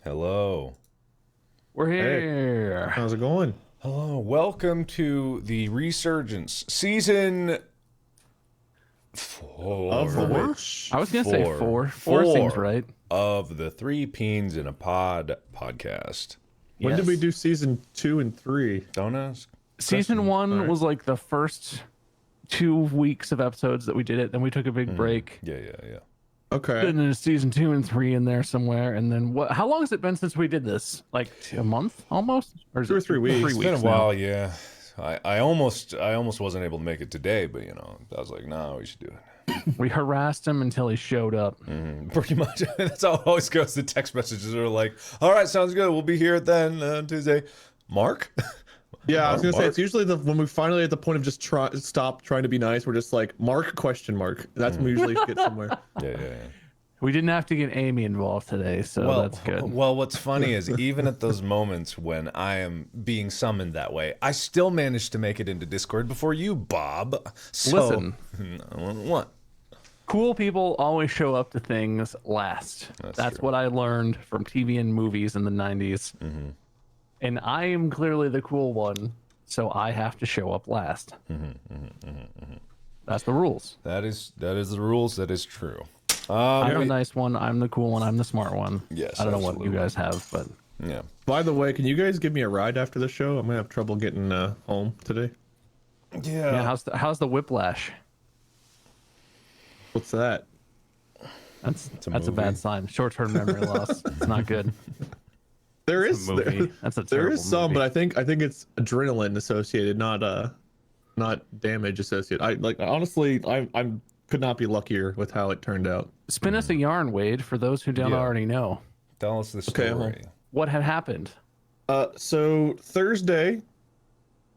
Hello. We're Hey, here. how's it going? Hello. Welcome to the Resurgence season 4. Of the Four? Witch. I was gonna say Four. four. Four seems Four. right. Of the Three Peens in a Pod podcast. When did we Yes. do season 2 and 3? Don't ask. Season one Alright. was like the first 2 weeks of episodes that we did it. Then we took a big break. Yeah. Okay. And then there's season 2 and 3 in there somewhere. And then what? How long has it been since we did this? Like a month almost, or is 2 or it 3 weeks. 3 It's weeks been a now? while, yeah. I almost wasn't able to make it today, but I was like, no, we should do it. We harassed him until he showed up. Pretty much. That's how it always goes. The text messages are like, all right, sounds good. We'll be here then Tuesday. Mark? Yeah, I was gonna say Mark? it's usually when we finally at the point of just stop trying to be nice. We're just like Mark ? That's when we usually get somewhere. Yeah. We didn't have to get Amy involved today, so that's good. Well, what's funny is even at those moments when I am being summoned that way, I still manage to make it into Discord before you, Bob. So, Listen. What? Cool people always show up to things last. That's true. what I learned from TV and movies in the 90s. And I am clearly the cool one, so I have to show up last. That's the rules. That is the rules. That is true. I'm the nice one. I'm the cool one. I'm the smart one. Yes, I don't know what absolutely. you guys have, but Yeah. By the way, can you guys give me a ride after the show? I'm gonna have trouble getting home today. yeah. How's the whiplash? What's that? That's a a movie. bad sign. Short-term memory loss. It's not good. There is Movie. That's a there terrible is some, movie. but I think it's adrenaline associated, not damage associated. I like honestly, I could not be luckier with how it turned out. Spin us a yarn, Wade, for those who don't Yeah. already know. Tell us the Okay, story. What had happened? So Thursday,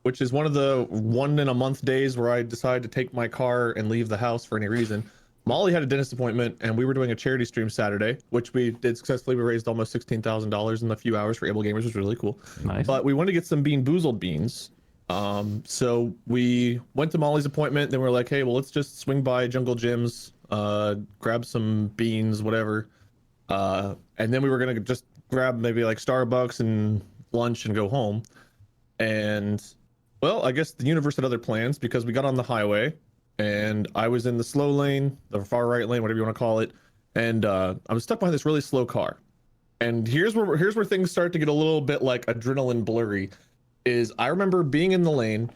which is one of the 1 in a month days where I decided to take my car and leave the house for any reason, Molly had a dentist appointment and we were doing a charity stream Saturday, which we did successfully. We raised almost $16,000 in a few hours for Able Gamers, which was really cool. Nice. But we wanted to get some Bean Boozled beans. So we went to Molly's appointment. Then we were like, hey, well, let's just swing by Jungle Gyms, grab some beans, whatever. And then we were gonna just grab maybe like Starbucks and lunch and go home. And well, I guess the universe had other plans because we got on the highway and I was in the slow lane, the far right lane, whatever you want to call it. And I was stuck behind this really slow car. And here's where things start to get a little bit like adrenaline blurry. Is I remember being in the lane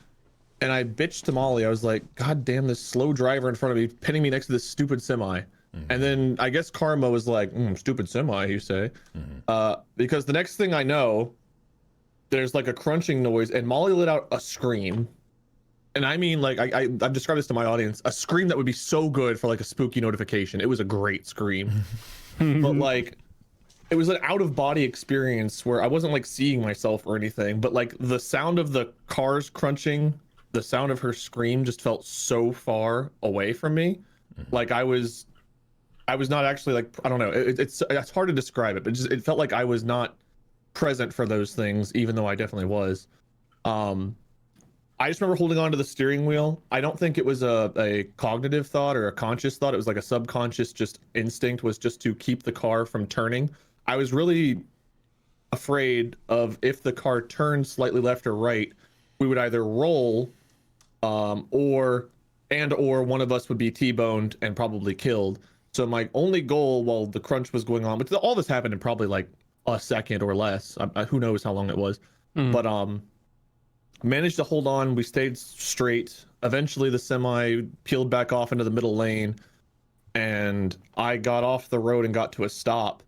and I bitched to Molly. I was like, God damn, this slow driver in front of me, pinning me next to this stupid semi. And then I guess karma was like, stupid semi, you say. Because the next thing I know, there's like a crunching noise and Molly let out a scream. And I mean, like, I've described this to my audience, a scream that would be so good for like a spooky notification. It was a great scream. But like, it was an out of body experience where I wasn't like seeing myself or anything, but like the sound of the cars crunching, the sound of her scream just felt so far away from me. Like I was not actually like, I don't know. It's hard to describe it, but it felt like I was not present for those things, even though I definitely was. I just remember holding on to the steering wheel. I don't think it was a cognitive thought or a conscious thought. It was like a subconscious just instinct was just to keep the car from turning. I was really afraid of if the car turned slightly left or right, we would either roll or one of us would be T-boned and probably killed. So my only goal while the crunch was going on, but all this happened in probably like a second or less. Who knows how long it was. But managed to hold on. We stayed straight. Eventually the semi peeled back off into the middle lane and I got off the road and got to a stop.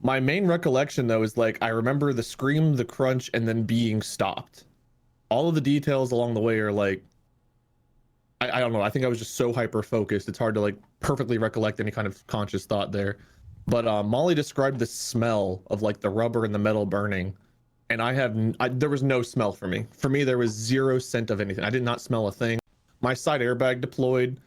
My main recollection though is like I remember the scream, the crunch, and then being stopped. All of the details along the way are like I don't know. I think I was just so hyper focused. It's hard to like perfectly recollect any kind of conscious thought there. But Molly described the smell of like the rubber and the metal burning, and there was no smell for me. For me, there was 0 scent of anything. I did not smell a thing. My side airbag deployed.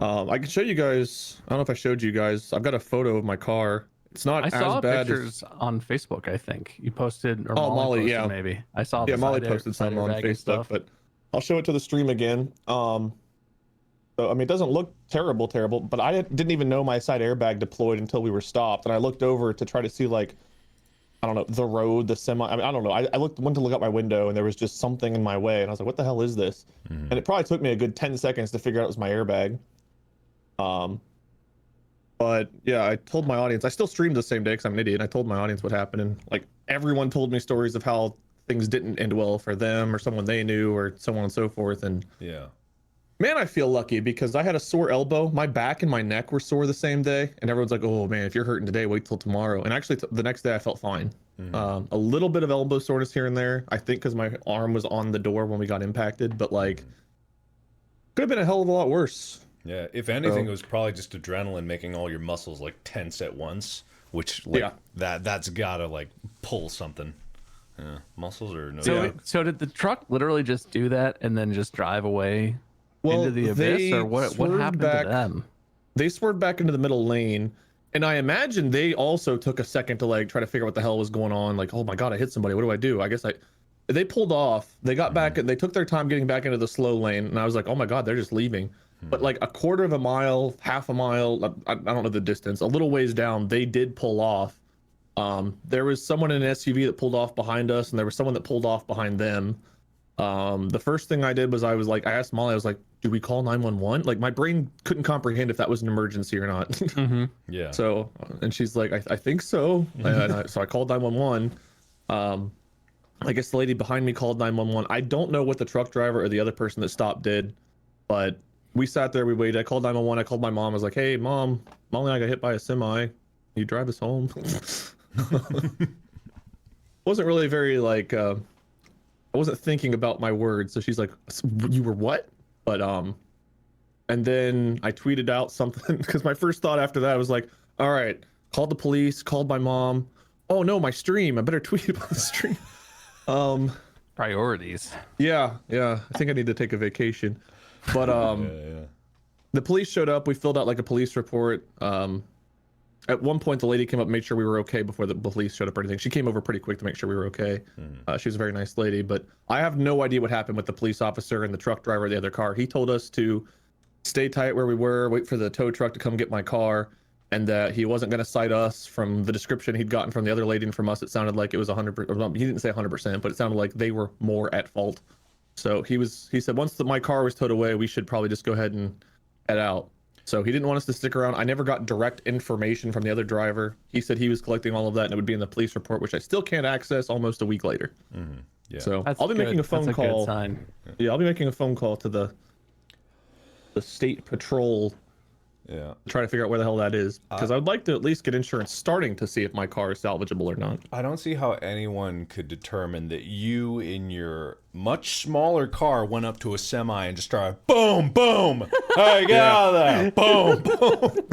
I can show you guys. I don't know if I showed you guys. I've got a photo of my car. It's not I as saw bad pictures on Facebook. I think you posted, or Oh, Molly, posted yeah. maybe. I saw. Yeah, the Molly side posted side some on airbag and Facebook, stuff. but I'll show it to the stream again. But So I mean, it doesn't look terrible, but I didn't even know my side airbag deployed until we were stopped, and I looked over to try to see like, I don't know, the road, the semi. I mean, I don't know. I went to look out my window, and there was just something in my way, and I was like, "What the hell is this?" And it probably took me a good 10 seconds to figure out it was my airbag. But yeah, I told my audience. I still streamed the same day because I'm an idiot. I told my audience what happened, and like everyone told me stories of how things didn't end well for them or someone they knew or so on and so forth. And yeah, man, I feel lucky because I had a sore elbow. My back and my neck were sore the same day, and everyone's like, "Oh man, if you're hurting today, wait till tomorrow." And actually, the next day I felt fine. A little bit of elbow soreness here and there, I think, because my arm was on the door when we got impacted. But like, could have been a hell of a lot worse. Yeah, if anything, it was probably just adrenaline making all your muscles like tense at once, which like that's gotta like pull something. Yeah, muscles are no. So did the truck literally just do that and then just drive away into the abyss, or what happened to them? They swerved back into the middle lane, and I imagine they also took a second to like try to figure out what the hell was going on. Like, oh my god, I hit somebody. What do I do? I guess they pulled off. They got back and they took their time getting back into the slow lane, and I was like, oh my god, they're just leaving. But like a quarter of a mile, half a mile, I don't know the distance, a little ways down, they did pull off. There was someone in an SUV that pulled off behind us, and there was someone that pulled off behind them. The first thing I did was I asked Molly, I was like, do we call 911? Like my brain couldn't comprehend if that was an emergency or not. Yeah. So, and she's like, I think so. So I called 911. I guess the lady behind me called 911. I don't know what the truck driver or the other person that stopped did, but we sat there, we waited. I called 911. I called my mom. I was like, hey, Mom, Molly and I got hit by a semi. Can you drive us home? Wasn't really very like, I wasn't thinking about my words. So she's like, you were what? But, and then I tweeted out something because my first thought after that was like, all right, called the police, called my mom. Oh no, my stream. I better tweet about the stream. Priorities. Yeah. I think I need to take a vacation. But the police showed up. We filled out like a police report. At one point, the lady came up and made sure we were okay before the police showed up or anything. She came over pretty quick to make sure we were okay. She was a very nice lady. But I have no idea what happened with the police officer and the truck driver of the other car. He told us to stay tight where we were, wait for the tow truck to come get my car, and that he wasn't going to cite us. From the description he'd gotten from the other lady and from us, it sounded like it was 100%. He didn't say 100%, but it sounded like they were more at fault. So he said once my car was towed away, we should probably just go ahead and head out. So he didn't want us to stick around. I never got direct information from the other driver. He said he was collecting all of that and it would be in the police report, which I still can't access almost a week later. Yeah. So I'll be making a phone call. Yeah, I'll be making a phone call to the state patrol. Yeah. Try to figure out where the hell that is, because I would like to at least get insurance starting to see if my car is salvageable or not. I don't see how anyone could determine that you in your much smaller car went up to a semi and just started boom, boom. Hey, get out of there. Boom, boom.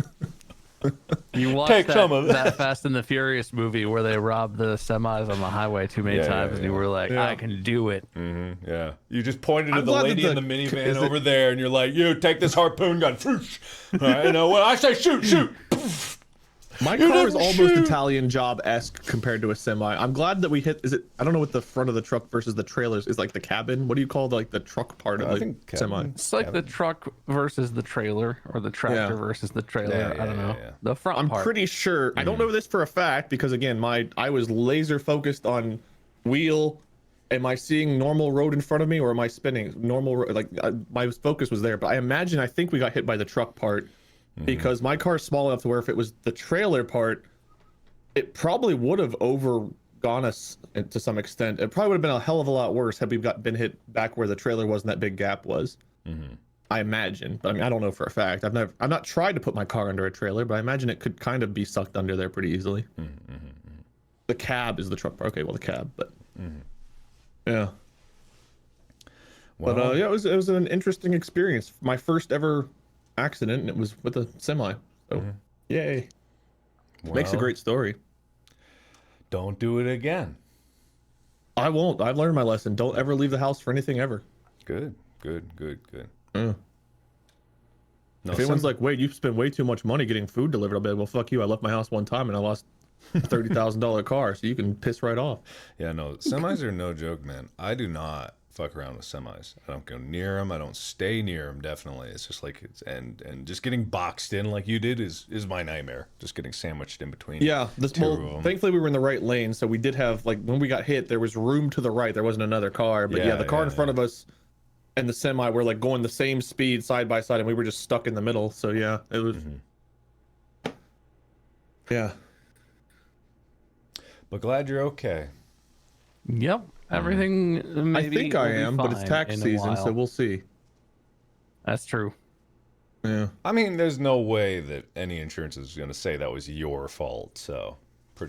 You watched that Fast and the Furious movie where they robbed the semis on the highway too many times, and you were like, I can do it. Yeah. You just pointed to the lady in the minivan over there, and you're like, you take this harpoon gun. You know, when I say shoot, shoot. My car is almost Italian Job-esque compared to a semi. I'm glad that we hit. I don't know what the front of the truck versus the trailers is, like the cabin. What do you call like the truck part of the semi? It's like the truck versus the trailer, or the tractor versus the trailer. I don't know. The front part. I'm pretty sure. I don't know this for a fact because again, I was laser focused on wheel. Am I seeing normal road in front of me, or am I spinning normal road? Like my focus was there, but I think we got hit by the truck part. Because my car is small enough to where if it was the trailer part, it probably would have overgone us to some extent. It probably would have been a hell of a lot worse had we been hit back where the trailer was and that big gap was. I imagine, but I mean, I don't know for a fact. I've not tried to put my car under a trailer, but I imagine it could kind of be sucked under there pretty easily. The cab is the truck part. Okay, well the cab, but yeah. Well, but yeah, it was an interesting experience. My first ever accident, and it was with a semi. So yay. Well, makes a great story. Don't do it again. I won't. I've learned my lesson. Don't ever leave the house for anything ever. Good. No, if anyone's like, wait, you spend way too much money getting food delivered, I'll be like, well, fuck you. I left my house one time and I lost a $30,000 car, so you can piss right off. Yeah, no, semis are no joke, man. I do not fuck around with semis. I don't go near them. I don't stay near them. Definitely, it's just like and just getting boxed in like you did is my nightmare. Just getting sandwiched in between. Yeah, thankfully we were in the right lane, so we did have like when we got hit, there was room to the right. There wasn't another car, but the car in front of us and the semi were like going the same speed side by side, and we were just stuck in the middle. So yeah, it was. Yeah. But glad you're okay. Yep. Everything. I think I am, but it's tax season, so we'll see. That's true. Yeah. I mean, there's no way that any insurance is going to say that was your fault. So,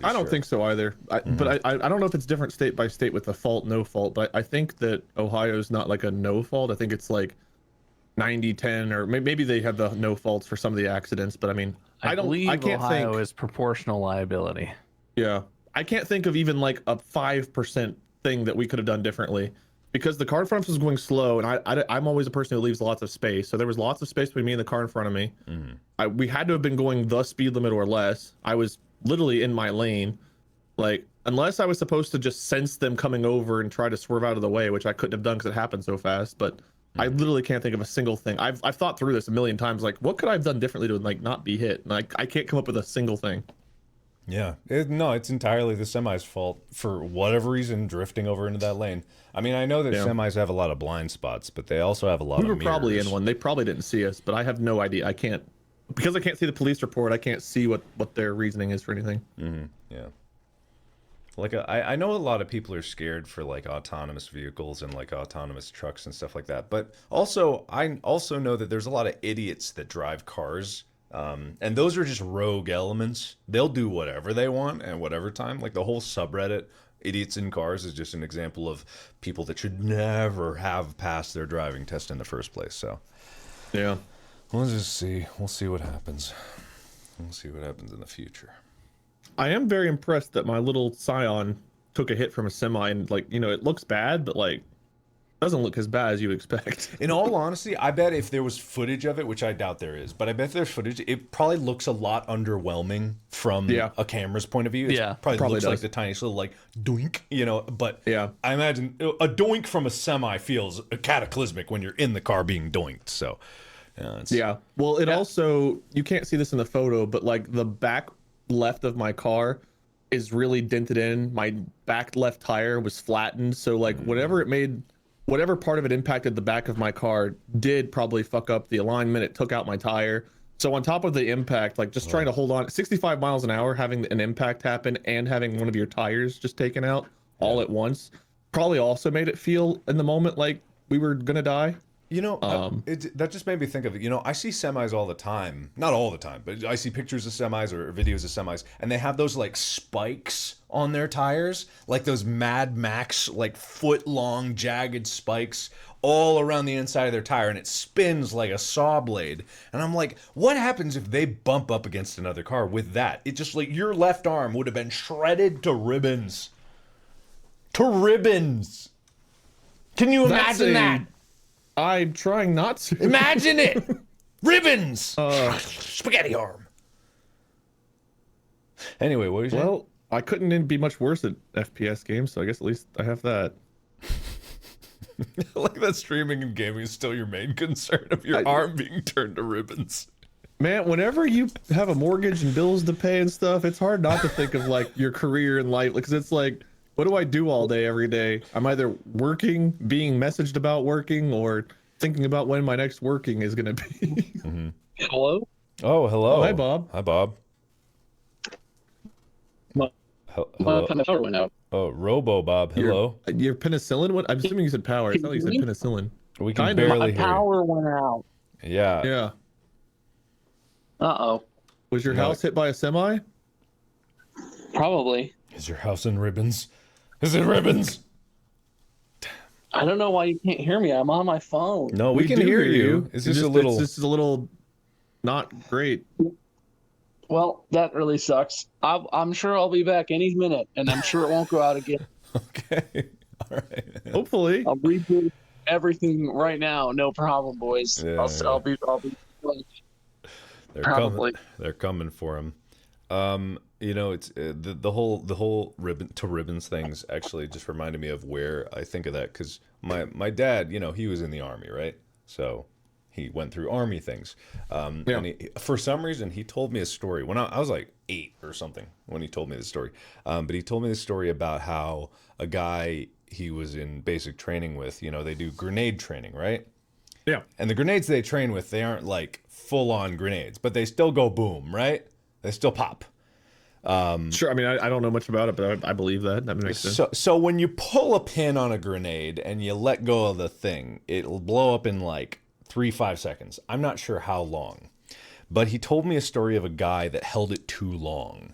I don't think so either. But I don't know if it's different state by state with the fault, no fault. But I think that Ohio's not like a no fault. I think it's like 90-10, or maybe they have the no faults for some of the accidents. But I mean, I can't Ohio think is proportional liability. Yeah. I can't think of even like a 5% thing that we could have done differently, because the car in front of us was going slow, and I'm always a person who leaves lots of space. So there was lots of space between me and the car in front of me. We had to have been going the speed limit or less. I was literally in my lane. Like, unless I was supposed to just sense them coming over and try to swerve out of the way, which I couldn't have done because it happened so fast. But I literally can't think of a single thing. I've thought through this a million times. Like, what could I have done differently to like not be hit? And I can't come up with a single thing. Yeah, no, it's entirely the semi's fault for whatever reason drifting over into that lane. I mean, I know that semis have a lot of blind spots, but they also have a lot of mirrors. We were probably in one. They probably didn't see us, but I have no idea. Because I can't see the police report, I can't see what their reasoning is for anything. Yeah. Like, I know a lot of people are scared for, like, autonomous vehicles and, like, autonomous trucks and stuff like that. But also, I also know that there's a lot of idiots that drive cars. And those are just rogue elements. They'll do whatever they want at whatever time. Like the whole subreddit, Idiots in Cars, is just an example of people that should never have passed their driving test in the first place. So, yeah. We'll just see. We'll see what happens. We'll see what happens in the future. I am very impressed that my little Scion took a hit from a semi, and, like, you know, it looks bad, but, like, doesn't look as bad as you expect. In all honesty, I bet if there was footage of it, which I doubt there is, but I bet if there's footage, it probably looks a lot underwhelming from a camera's point of view. It probably looks like the tiniest little, like, doink, you know, but I imagine a doink from a semi feels cataclysmic when you're in the car being doinked, so... Well, it also, you can't see this in the photo, but, like, the back left of my car is really dented in. My back left tire was flattened, so, like, whatever part of it impacted the back of my car did probably fuck up the alignment. It took out my tire. So on top of the impact, like, just trying to hold on 65 miles an hour, having an impact happen and having one of your tires just taken out all at once probably also made it feel in the moment like we were gonna die. You know, that just made me think of it. You know, I see semis all the time. Not all the time, but I see pictures of semis or videos of semis, and they have those, like, spikes on their tires, like those Mad Max, like, foot-long, jagged spikes all around the inside of their tire, and it spins like a saw blade. And I'm like, what happens if they bump up against another car with that? It just, like, your left arm would have been shredded to ribbons. To ribbons! Can you imagine that? I'm trying not to. Imagine it! Ribbons! Spaghetti arm. Anyway, what are you saying? Well, I couldn't be much worse at FPS games, so I guess at least I have that. Like that streaming and gaming is still your main concern of your arm being turned to ribbons. Man, whenever you have a mortgage and bills to pay and stuff, it's hard not to think of, like, your career in life. Because it's like, what do I do all day, every day? I'm either working, being messaged about working, or thinking about when my next working is going to be. Hello? Oh, hello. Oh, hi, Bob. Hi, Bob. My power went out. Oh, Robo Bob. Hello. Your penicillin? What? I'm assuming you said power. It sounded like you said penicillin. We can barely hear. My power went out. Yeah. Yeah. Uh-oh. Was your house hit by a semi? Probably. Is your house in ribbons? Is it ribbons? I don't know why you can't hear me. I'm on my phone. No, we can hear you. It's just a little... This is a little not great. Well, that really sucks. I'm sure I'll be back any minute, and I'm sure it won't go out again. Okay. All right. Hopefully. I'll reboot everything right now. No problem, boys. Yeah, I'll be They're coming for him. You know, it's the whole ribbon to ribbons things actually just reminded me of where I think of that, because my dad, you know, he was in the army, right? So he went through army things. And for some reason, he told me a story when I was like 8 or something when he told me the story. But he told me the story about how a guy he was in basic training with, you know, they do grenade training, right? Yeah. And the grenades they train with, they aren't like full on grenades, but they still go boom, right? They still pop. Sure. I mean, I don't know much about it, but I believe that. That makes sense. So when you pull a pin on a grenade and you let go of the thing, it'll blow up in like 3-5 seconds. I'm not sure how long, but he told me a story of a guy that held it too long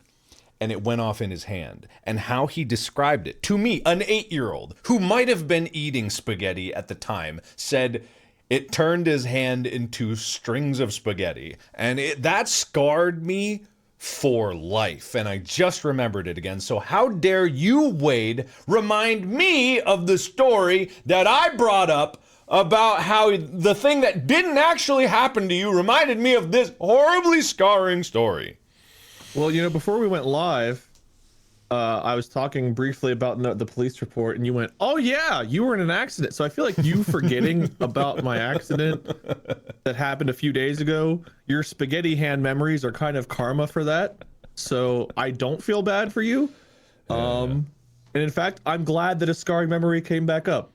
and it went off in his hand, and how he described it to me, an 8-year-old who might have been eating spaghetti at the time, said it turned his hand into strings of spaghetti, and that scarred me for life, and I just remembered it again. So how dare you, Wade, remind me of the story that I brought up about how the thing that didn't actually happen to you reminded me of this horribly scarring story. Well, you know, before we went live, I was talking briefly about the police report, and you went, "Oh yeah, you were in an accident." So I feel like you forgetting about my accident that happened a few days ago. Your spaghetti hand memories are kind of karma for that. So I don't feel bad for you. And in fact, I'm glad that a scarring memory came back up.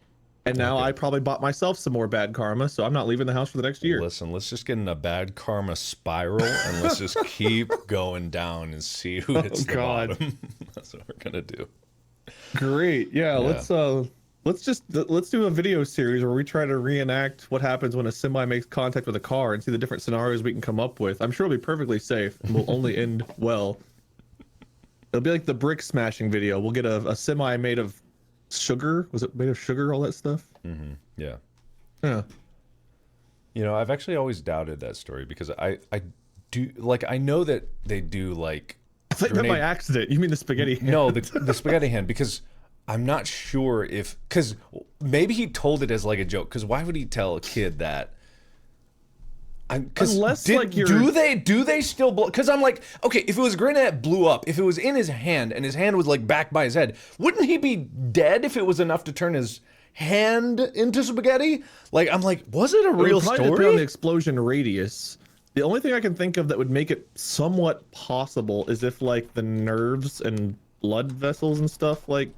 And now I probably bought myself some more bad karma, so I'm not leaving the house for the next year. Listen, let's just get in a bad karma spiral, and let's just keep going down and see who hits the bottom. That's what we're gonna do. Great, yeah. Let's do a video series where we try to reenact what happens when a semi makes contact with a car and see the different scenarios we can come up with. I'm sure it'll be perfectly safe and will only end well. It'll be like the brick smashing video. We'll get a semi made of sugar. Was it made of sugar, all that stuff? Mm-hmm. Yeah. Yeah. You know, I've actually always doubted that story, because I do, like, I know that they do, like, I thought you meant by accident. You mean the spaghetti hand. No, the spaghetti hand, because I'm not sure if, because maybe he told it as like a joke, because why would he tell a kid that? Unless do they still blow? Because I'm like, okay, if it was a grenade that blew up, if it was in his hand and his hand was like back by his head, wouldn't he be dead if it was enough to turn his hand into spaghetti? Like, I'm like, was it a real story? Depend on the explosion radius. The only thing I can think of that would make it somewhat possible is if like the nerves and blood vessels and stuff like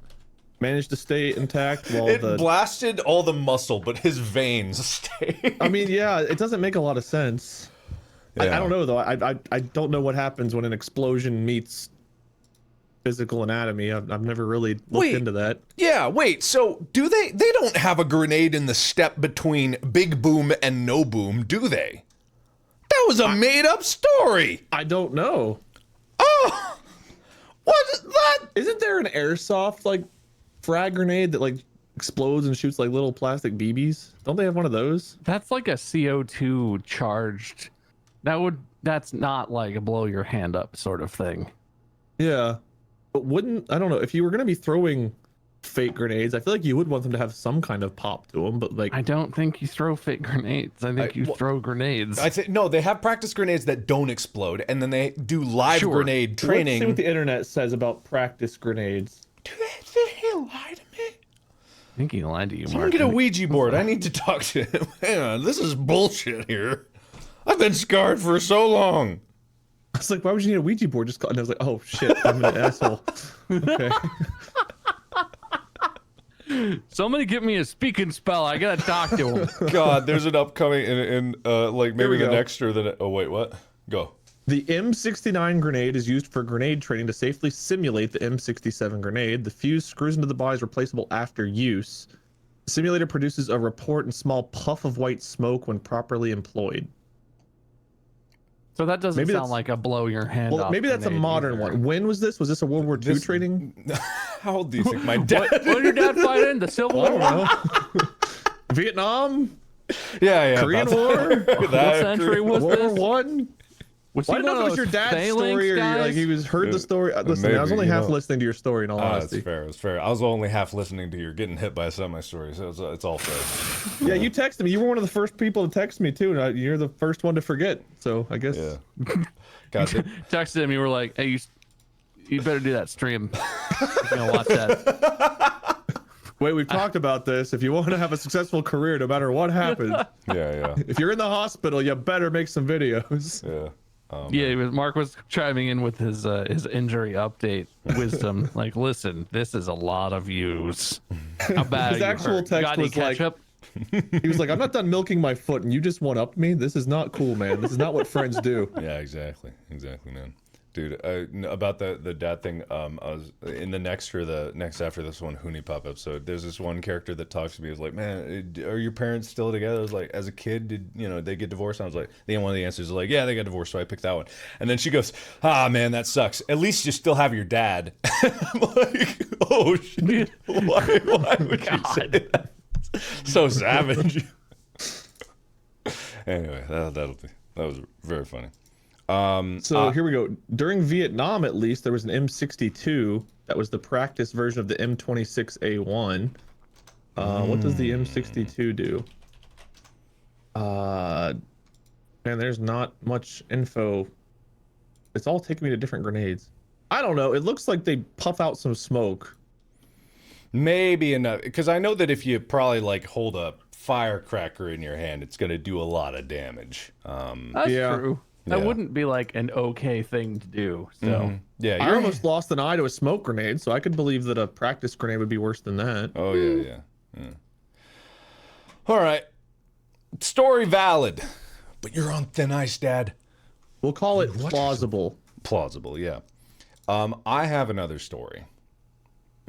managed to stay intact while it blasted all the muscle, but his veins stayed. I mean, yeah, it doesn't make a lot of sense. Yeah. I don't know though. I don't know what happens when an explosion meets physical anatomy. I've never really looked into that. Yeah, wait. So do they don't have a grenade in the step between big boom and no boom, do they? That was a made up story. I don't know. Oh, what's that? Isn't there an airsoft like frag grenade that like explodes and shoots like little plastic BBs? Don't they have one of those? That's like a CO2 charged. That's not like a blow your hand up sort of thing. Yeah, but I don't know, if you were gonna be throwing fake grenades, I feel like you would want them to have some kind of pop to them, but like, I don't think you throw fake grenades. I think you throw grenades. I think no, they have practice grenades that don't explode, and then they do live grenade training. Let's see what the internet says about practice grenades. Did he lie to me? I think he lied to you, Someone Mark. get a Ouija board. I need to talk to him. Hang on, this is bullshit here. I've been scarred for so long. I was like, why would you need a Ouija board? And I was like, oh shit, I'm an asshole. Okay. Somebody give me a speaking spell. I gotta talk to him. God, there's an upcoming in like maybe the next or the. Oh wait, what? Go. The M69 grenade is used for grenade training to safely simulate the M67 grenade. The fuse screws into the body is replaceable after use. The simulator produces a report and small puff of white smoke when properly employed. So that doesn't sound like a blow your hand off. Maybe that's a modern one. When was this? Was this a World War II training? How old do you think my dad? What did your dad fight in? The Civil War? I don't know. Vietnam? Yeah. Korean War? What century was this? World War I? Was I don't know if it was your dad's story or like he heard the story. Listen, maybe, I was only half listening to your story in all honesty. That's fair. It's fair. I was only half listening to your getting hit by a semi story, so it's all fair. Yeah, you texted me. You were one of the first people to text me too. And you're the first one to forget. So I guess. Yeah. God, Texted him. You were like, "Hey, You better do that stream. You're gonna watch that. Wait, we've talked about this. If you want to have a successful career, no matter what happens, Yeah. if you're in the hospital, you better make some videos. Yeah. Mark was chiming in with his injury update wisdom. Like, listen, this is a lot of views. How bad His are you actual hurt? text Got any was like- ketchup? He was like, I'm not done milking my foot, and you just one up me. This is not cool, man. This is not what friends do. Yeah, exactly, man. Dude, about the dad thing, I was in the next after this one Hoonie Pop episode. There's this one character that talks to me. Is like, man, are your parents still together? I was like, as a kid, did they get divorced? And I was like, one of the answers is like, yeah, they got divorced. So I picked that one. And then she goes, ah, man, that sucks. At least you still have your dad. I'm like, oh shit, why would you say that? So savage. Anyway, that was very funny. So here we go. During Vietnam, at least, there was an M62 that was the practice version of the M26A1. What does the M62 do? Man, there's not much info. It's all taking me to different grenades. I don't know. It looks like they puff out some smoke. Maybe enough, because I know that if you probably like hold a firecracker in your hand, it's gonna do a lot of damage. That's true. Yeah. That wouldn't be like an okay thing to do. So Yeah, I almost lost an eye to a smoke grenade, so I could believe that a practice grenade would be worse than that. Oh yeah. All right, story valid, but you're on thin ice, Dad. We'll call it plausible. Plausible, yeah. I have another story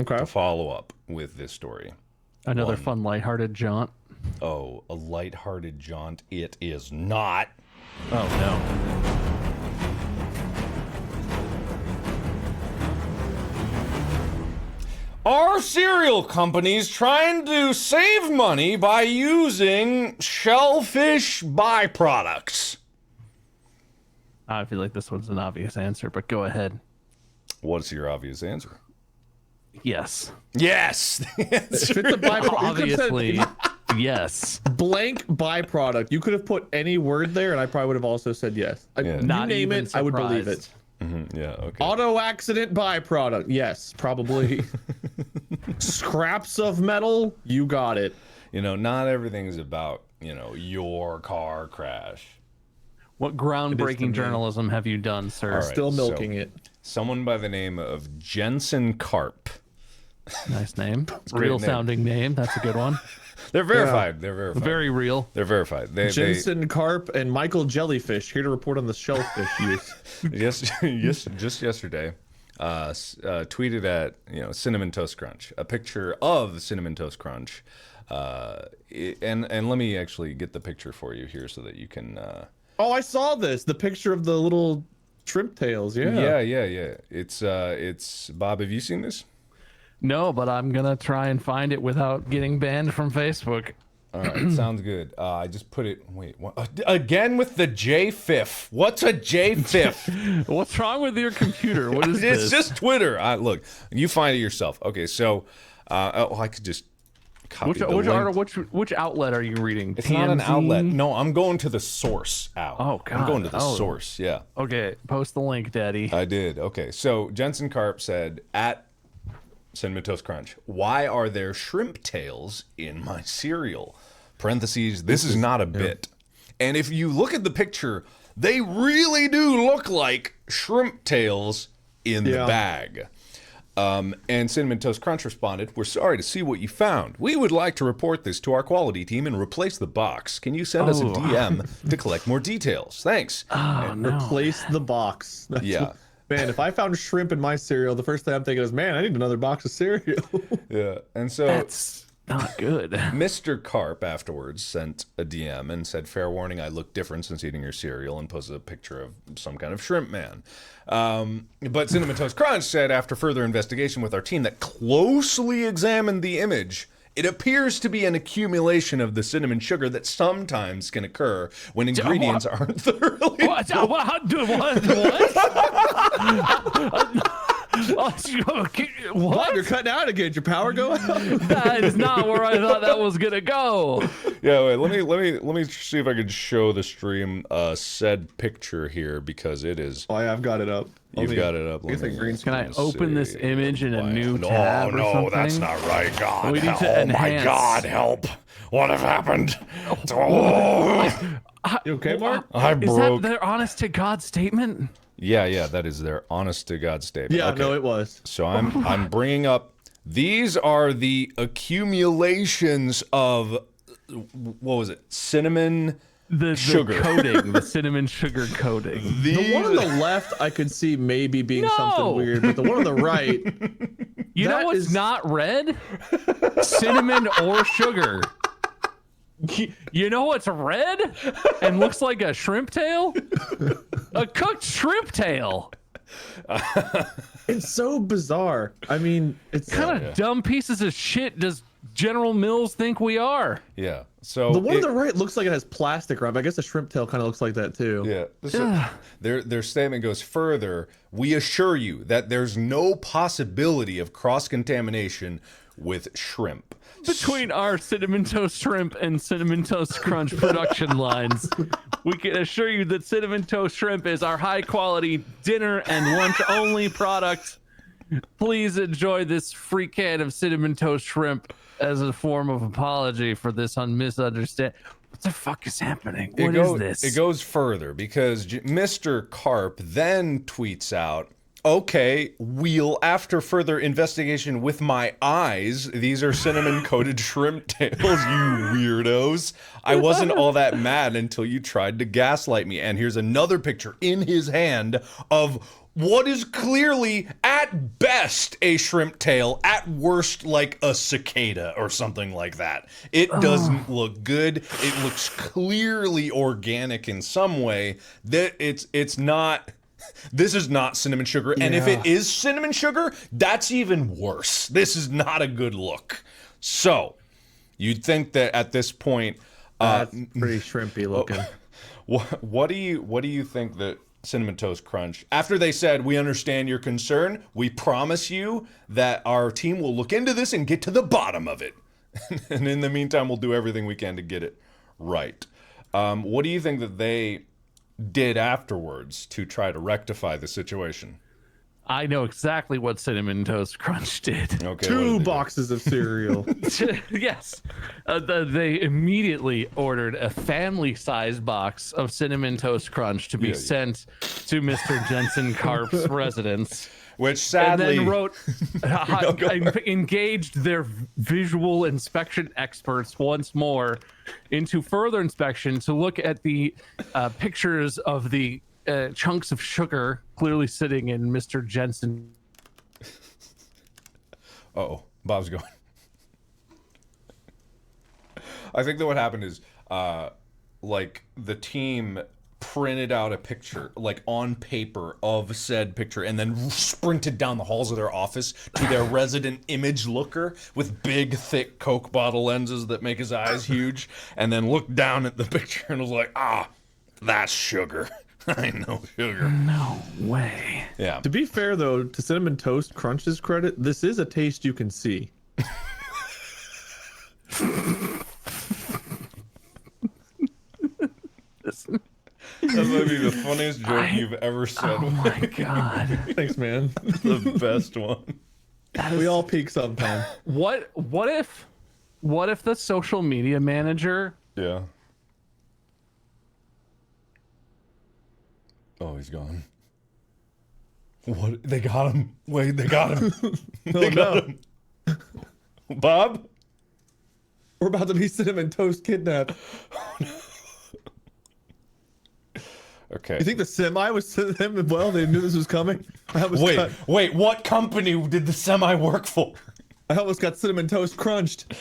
Okay. to follow up with this story. another fun, lighthearted jaunt. Oh, a lighthearted jaunt. It is not. Oh no. Are cereal companies trying to save money by using shellfish byproducts? I feel like this one's an obvious answer, but go ahead. What's your obvious answer? Yes. Yes. If it's a byproduct, Obviously, yes. blank byproduct. You could have put any word there, and I probably would have also said yes. Yeah. You Not name even it, I would believe it. surprised. Yeah. Okay. Auto accident byproduct. Yes, probably. Scraps of metal. You got it. Not everything is about your car crash. What groundbreaking journalism have you done, sir? All right. Still milking so- it. Someone by the name of Jensen Karp. Nice name. a great Real name. sounding name. That's a good one. They're verified. They're verified. Very real. They're verified. They Jensen Carp and Michael Jellyfish here to report on the shellfish use. just yesterday tweeted at Cinnamon Toast Crunch a picture of Cinnamon Toast Crunch, and let me actually get the picture for you here so that you can. Oh, I saw this. The picture of the little shrimp tails. Yeah. Yeah. It's Bob. Have you seen this? No, but I'm gonna try and find it without getting banned from Facebook. All right, sounds good. I just put it. Wait, what? Again with the JFIF. What's a JFIF? What's wrong with your computer? What is It's this? just Twitter. Look, you find it yourself. Okay, so I could just copy Which the link. which outlet are you reading? It's not an TMZ? outlet. No, I'm going to the source out. Oh, I'm God. going to the Oh. source. Yeah, Okay, post the link, Daddy. I did. Okay, so Jensen Karp said at Cinnamon Toast Crunch, "Why are there shrimp tails in my cereal?" Parentheses. This is not a bit. And if you look at the picture, they really do look like shrimp tails in the bag. And Cinnamon Toast Crunch responded, "We're sorry to see what you found. We would like to report this to our quality team and replace the box. Can you send us a DM to collect more details? Thanks." Replace the box. That's Yeah. what- man, if I found shrimp in my cereal, the first thing I'm thinking is, man, I need another box of cereal. Yeah. And so That's not good. Mr. Karp afterwards sent a DM and said, "Fair warning, I look different since eating your cereal," and posted a picture of some kind of shrimp man. But Cinnamon Toast Crunch said, after further investigation with our team that closely examined the image, it appears to be an accumulation of the cinnamon sugar that sometimes can occur when ingredients aren't thoroughly. What? What? You're cutting out again. Did your power go out? That is not where I thought that was gonna go. Yeah, wait. Let me see if I can show the stream said picture here because it is. Oh yeah, I've got it up. You've got it up. Can I open this image in a new tab or something? No, that's not right. God, We need help. to Oh my enhance. God, help! What has happened? Oh, You okay, Mark? I Is broke. that their honest to God statement? Yeah, that is their honest to God statement. Yeah, Okay. no, it was. So I'm bringing up. These are the accumulations of what was it? Cinnamon sugar coating, the cinnamon sugar coating. The one on the left, I could see maybe being something weird, but the one on the right, You know that what's is- not red? Cinnamon or sugar. You know what's red and looks like a shrimp tail? A cooked shrimp tail. it's so bizarre. I mean, it's What kind of dumb pieces of shit does General Mills think we are? Yeah. So the one on the right looks like it has plastic around. But I guess the shrimp tail kind of looks like that too. Yeah. So their statement goes further. We assure you that there's no possibility of cross-contamination with shrimp. Between our Cinnamon Toast Shrimp and Cinnamon Toast Crunch production lines, we can assure you that Cinnamon Toast Shrimp is our high-quality dinner and lunch-only product. Please enjoy this free can of Cinnamon Toast Shrimp as a form of apology for this misunderstanding. What the fuck is happening? What is this? It goes further because Mr. Carp then tweets out, okay, we'll, after further investigation with my eyes, these are cinnamon-coated shrimp tails, you weirdos. I wasn't all that mad until you tried to gaslight me. And here's another picture in his hand of what is clearly, at best, a shrimp tail, at worst, like a cicada or something like that. It doesn't look good. It looks clearly organic in some way. That it's not... This is not cinnamon sugar, and if it is cinnamon sugar, that's even worse. This is not a good look. So, you'd think that at this point, That's pretty shrimpy looking. what do you think that Cinnamon Toast Crunch, after they said, we understand your concern, we promise you that our team will look into this and get to the bottom of it. And in the meantime, we'll do everything we can to get it right. What do you think that they did afterwards to try to rectify the situation? I know exactly what Cinnamon Toast Crunch did. Okay, Two boxes of cereal. Yes. They immediately ordered a family-sized box of Cinnamon Toast Crunch to be sent to Mr. Jensen Karp's residence. Which sadly... And then wrote, engaged their visual inspection experts once more into further inspection to look at the pictures of the chunks of sugar clearly sitting in Mr. Jensen. Uh-oh, Bob's going. I think that what happened is, like, the team printed out a picture, like, on paper of said picture, and then sprinted down the halls of their office to their resident image looker with big, thick Coke bottle lenses that make his eyes huge, and then looked down at the picture and was like, ah, that's sugar. I know sugar. No way. Yeah. To be fair, though, to Cinnamon Toast Crunch's credit, this is a taste you can see. That might be the funniest joke you've ever said. Oh my god. Thanks, man. The best one. We all peak sometime. What if the social media manager Yeah. Oh, he's gone. What? They got him. Wait, they got him. They got him. Bob? We're about to be Cinnamon Toast kidnapped. Okay. You think the semi was to them as well? They knew this was coming? Wait, what company did the semi work for? I almost got Cinnamon Toast crunched.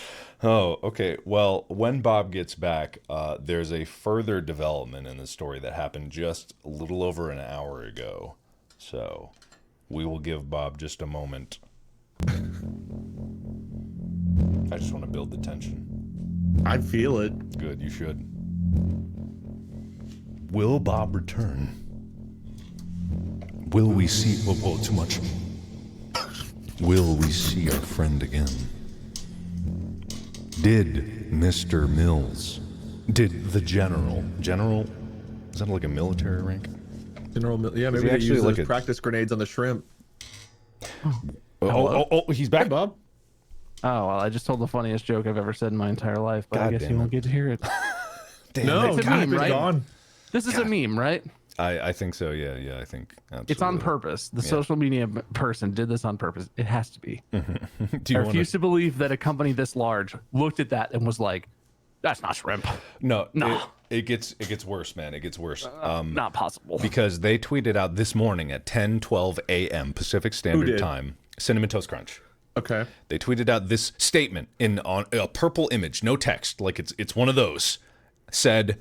Oh, okay. Well, when Bob gets back, there's a further development in the story that happened just a little over an hour ago. So, we will give Bob just a moment. I just want to build the tension. I feel it. Good, you should. Will Bob return? Will we see... Whoa, too much. Will we see our friend again? Did Mr. Mills, did the General, is that like a military rank? Yeah, maybe they actually use like those a- practice grenades on the shrimp. He's back. Hey, Bob. Oh, well, I just told the funniest joke I've ever said in my entire life, but I God guess damn you it. won't get to hear it. Damn No, it. It's a God, meme, he's right? gone. This is a meme, right? I think so, yeah, I think It's on absolutely. purpose. The social media person did this on purpose. It has to be. Do I you refuse to believe that a company this large looked at that and was like, "That's not shrimp. No, No. it gets worse, man. It gets worse. Not possible." Because they tweeted out this morning at 10:12 a.m. Pacific Standard did? Time, Cinnamon Toast Crunch. Okay. They tweeted out this statement on a purple image, no text, like it's one of those. Said,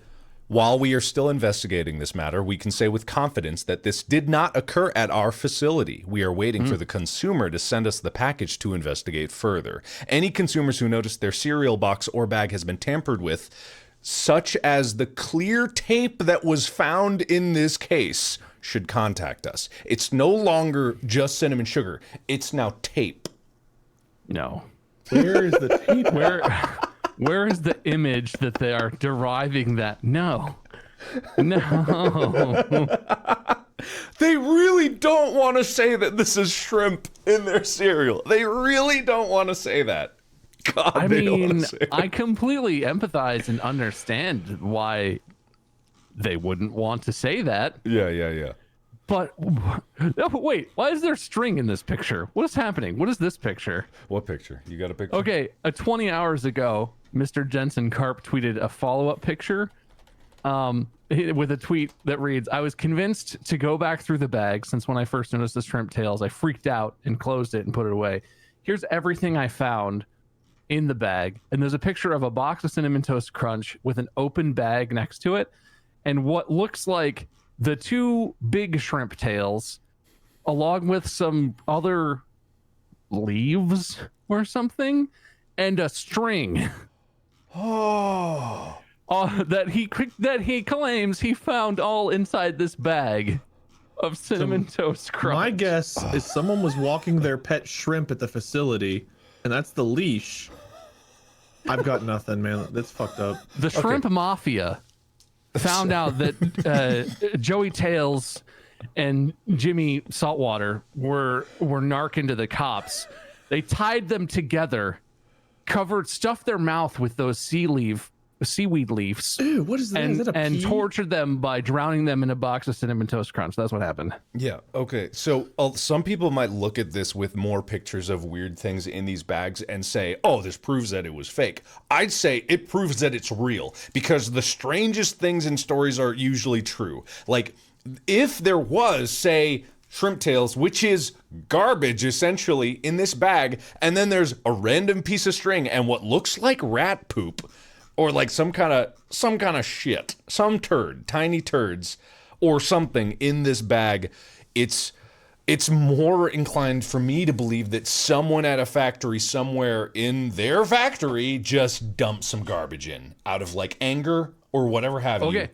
while we are still investigating this matter, we can say with confidence that this did not occur at our facility. We are waiting for the consumer to send us the package to investigate further. Any consumers who notice their cereal box or bag has been tampered with, such as the clear tape that was found in this case, should contact us. It's no longer just cinnamon sugar. It's now tape. No. Where is the tape? Where is the image that they are deriving that? No. No. They really don't want to say that this is shrimp in their cereal. They really don't want to say that. God, I they don't want mean, to say that. I completely empathize and understand why they wouldn't want to say that. Yeah. But no, wait, why is there string in this picture? What is happening? What is this picture? What picture? You got a picture? Okay, 20 hours ago, Mr. Jensen Karp tweeted a follow-up picture with a tweet that reads, "I was convinced to go back through the bag since when I first noticed the shrimp tails. I freaked out and closed it and put it away. Here's everything I found in the bag." And there's a picture of a box of Cinnamon Toast Crunch with an open bag next to it and what looks like the two big shrimp tails along with some other leaves or something and a string. Oh. That he claims he found all inside this bag of Cinnamon Toast Crunch. My guess is someone was walking their pet shrimp at the facility, and that's the leash. I've got nothing, man. That's fucked up. The shrimp mafia found out that Joey Tails and Jimmy Saltwater were narking to the cops. They tied them together, stuffed their mouth with those seaweed leaves, Ew, what is that? Is that a and pea? tortured them by drowning them in a box of Cinnamon Toast Crunch. That's what happened. Yeah, okay. So some people might look at this with more pictures of weird things in these bags and say, oh, this proves that it was fake. I'd say it proves that it's real because the strangest things in stories are usually true. Like, if there was, say, shrimp tails, which is garbage essentially in this bag, and then there's a random piece of string and what looks like rat poop, or like some kind of shit, some turd, tiny turds, or something in this bag, it's more inclined for me to believe that someone at a factory somewhere in their factory just dumped some garbage in out of like anger or whatever have you. Okay.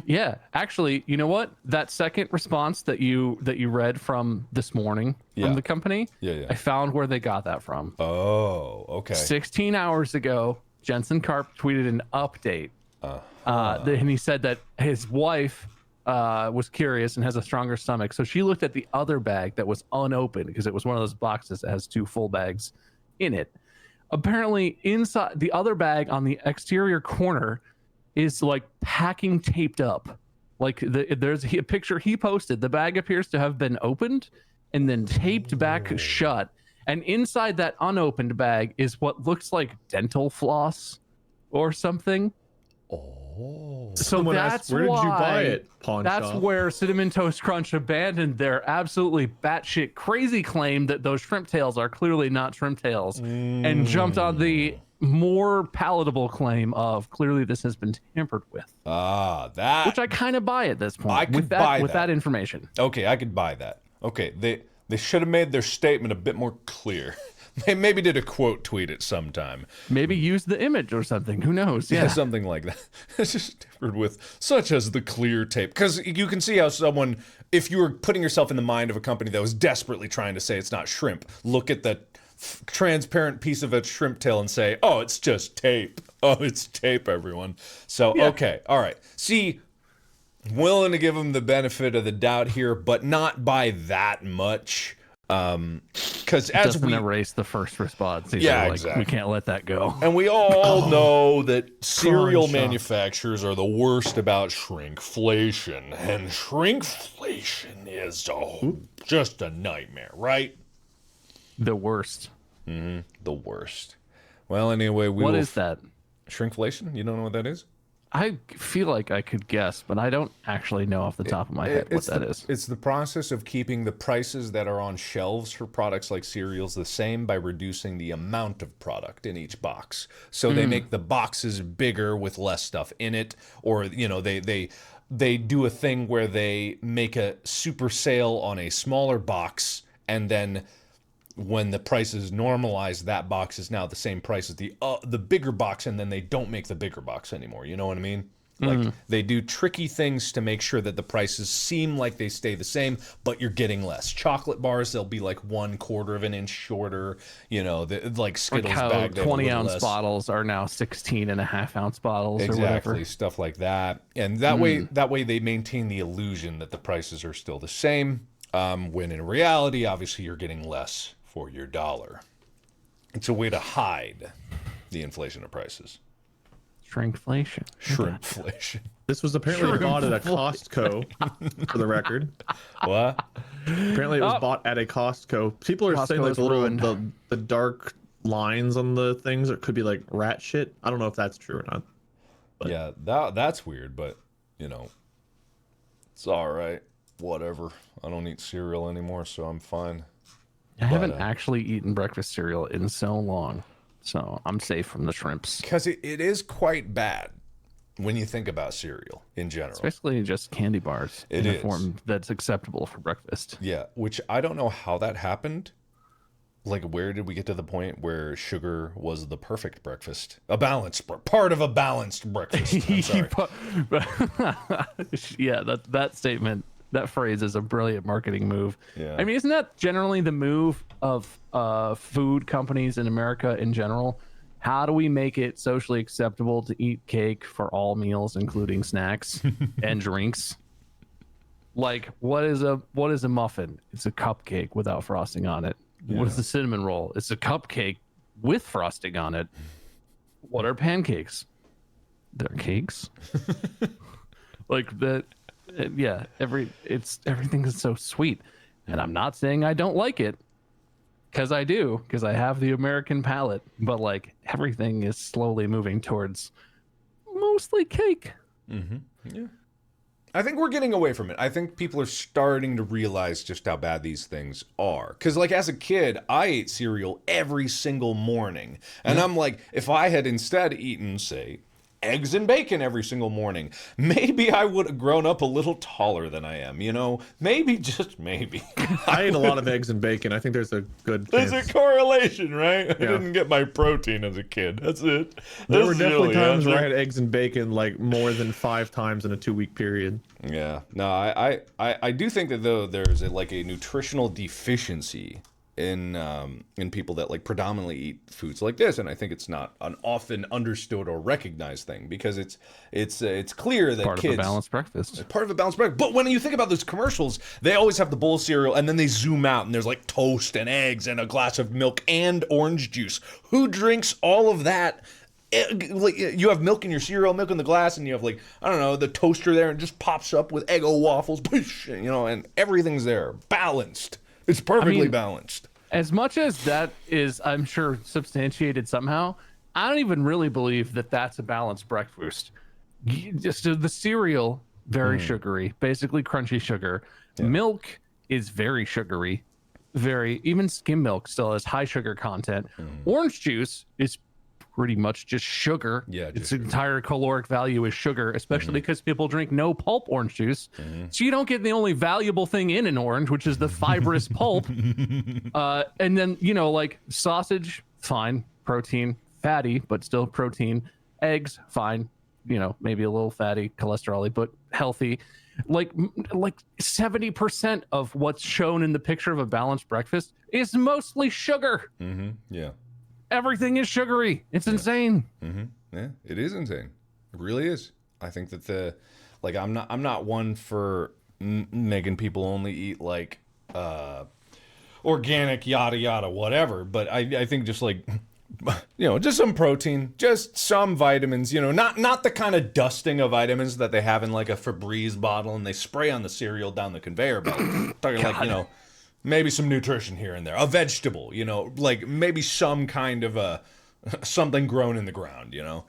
Yeah, actually, you know what? That second response that you read from this morning from the company, Yeah. I found where they got that from. Oh, okay. 16 hours ago, Jensen Karp tweeted an update. And he said that his wife was curious and has a stronger stomach. So she looked at the other bag that was unopened because it was one of those boxes that has two full bags in it. Apparently, inside the other bag on the exterior corner is like packing taped up. Like there's a picture he posted. The bag appears to have been opened and then taped back shut. And inside that unopened bag is what looks like dental floss or something. Oh. So Someone that's asked, where did you buy it? Pawn That's shop. where Cinnamon Toast Crunch abandoned their absolutely batshit crazy claim that those shrimp tails are clearly not shrimp tails and jumped on the more palatable claim of clearly this has been tampered with. That. Which I kind of buy at this point. I could with that, buy with that. that information. Okay, I could buy that. Okay, they should have made their statement a bit more clear. Maybe did a quote tweet at some time. Maybe use the image or something. Who knows? Yeah, Yeah. something like that. It's just differed with such as the clear tape. Because you can see how someone, if you were putting yourself in the mind of a company that was desperately trying to say it's not shrimp, look at the transparent piece of a shrimp tail and say, oh, it's just tape. Oh, it's tape, everyone. So, okay. All right. See, willing to give them the benefit of the doubt here, but not by that much. Because as Doesn't we erase the first response. Yeah, like, exactly. We can't let that go. and we all know that cereal Crunch. manufacturers are the worst about shrinkflation, and shrinkflation is just a nightmare, right? The worst. The worst. Well, anyway, What is that? Shrinkflation? You don't know what that is? I feel like I could guess, but I don't actually know off the top of my head what that is. It's the process of keeping the prices that are on shelves for products like cereals the same by reducing the amount of product in each box. So they make the boxes bigger with less stuff in it, or they do a thing where they make a super sale on a smaller box, and then when the prices normalize, that box is now the same price as the bigger box, and then they don't make the bigger box anymore. You know what I mean? Like they do tricky things to make sure that the prices seem like they stay the same, but you're getting less. Chocolate bars, they'll be like 1/4 of an inch shorter. You know, like Skittles Like how bag, they have a 20-ounce little less. bottles are now 16.5-ounce bottles or whatever. Exactly, stuff like that, and that way they maintain the illusion that the prices are still the same. When in reality, obviously, you're getting less for your dollar. It's a way to hide the inflation of prices. Shrinkflation. Shrimpflation. This was apparently bought at a Costco, for the record. What? Apparently, it was bought at a Costco. People are saying like Costco's the little ruined. the dark lines on the things. It could be like rat shit. I don't know if that's true or not. Yeah, that's weird, but you know, it's all right. Whatever. I don't eat cereal anymore, so I'm fine. I haven't actually eaten breakfast cereal in so long, so I'm safe from the shrimps. Because it is quite bad when you think about cereal in general. It's basically just candy bars It in is. a form that's acceptable for breakfast. Yeah, which I don't know how that happened. Like, where did we get to the point where sugar was the perfect breakfast? A balanced, part of a balanced breakfast. I'm sorry. Yeah, that statement, that phrase is a brilliant marketing move. Yeah. I mean, isn't that generally the move of food companies in America in general? How do we make it socially acceptable to eat cake for all meals, including snacks and drinks? Like, what is a muffin? It's a cupcake without frosting on it. What is a cinnamon roll? It's a cupcake with frosting on it. What are pancakes? They're cakes. Like that. Yeah, everything is so sweet, and I'm not saying I don't like it, because I do, because I have the American palate. But like, everything is slowly moving towards mostly cake. Yeah. I think we're getting away from it. I think people are starting to realize just how bad these things are. Because, like, as a kid, I ate cereal every single morning. And I'm like, if I had instead eaten, say, eggs and bacon every single morning, maybe I would have grown up a little taller than I am, you know? Maybe, just maybe. I ate a lot of eggs and bacon. I think there's a good There's chance. a correlation, right? I didn't get my protein as a kid. That's it. There were definitely times where I had eggs and bacon like more than 5 times in a 2-week period. Yeah. No, I do think that though there's like a nutritional deficiency in people that like predominantly eat foods like this, and I think it's not an often understood or recognized thing, because it's clear that Part kids of a balanced breakfast. it's part of a balanced breakfast. But when you think about those commercials, they always have the bowl of cereal, and then they zoom out, and there's like toast and eggs and a glass of milk and orange juice. Who drinks all of that? Like, you have milk in your cereal, milk in the glass, and you have, like, I don't know, the toaster there, and it just pops up with Eggo waffles, you know, and everything's there, balanced. It's perfectly balanced. As much as that is, I'm sure, substantiated somehow, I don't even really believe that that's a balanced breakfast. Just the cereal, very sugary, basically crunchy sugar. Yeah. Milk is very sugary, even skim milk still has high sugar content. Orange juice is pretty much just sugar. Yeah, just its sugar. entire caloric value is sugar, especially because people drink no pulp orange juice. So you don't get the only valuable thing in an orange, which is the fibrous pulp. And then, you know, like sausage, fine, protein, fatty, but still protein. Eggs, fine, you know, maybe a little fatty, cholesterol-y, but healthy. Like 70% of what's shown in the picture of a balanced breakfast is mostly sugar. Yeah. Everything is sugary. It's insane. Yeah, it is insane. It really is. I think that I'm not one for making people only eat like organic yada yada whatever, but I think just like, you know, just some protein, just some vitamins, you know, not the kind of dusting of vitamins that they have in like a Febreze bottle and they spray on the cereal down the conveyor belt. Talking like, you know, maybe some nutrition here and there, a vegetable, you know, like maybe some kind of something grown in the ground, you know.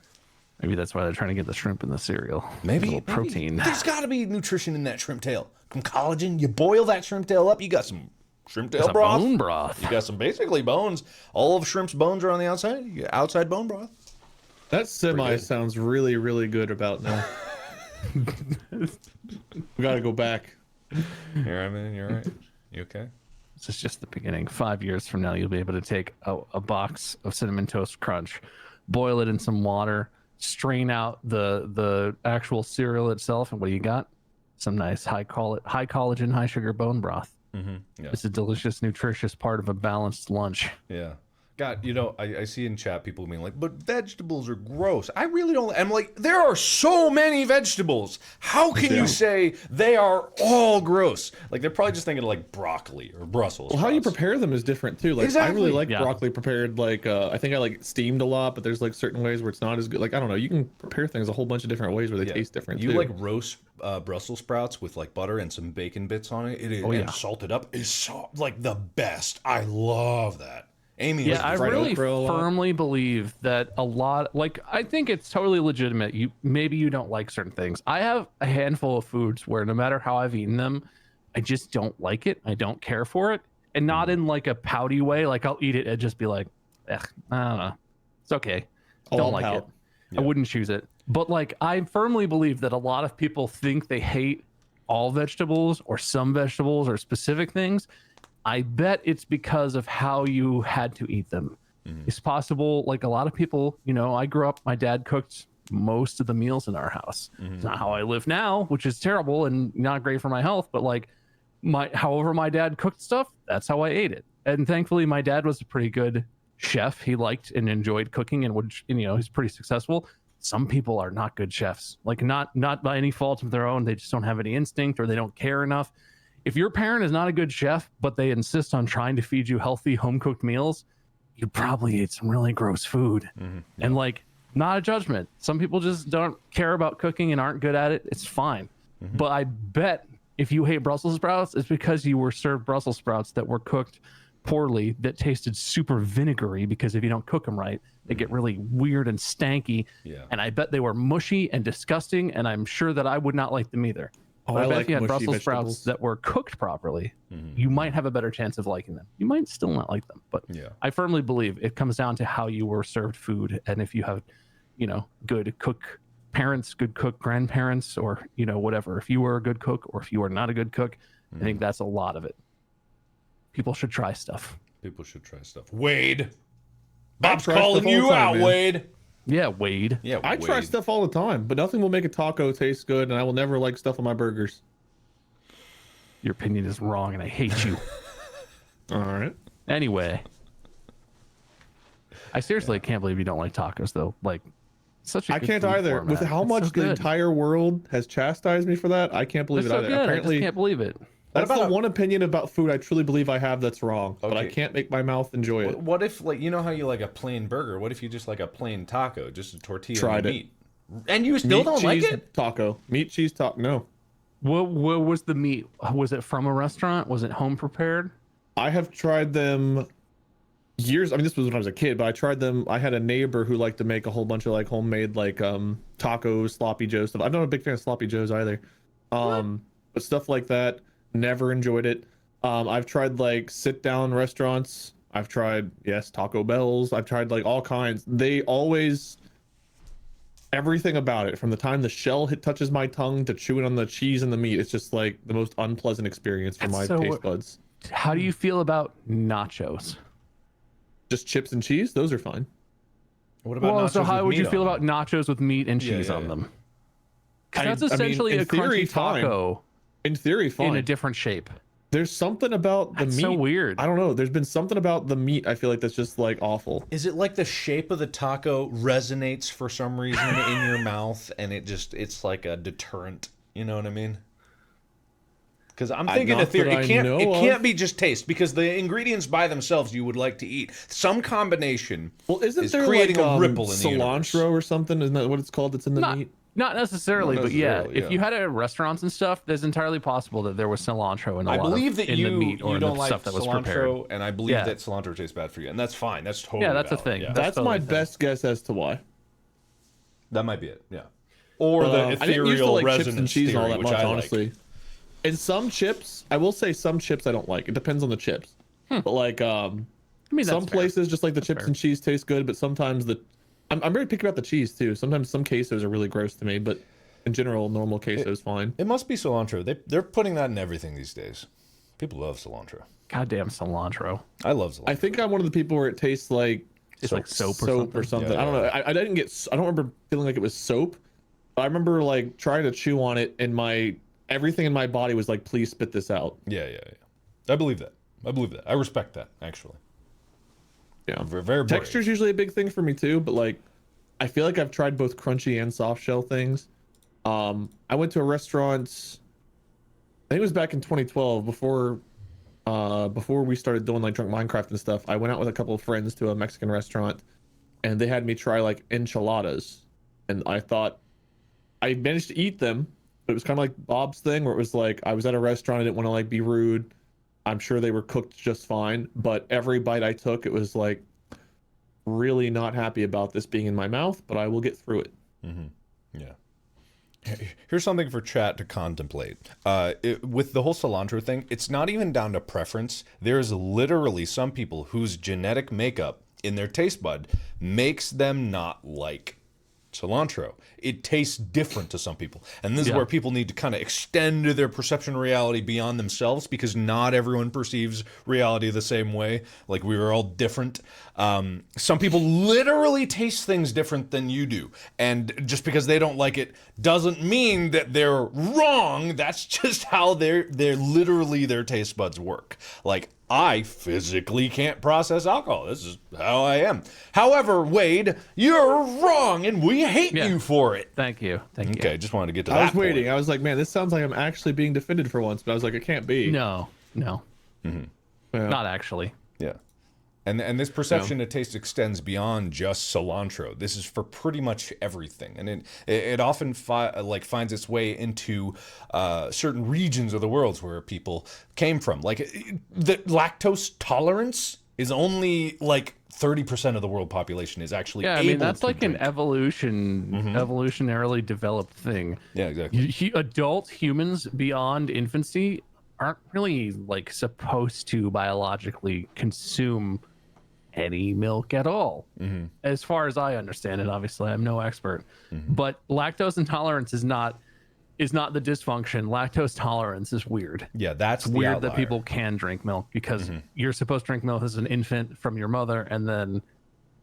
Maybe that's why they're trying to get the shrimp in the cereal. Maybe a little protein. There's got to be nutrition in that shrimp tail. Some collagen. You boil that shrimp tail up, you got some shrimp tail broth. Bone broth. You got some basically bones. All of shrimp's bones are on the outside. You got outside bone broth. That semi sounds really, really good about now. We gotta go back. Here, I mean, you're right. You okay? This is just the beginning. 5 years from now, you'll be able to take a box of Cinnamon Toast Crunch, boil it in some water, strain out the actual cereal itself, and what do you got? Some nice high collagen, high sugar bone broth. Yeah. It's a delicious, nutritious part of a balanced lunch. Yeah. God, you know, I see in chat people being like, but vegetables are gross. I really don't. I'm like, there are so many vegetables. How can you say they are all gross? Like, they're probably just thinking of like broccoli or Brussels Well, how you sprouts. prepare them is different too. Like, Exactly. I really like Yeah. broccoli prepared. Like, I think I like steamed a lot, but there's like certain ways where it's not as good. Like, I don't know. You can prepare things a whole bunch of different ways where they Yeah. taste different. You too. like roast Brussels sprouts with like butter and some bacon bits on it. It is and salted up is so like the best. I love that. Amy, Yeah, I fried really okra a lot. firmly believe that a lot, like, I think it's totally legitimate. Maybe you don't like certain things. I have a handful of foods where no matter how I've eaten them, I just don't like it. I don't care for it, and not in like a pouty way. Like, I'll eat it and just be like, I don't know, it's okay. Don't like it. I wouldn't choose it. But like, I firmly believe that a lot of people think they hate all vegetables or some vegetables or specific things. I bet it's because of how you had to eat them. It's possible, like a lot of people, you know, I grew up, my dad cooked most of the meals in our house. It's not how I live now, which is terrible and not great for my health, but like however my dad cooked stuff, that's how I ate it. And thankfully my dad was a pretty good chef. He liked and enjoyed cooking and would, you know, he's pretty successful. Some people are not good chefs, like not by any fault of their own. They just don't have any instinct or they don't care enough. If your parent is not a good chef, but they insist on trying to feed you healthy home-cooked meals, you probably ate some really gross food. And like, not a judgment. Some people just don't care about cooking and aren't good at it. It's fine. But I bet if you hate Brussels sprouts, it's because you were served Brussels sprouts that were cooked poorly, that tasted super vinegary, because if you don't cook them right, they get really weird and stanky. And I bet they were mushy and disgusting, and I'm sure that I would not like them either. Oh, But I bet like if you had mushy Brussels sprouts vegetables. that were cooked properly, you might have a better chance of liking them. You might still not like them, but I firmly believe it comes down to how you were served food. And if you have, you know, good cook parents, good cook grandparents, or, you know, whatever, if you were a good cook or if you are not a good cook, I think that's a lot of it. People should try stuff. People should try stuff. Wade. Bob's try calling stuff all the you time, out, man. Wade. Yeah, Wade. Yeah, I try Wade. stuff all the time, but nothing will make a taco taste good, and I will never like stuff on my burgers. Your opinion is wrong and I hate you. All right. Anyway. I seriously can't believe you don't like tacos, though. Like, such a I good can't food either. format. With how It's much so the good. entire world has chastised me for that, I can't believe It's it so either. good. I Apparently, just can't believe it. that's What about the one opinion about food I truly believe I have that's wrong, but I Okay. can't make my mouth enjoy it. What if, like, you know how you like a plain burger? What if you just like a plain taco, just a tortilla Tried and it. meat? And you still Meat, don't like cheese, it? taco. Meat, cheese, taco. No. What was the meat? Was it from a restaurant? Was it home prepared? I have tried them years. I mean, this was when I was a kid, but I tried them. I had a neighbor who liked to make a whole bunch of like homemade like tacos, sloppy joe stuff. I'm not a big fan of sloppy joes either. But stuff like that, never enjoyed it. I've tried like sit down restaurants. I've tried, yes, Taco Bells. I've tried like all kinds. They always, everything about it, from the time the shell touches my tongue to chewing on the cheese and the meat, it's just like the most unpleasant experience for my taste buds. How do you feel about nachos? Just chips and cheese? Those are fine. What about nachos so how with would you meat feel on about nachos with meat and cheese yeah, on yeah. them? 'Cause I that's mean, essentially in a theory, crunchy taco In theory, fine. in a different shape. There's something about the That's meat. so weird. I don't know. There's been something about the meat I feel like that's just like awful. Is it like the shape of the taco resonates for some reason in your mouth, and it's like a deterrent? You know what I mean? Because I'm thinking not a theory. that I know It of. can't be just taste, because the ingredients by themselves you would like to eat. Some combination Well, isn't is there creating like a ripple in the universe. cilantro or something? Isn't that what it's called? That's in the meat. Not necessarily, Not but yeah, necessarily, if yeah. you had it at restaurants and stuff, there's entirely possible that there was cilantro in I believe that in the you meat or in don't the like stuff that was prepared. cilantro, and I believe Yeah. that cilantro tastes bad for you, and that's fine. That's totally Yeah, that's a valid, thing. Yeah. That's totally my a thing. best guess as to why. That might be it. Yeah. Or the I didn't used to ethereal like resonance chips and cheese theory, all that which much, I like. honestly. And some chips, I will say some chips I don't like. It depends on the chips. But like I mean, some that's fair. places just like the chips fair. and cheese taste good, but sometimes I'm very picky about the cheese too. Sometimes some quesos are really gross to me, but in general, normal queso is fine. It must be cilantro. They're putting that in everything these days. People love cilantro. Goddamn cilantro. I love cilantro. I think I'm one of the people where it tastes like It's like soap or something. something. Yeah, I don't know. I didn't get. I don't remember feeling like it was soap. I remember like trying to chew on it, and everything in my body was like, "Please spit this out." Yeah. I believe that. I respect that, actually. Yeah. Very, very brave. Texture's usually a big thing for me too, but like, I feel like I've tried both crunchy and soft shell things. I went to a restaurant. I think it was back in 2012, before we started doing like Drunk Minecraft and stuff. I went out with a couple of friends to a Mexican restaurant, and they had me try like enchiladas, and I thought I managed to eat them, but it was kind of like Bob's thing, where it was like I was at a restaurant, I didn't want to like be rude. I'm sure they were cooked just fine, but every bite I took, it was like really not happy about this being in my mouth, but I will get through it. Yeah. Here's something for chat to contemplate. With the whole cilantro thing, it's not even down to preference. There's literally some people whose genetic makeup in their taste bud makes them not like cilantro. It tastes different to some people. And this is where people need to kind of extend their perception of reality beyond themselves, because not everyone perceives reality the same way. Like, we are all different. Some people literally taste things different than you do. And just because they don't like it doesn't mean that they're wrong. That's just how they're literally their taste buds work. Like, I physically can't process alcohol. This is how I am. However, Wade, you're wrong, and we hate you for it. Thank you. Okay, just wanted to get to that. I was waiting. point. I was like, man, this sounds like I'm actually being defended for once, but I was like, it can't be. No. Yeah. Not actually. Yeah. And this perception of taste extends beyond just cilantro. This is for pretty much everything, and it often finds its way into certain regions of the world where people came from. Like, the lactose tolerance is only like 30% of the world population is actually Yeah, I able mean that's to like drink. an evolutionarily developed thing. Yeah, exactly. Adult humans beyond infancy aren't really like supposed to biologically consume any milk at all, as far as I understand it. Obviously, I'm no expert, but lactose intolerance is not the dysfunction. Lactose tolerance is weird. Yeah, that's the Weird outlier. that people can drink milk, because you're supposed to drink milk as an infant from your mother, and then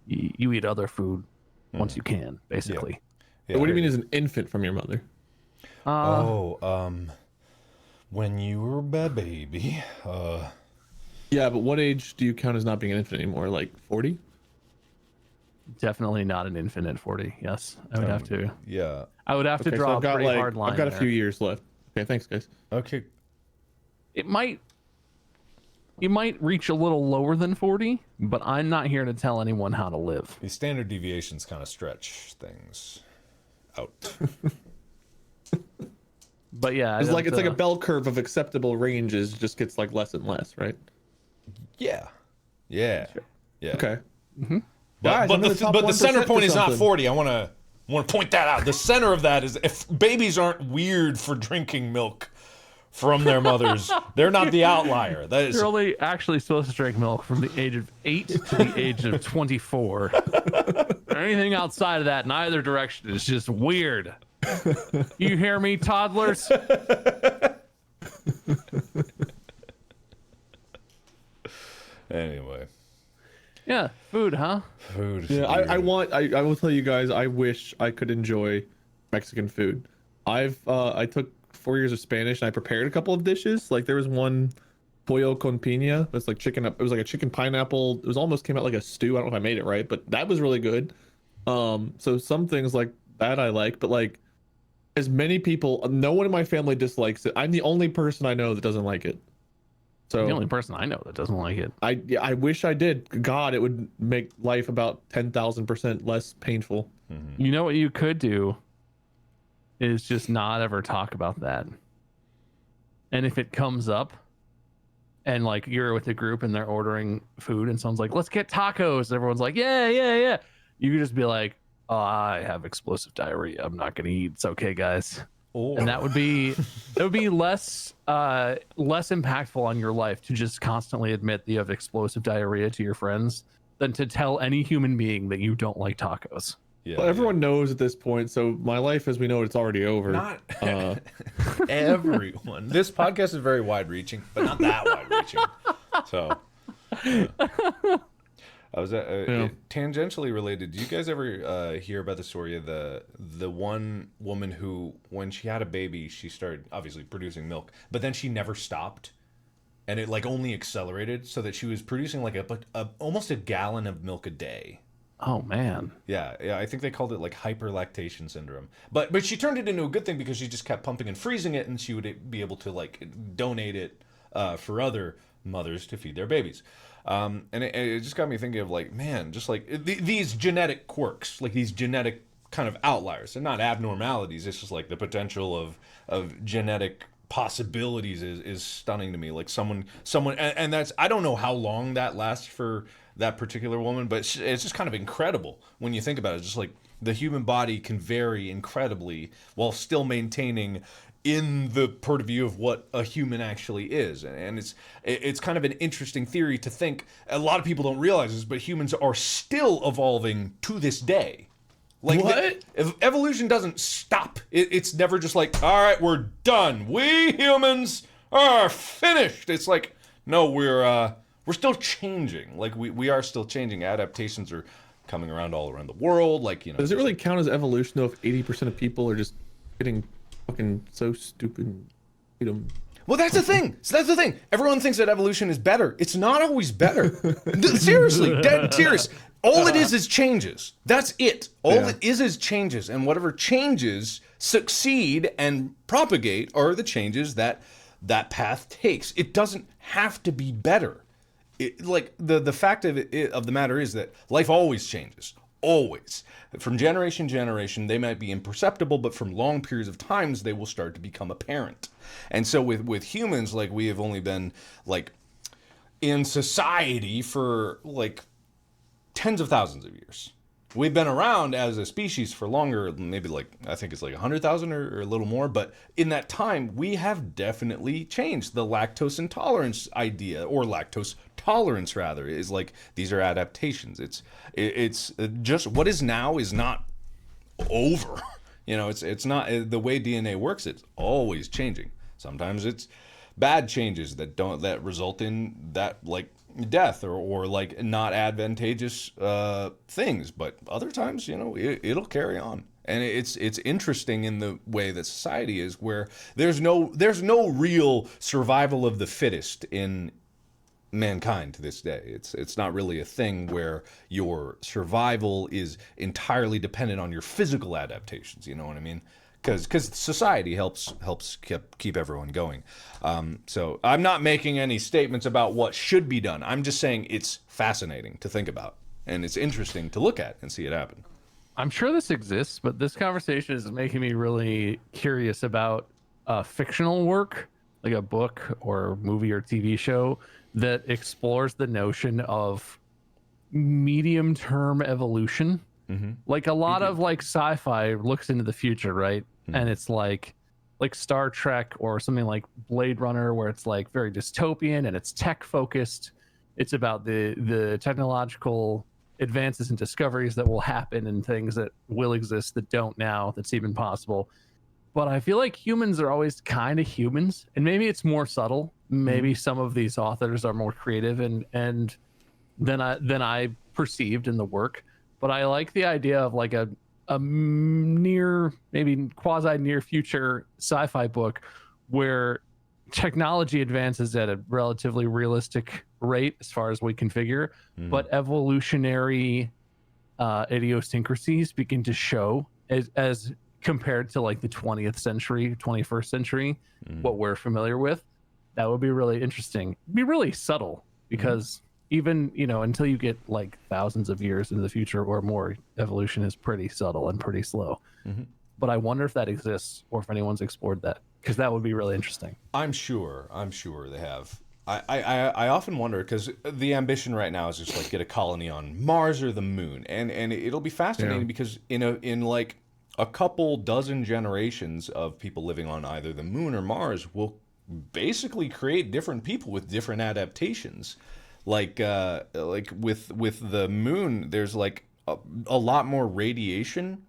you eat other food once you can, basically. Yeah, What do you mean as an infant from your mother? When you were a baby, Yeah, but what age do you count as not being an infant anymore? Like 40? Definitely not an infant at 40. Yes, I would have to. yeah. I would have to Okay, draw I've a pretty got hard line. I've got a there. few years left. Okay, thanks, guys. Okay. It might. You might reach a little lower than 40, but I'm not here to tell anyone how to live. These standard deviations kind of stretch things out. But yeah, It's like a bell curve of acceptable ranges, just gets like less and less, right? Yeah. Okay. But, Guys, I'm in the top but the 1% center for point is not something. 40. I want to point that out. The center of that is, if babies aren't weird for drinking milk, from their mothers. They're not the outlier. That is You're only actually supposed to drink milk from the age of 8 to the age of 24. Anything outside of that in either direction is just weird. You hear me, toddlers? anyway. Yeah, food, huh? Food. Yeah, I will tell you guys, I wish I could enjoy Mexican food. I took 4 years of Spanish and I prepared a couple of dishes. Like there was one pollo con piña. It was like chicken. It was like a chicken pineapple. It was almost came out like a stew. I don't know if I made it right, but that was really good. So some things like that I like, but like as many people, no one in my family dislikes it. I'm the only person I know that doesn't like it. So The only person I know that doesn't like it. I wish I did. God, it would make life about 10,000% less painful. You know what you could do is just not ever talk about that. And if it comes up and like you're with a group and they're ordering food and someone's like, let's get tacos. Everyone's like, yeah. You could just be like, oh, I have explosive diarrhea. I'm not going to eat. It's okay, guys. And that would be less impactful on your life to just constantly admit that you have explosive diarrhea to your friends than to tell any human being that you don't like tacos. Yeah, Well, everyone knows at this point, so my life as we know it's already over. Not everyone. This podcast is very wide-reaching, but not that wide-reaching. So, I was tangentially related. Do you guys ever hear about the story of the one woman who, when she had a baby, she started obviously producing milk, but then she never stopped, and it like only accelerated, so that she was producing like almost a gallon of milk a day. Oh man. Yeah, I think they called it like hyperlactation syndrome. But she turned it into a good thing because she just kept pumping and freezing it, and she would be able to like donate it for other mothers to feed their babies. And it just got me thinking of like, man, just like these genetic quirks, like these genetic kind of outliers. They're not abnormalities. It's just like the potential of genetic possibilities is stunning to me. Like someone, and that's, I don't know how long that lasts for that particular woman, but it's just kind of incredible when you think about it. Just like the human body can vary incredibly while still maintaining in the point of view of what a human actually is. And it's kind of an interesting theory to think. A lot of people don't realize this, but humans are still evolving to this day. Like what? Evolution doesn't stop. It's never just like, all right, we're done. We humans are finished. It's like, no, we're still changing. Like we are still changing. Adaptations are coming around all around the world. Like, you know. Does it really count as evolution though if 80% of people are just getting fucking so stupid? Well, that's the thing. So that's the thing. Everyone thinks that evolution is better. It's not always better. Seriously, dead serious. All it is changes. That's it. All it is changes. And whatever changes succeed and propagate are the changes that path takes. It doesn't have to be better. Like the fact of the matter is that life always changes. Always. From generation to generation, they might be imperceptible, but from long periods of times, they will start to become apparent. And so with humans, like we have only been like in society for like tens of thousands of years. We've been around as a species for longer, maybe like, I think it's like 100,000 or a little more. But in that time, we have definitely changed. The lactose intolerance idea, or lactose tolerance rather, is like, these are adaptations. It's just what is now is not over. You know, it's not the way DNA works. It's always changing. Sometimes it's bad changes that result in that like death or like not advantageous things, but other times, you know, it'll carry on. And it's interesting in the way that society is, where there's no real survival of the fittest in mankind to this day. It's not really a thing where your survival is entirely dependent on your physical adaptations. You know what I mean? Because society helps keep everyone going. So I'm not making any statements about what should be done. I'm just saying it's fascinating to think about, and it's interesting to look at and see it happen. I'm sure this exists, but this conversation is making me really curious about fictional work, like a book or movie or TV show that explores the notion of medium-term evolution. Mm-hmm. Like a lot of like sci-fi looks into the future, right? Mm-hmm. And it's like, like Star Trek or something like Blade Runner, where it's like very dystopian and it's tech focused. It's about the technological advances and discoveries that will happen and things that will exist that don't now, that's even possible. But I feel like humans are always kind of humans, and maybe it's more subtle. Maybe some of these authors are more creative and than I perceived in the work. But I like the idea of like a near, maybe quasi near future sci-fi book where technology advances at a relatively realistic rate as far as we can figure, but evolutionary idiosyncrasies begin to show as compared to like the 20th century, 21st century, what we're familiar with. That would be really interesting. It'd be really subtle because even, you know, until you get like thousands of years into the future or more, evolution is pretty subtle and pretty slow. But I wonder if that exists or if anyone's explored that, because that would be really interesting. I'm sure they have. I often wonder, because the ambition right now is just like get a colony on Mars or the moon, and it'll be fascinating because in like a couple dozen generations of people living on either the moon or Mars will basically create different people with different adaptations. Like with the moon, there's like a lot more radiation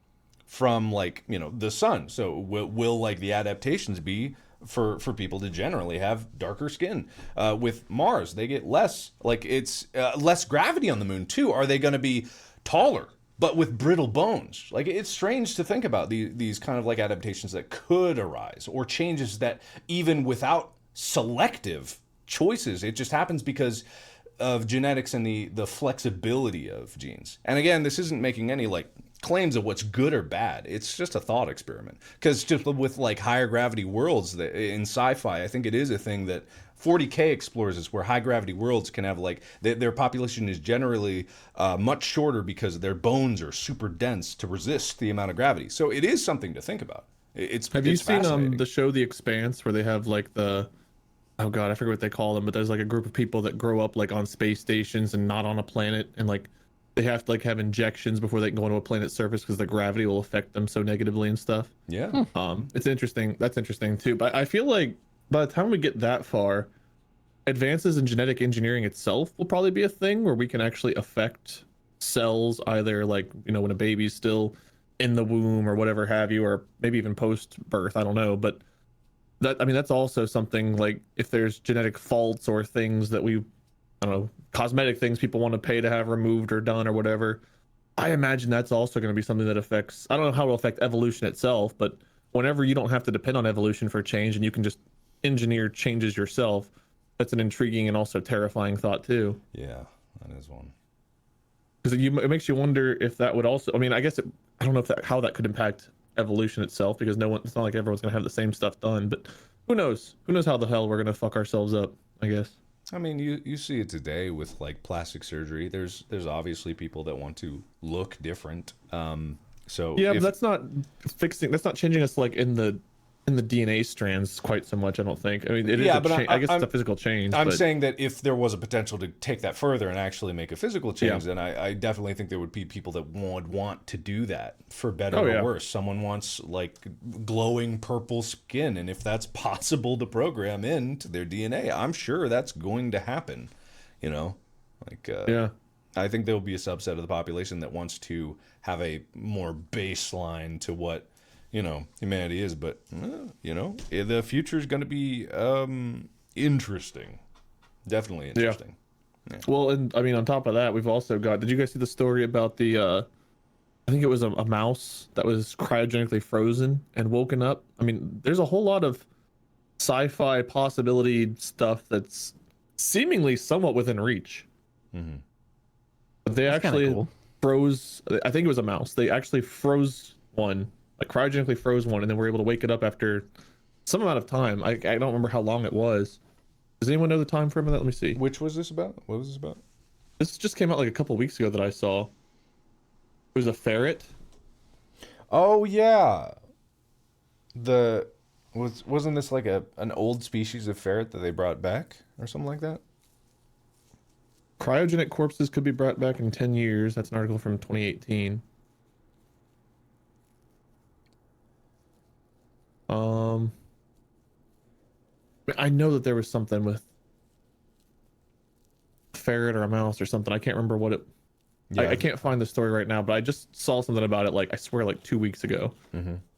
from like, you know, the sun. So will like the adaptations be for people to generally have darker skin? With Mars, they get less, like it's less gravity on the moon too. Are they going to be taller but with brittle bones? Like, it's strange to think about these kind of like adaptations that could arise, or changes that even without selective choices, it just happens because of genetics and the flexibility of genes. And again, this isn't making any like claims of what's good or bad. It's just a thought experiment. Because just with like higher gravity worlds that, in sci-fi, I think it is a thing that 40K explores, is where high gravity worlds can have like their population is generally much shorter because their bones are super dense to resist the amount of gravity. So it is something to think about. Have you seen the show The Expanse, where they have like the, oh god, I forget what they call them, but there's like a group of people that grow up like on space stations and not on a planet, and like they have to like have injections before they can go into a planet's surface because the gravity will affect them so negatively and stuff. Yeah. It's interesting. That's interesting too. But I feel like by the time we get that far, advances in genetic engineering itself will probably be a thing where we can actually affect cells, either like, you know, when a baby's still in the womb or whatever have you, or maybe even post birth. I don't know. But that, I mean, that's also something like if there's genetic faults or things that we, I don't know, cosmetic things people want to pay to have removed or done or whatever, I imagine that's also going to be something that affects, I don't know how it'll affect evolution itself, but whenever you don't have to depend on evolution for change and you can just engineer changes yourself, that's an intriguing and also terrifying thought too. Yeah, that is one. Because it makes you wonder if that would also, I mean, I guess I don't know if how that could impact evolution itself, because it's not like everyone's going to have the same stuff done, but who knows? Who knows how the hell we're going to fuck ourselves up, I guess. I mean, you see it today with like plastic surgery. There's obviously people that want to look different. So yeah, but that's not changing us like in the DNA strands quite so much, I don't think. I mean, it is I guess it's a physical change. I'm saying that if there was a potential to take that further and actually make a physical change, then I definitely think there would be people that would want to do that, for better or worse. Someone wants like glowing purple skin, and if that's possible to program into their DNA, I'm sure that's going to happen. You know, like I think there will be a subset of the population that wants to have a more baseline to what, you know, humanity is. But you know, the future is going to be interesting, definitely interesting. Yeah. Well, and I mean, on top of that, we've also got, did you guys see the story about the I think it was a mouse that was cryogenically frozen and woken up? I mean, there's a whole lot of sci-fi possibility stuff that's seemingly somewhat within reach. But they actually froze, I think it was a mouse, they actually froze one, like cryogenically froze one, and then were able to wake it up after some amount of time. I don't remember how long it was. Does anyone know the time frame of that? Let me see. Which was this about? What was this about? This just came out like a couple weeks ago that I saw. It was a ferret. Oh yeah. Wasn't this like an old species of ferret that they brought back or something like that? Cryogenic corpses could be brought back in 10 years. That's an article from 2018. I know that there was something with a ferret or a mouse or something. I can't remember what it. Yeah. I can't find the story right now, but I just saw something about it. Like I swear, like 2 weeks ago.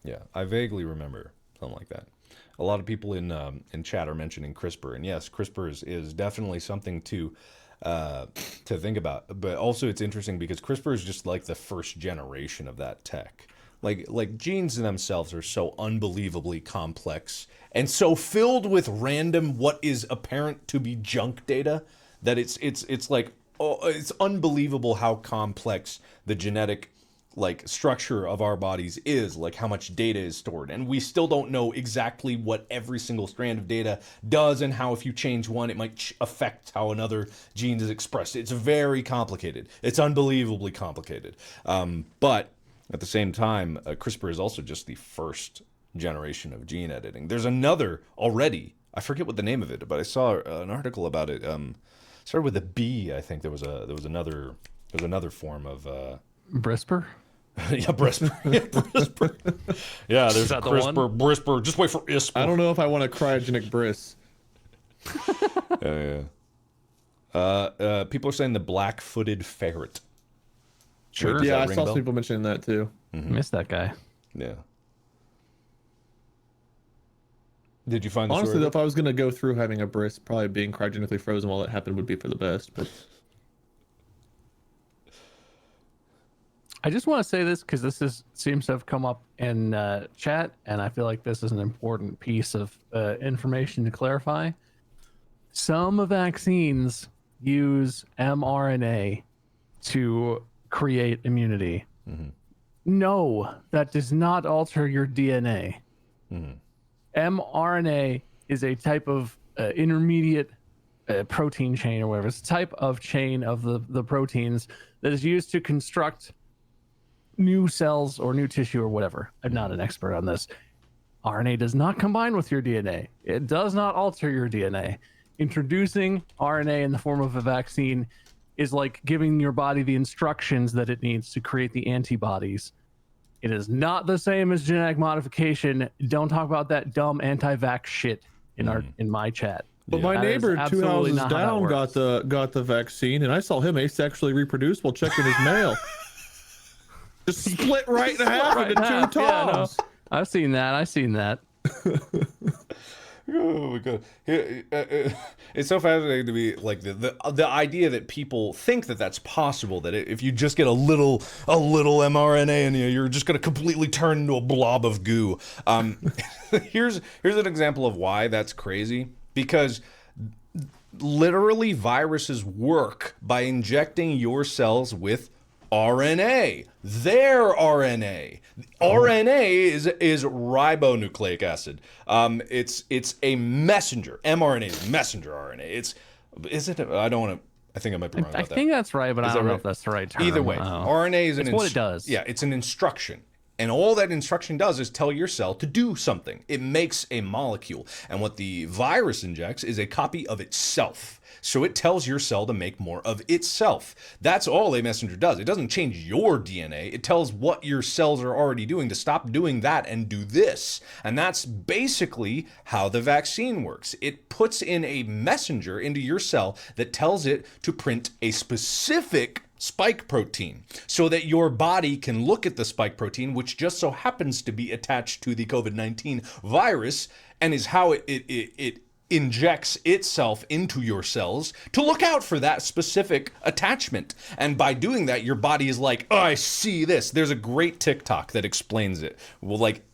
Yeah, I vaguely remember something like that. A lot of people in chat are mentioning CRISPR, and yes, CRISPR is definitely something to think about. But also, it's interesting because CRISPR is just like the first generation of that tech. Like genes themselves are so unbelievably complex and so filled with random what is apparent to be junk data that it's like, oh, it's unbelievable how complex the genetic like structure of our bodies is, like how much data is stored, and we still don't know exactly what every single strand of data does and how if you change one it might affect how another gene is expressed. It's very complicated. It's unbelievably complicated, but at the same time, CRISPR is also just the first generation of gene editing. There's another already, I forget what the name of it, but I saw an article about it. Started with a B, I think. There was another form of Brisper? yeah, BRISPR. Yeah, BRISPR. Yeah, there's that the CRISPR, one? BRISPR. Just wait for ISPR. I don't know if I want a cryogenic bris. Yeah. People are saying the black-footed ferret. Sure. Does Yeah, that I ring saw a bell? some people mentioning that too. Missed that guy. Yeah. Did you find the Honestly, story? though, if I was gonna go through having a bris, probably being cryogenically frozen while it happened would be for the best. But I just want to say this because seems to have come up in chat, and I feel like this is an important piece of information to clarify. Some vaccines use mRNA to create immunity. No, that does not alter your DNA. mRNA is a type of intermediate protein chain or whatever. It's a type of chain of the proteins that is used to construct new cells or new tissue or whatever. I'm not an expert on this. RNA does not combine with your DNA. It does not alter your DNA. Introducing RNA in the form of a vaccine is like giving your body the instructions that it needs to create the antibodies. It is not the same as genetic modification. Don't talk about that dumb anti-vax shit in my chat. But my That is neighbor 2 absolutely houses not how that down works. got the vaccine, and I saw him asexually reproduce while checking his mail. Just split right in half Right into in two half, yeah, no. toms. I've seen that. Oh my god! It's so fascinating to me, like the idea that people think that that's possible. That if you just get a little mRNA in you, you're just going to completely turn into a blob of goo. Here's an example of why that's crazy. Because literally, viruses work by injecting your cells with RNA, their RNA. RNA is ribonucleic acid. It's a messenger. mRNA is messenger RNA. Is it? I don't want to. I think I might be wrong about I that. think that's right, but I that don't know right? if that's the right term. Either way, RNA is It's what it does. Yeah, it's an instruction. And all that instruction does is tell your cell to do something. It makes a molecule. And what the virus injects is a copy of itself. So it tells your cell to make more of itself. That's all a messenger does. It doesn't change your DNA. It tells what your cells are already doing to stop doing that and do this. And that's basically how the vaccine works. It puts in a messenger into your cell that tells it to print a specific spike protein so that your body can look at the spike protein, which just so happens to be attached to the COVID-19 virus and is how it injects itself into your cells to look out for that specific attachment. And by doing that, your body is like, oh, I see this. There's a great TikTok that explains it. Well, like,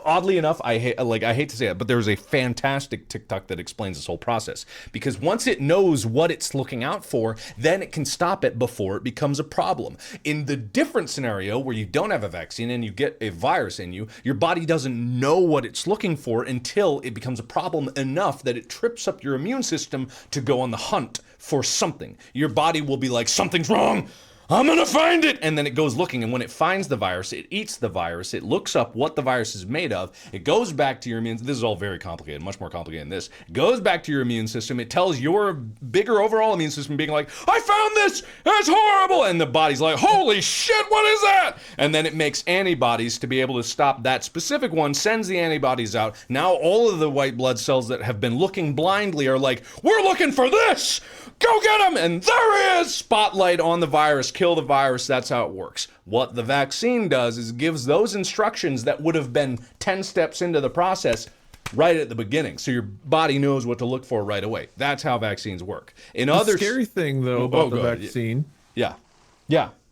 oddly enough, I hate to say it, but there's a fantastic TikTok that explains this whole process. Because once it knows what it's looking out for, then it can stop it before it becomes a problem. In the different scenario where you don't have a vaccine and you get a virus in you, your body doesn't know what it's looking for until it becomes a problem enough that it trips up your immune system to go on the hunt for something. Your body will be like, something's wrong. I'm gonna find it, and then it goes looking, and when it finds the virus, it eats the virus, it looks up what the virus is made of, it goes back to your immune, this is all very complicated, much more complicated than this, it goes back to your immune system, it tells your bigger overall immune system being like, I found this, it's horrible, and the body's like, holy shit, what is that? And then it makes antibodies to be able to stop that specific one, sends the antibodies out, now all of the white blood cells that have been looking blindly are like, we're looking for this! Go get him! And there he is! Spotlight on the virus, kill the virus, that's how it works. What the vaccine does is gives those instructions that would have been 10 steps into the process right at the beginning. So your body knows what to look for right away. That's how vaccines work. The scary thing, though, about the vaccine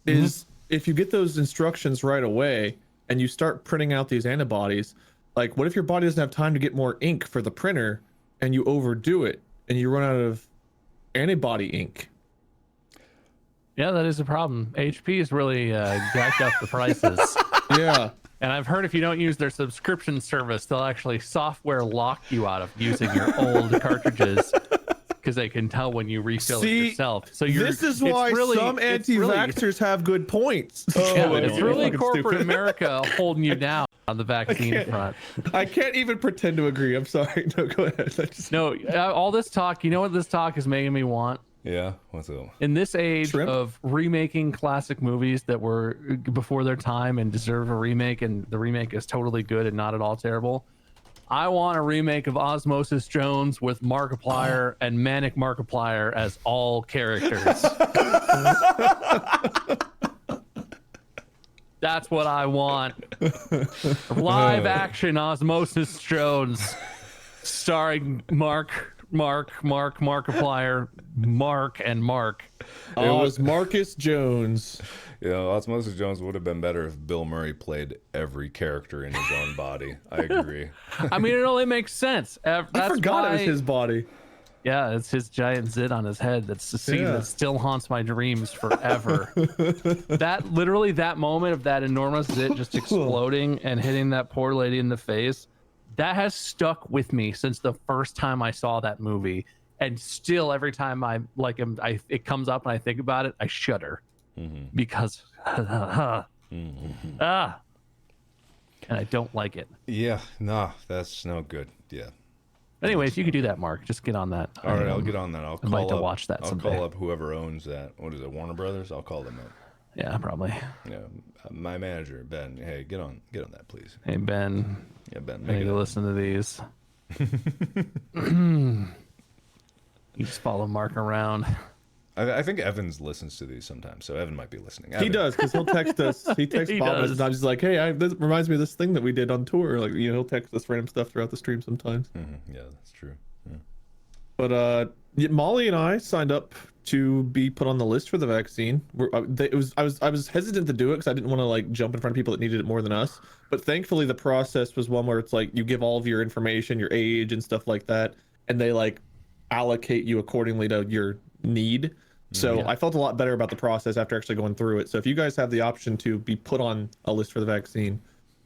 is if you get those instructions right away and you start printing out these antibodies, like what if your body doesn't have time to get more ink for the printer and you overdo it and you run out of antibody ink? Yeah, that is a problem. HP has really jacked up the prices. Yeah. And I've heard if you don't use their subscription service, they'll actually software lock you out of using your old cartridges because they can tell when you refill it yourself. So this is why some anti-vaxxers have good points. It's really corporate America holding you down on the vaccine front. I can't even pretend to agree. I'm sorry. No, go ahead. No, all this talk, you know what this talk is making me want? Yeah, what's up? In this age of remaking classic movies that were before their time and deserve a remake, and the remake is totally good and not at all terrible, I want a remake of Osmosis Jones with Markiplier and Manic Markiplier as all characters. That's what I want. Live action Osmosis Jones starring Markiplier, Mark, and Mark. It was Marcus Jones. Yeah, Osmosis Jones would have been better if Bill Murray played every character in his own body. I agree. I mean, it only makes sense. I forgot it was his body. Yeah, it's his giant zit on his head. That's the scene that still haunts my dreams forever. that moment of that enormous zit just exploding and hitting that poor lady in the face, that has stuck with me since the first time I saw that movie. And still, every time it comes up and I think about it, I shudder because and I don't like it. Yeah, no, that's no good. Yeah. Anyway, if you could do that, Mark, just get on that. All right, I'll get on that. I'd like to watch that someday. I'll call up whoever owns that. What is it, Warner Brothers? I'll call them up. Yeah, probably. Yeah, my manager, Ben. Hey, get on that, please. Hey, Ben. Yeah, Ben. I need to listen to these. You just follow Mark around. I think Evans listens to these sometimes, so Evan might be listening. Evan. He does, because he'll text us. He texts Bob sometimes. He's like, hey, this reminds me of this thing that we did on tour. Like, he'll text us random stuff throughout the stream sometimes. Yeah, that's true. Yeah. But Molly and I signed up to be put on the list for the vaccine. I was hesitant to do it because I didn't want to jump in front of people that needed it more than us. But thankfully, the process was one where it's like you give all of your information, your age, and stuff like that, and they allocate you accordingly to your need. So I felt a lot better about the process after actually going through it. So if you guys have the option to be put on a list for the vaccine,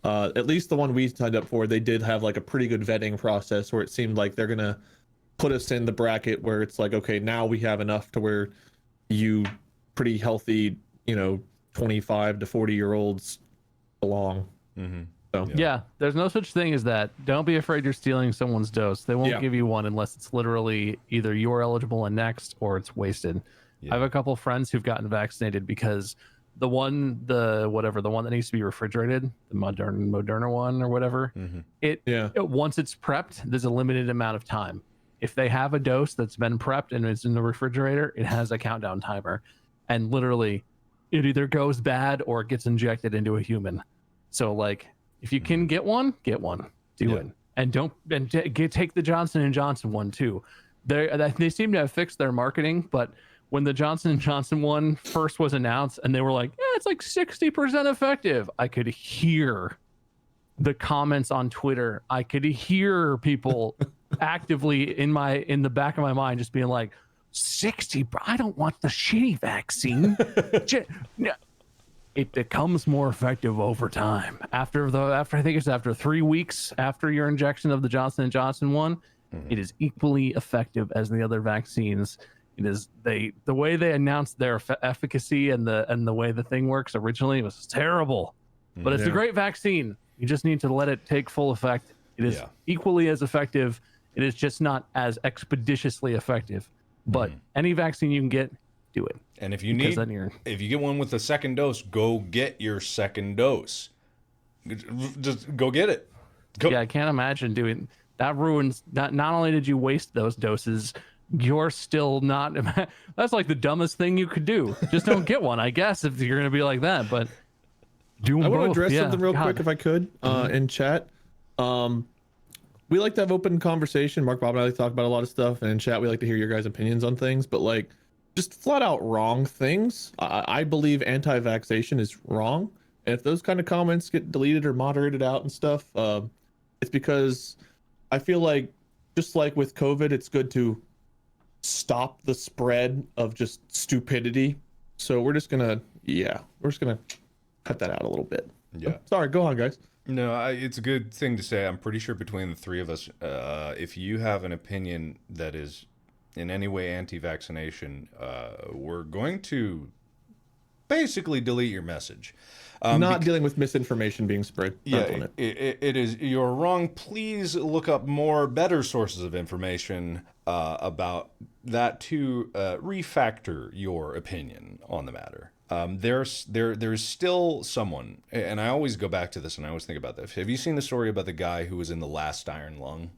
at least the one we signed up for, they did have a pretty good vetting process where it seemed like they're gonna put us in the bracket where it's like, okay, now we have enough to where you pretty healthy, 25 to 40-year-olds belong. So yeah, there's no such thing as that. Don't be afraid you're stealing someone's dose. They won't give you one unless it's literally either you're eligible and next or it's wasted. I have a couple friends who've gotten vaccinated because the one that needs to be refrigerated, the Moderna one or whatever, once it's prepped, there's a limited amount of time. If they have a dose that's been prepped and it's in the refrigerator, it has a countdown timer, and literally it either goes bad or it gets injected into a human. So if you can get one, do it. And take the Johnson & Johnson one too. They seem to have fixed their marketing, but when the Johnson & Johnson one first was announced and they were like, yeah, it's 60% effective, I could hear the comments on Twitter. I could hear people actively in the back of my mind just being like, 60, I don't want the shitty vaccine. It becomes more effective over time. After I think it's after 3 weeks after your injection of the Johnson & Johnson one, it is equally effective as the other vaccines. It is the way they announced their efficacy and the way the thing works originally was terrible, but it's a great vaccine. You just need to let it take full effect. It is equally as effective. It is just not as expeditiously effective. But any vaccine you can get, do it. And if you get one with a second dose, go get your second dose. Just go get it. Go. Yeah, I can't imagine doing that. Ruins not only did you waste those doses, you're still not. That's like the dumbest thing you could do. Just don't get one, I guess, if you're gonna be like that. But do I both. want to address something real quick, if I could, in chat. We like to have open conversation. Mark, Bob, and I like to talk about a lot of stuff, and in chat, we like to hear your guys' opinions on things. But like, just flat out wrong things. I believe anti-vaxxation is wrong, and if those kind of comments get deleted or moderated out and stuff, it's because I feel like, just like with COVID, it's good to stop the spread of just stupidity. So we're just gonna cut that out a little bit. Yeah. Sorry, go on, guys. No, it's a good thing to say. I'm pretty sure between the three of us, if you have an opinion that is in any way anti-vaccination, we're going to basically delete your message. Not dealing with misinformation being spread. Yeah, it is. You're wrong. Please look up more better sources of information about that to refactor your opinion on the matter. There's still someone, and I always go back to this, and I always think about this. Have you seen the story about the guy who was in the last iron lung?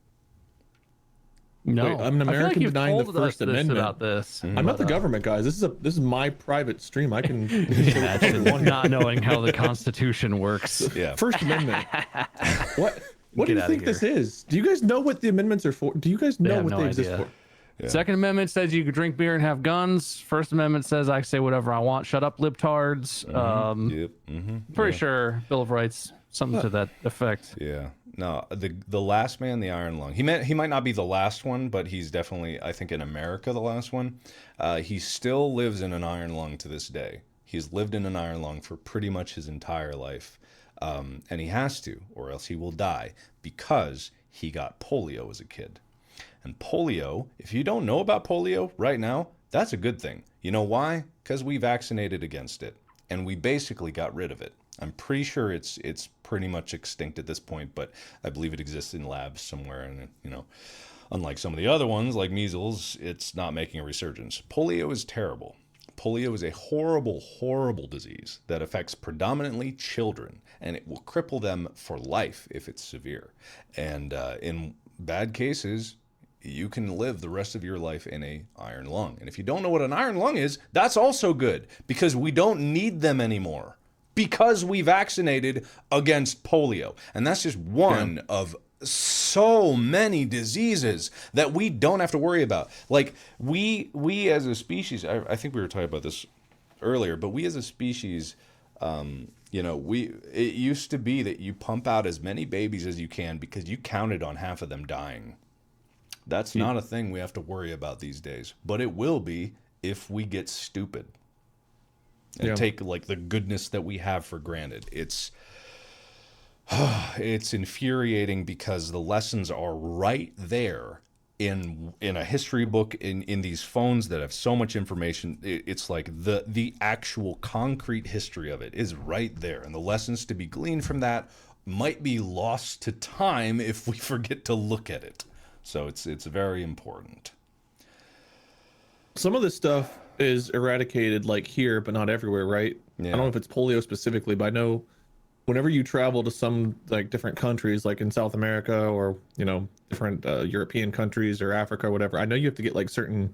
No, wait, I'm an American denying the First Amendment. About this. I'm not the government, guys. This is my private stream. I can not knowing how the Constitution works. Yeah. First Amendment. What do you think this is? Do you guys know what the amendments are for? Do you guys know what they exist for? Yeah. Second Amendment says you can drink beer and have guns. First Amendment says I can say whatever I want. Shut up, libtards. Pretty sure Bill of Rights, something to that effect. Yeah. No, the last man, the iron lung. He might not be the last one, but he's definitely, I think, in America, the last one. He still lives in an iron lung to this day. He's lived in an iron lung for pretty much his entire life. And he has to, or else he will die, because he got polio as a kid. And polio, if you don't know about polio right now, that's a good thing. You know why? Because we vaccinated against it, and we basically got rid of it. I'm pretty sure it's pretty much extinct at this point, but I believe it exists in labs somewhere. And, you know, unlike some of the other ones, like measles, it's not making a resurgence. Polio is terrible. Polio is a horrible, horrible disease that affects predominantly children, and it will cripple them for life if it's severe. And in bad cases, you can live the rest of your life in a iron lung. And if you don't know what an iron lung is, that's also good, because we don't need them anymore, because we vaccinated against polio. And that's just one of so many diseases that we don't have to worry about. Like we as a species, I think we were talking about this earlier, but we as a species, you know, it used to be that you pump out as many babies as you can because you counted on half of them dying. That's not a thing we have to worry about these days, but it will be if we get stupid and take like the goodness that we have for granted. It's infuriating because the lessons are right there in a history book, in these phones that have so much information. It's like the actual concrete history of it is right there, and the lessons to be gleaned from that might be lost to time if we forget to look at it. So it's very important. Some of this stuff is eradicated, like here, but not everywhere, right? Yeah. I don't know if it's polio specifically, but I know whenever you travel to some like different countries, like in South America or, you know, different European countries or Africa or whatever, I know you have to get like certain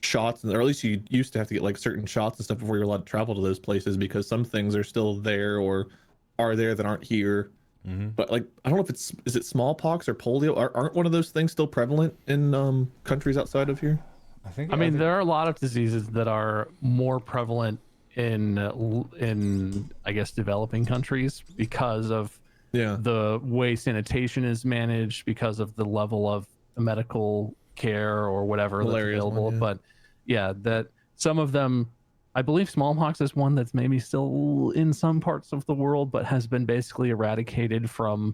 shots, or at least you used to have to get like certain shots and stuff before you're allowed to travel to those places, because some things are still there or are there that aren't here. But like, I don't know if is it smallpox or polio? Aren't one of those things still prevalent in countries outside of here? I mean, there are a lot of diseases that are more prevalent in I guess developing countries because of the way sanitation is managed, because of the level of medical care or whatever that's available. But yeah, that some of them, I believe smallpox is one that's maybe still in some parts of the world, but has been basically eradicated from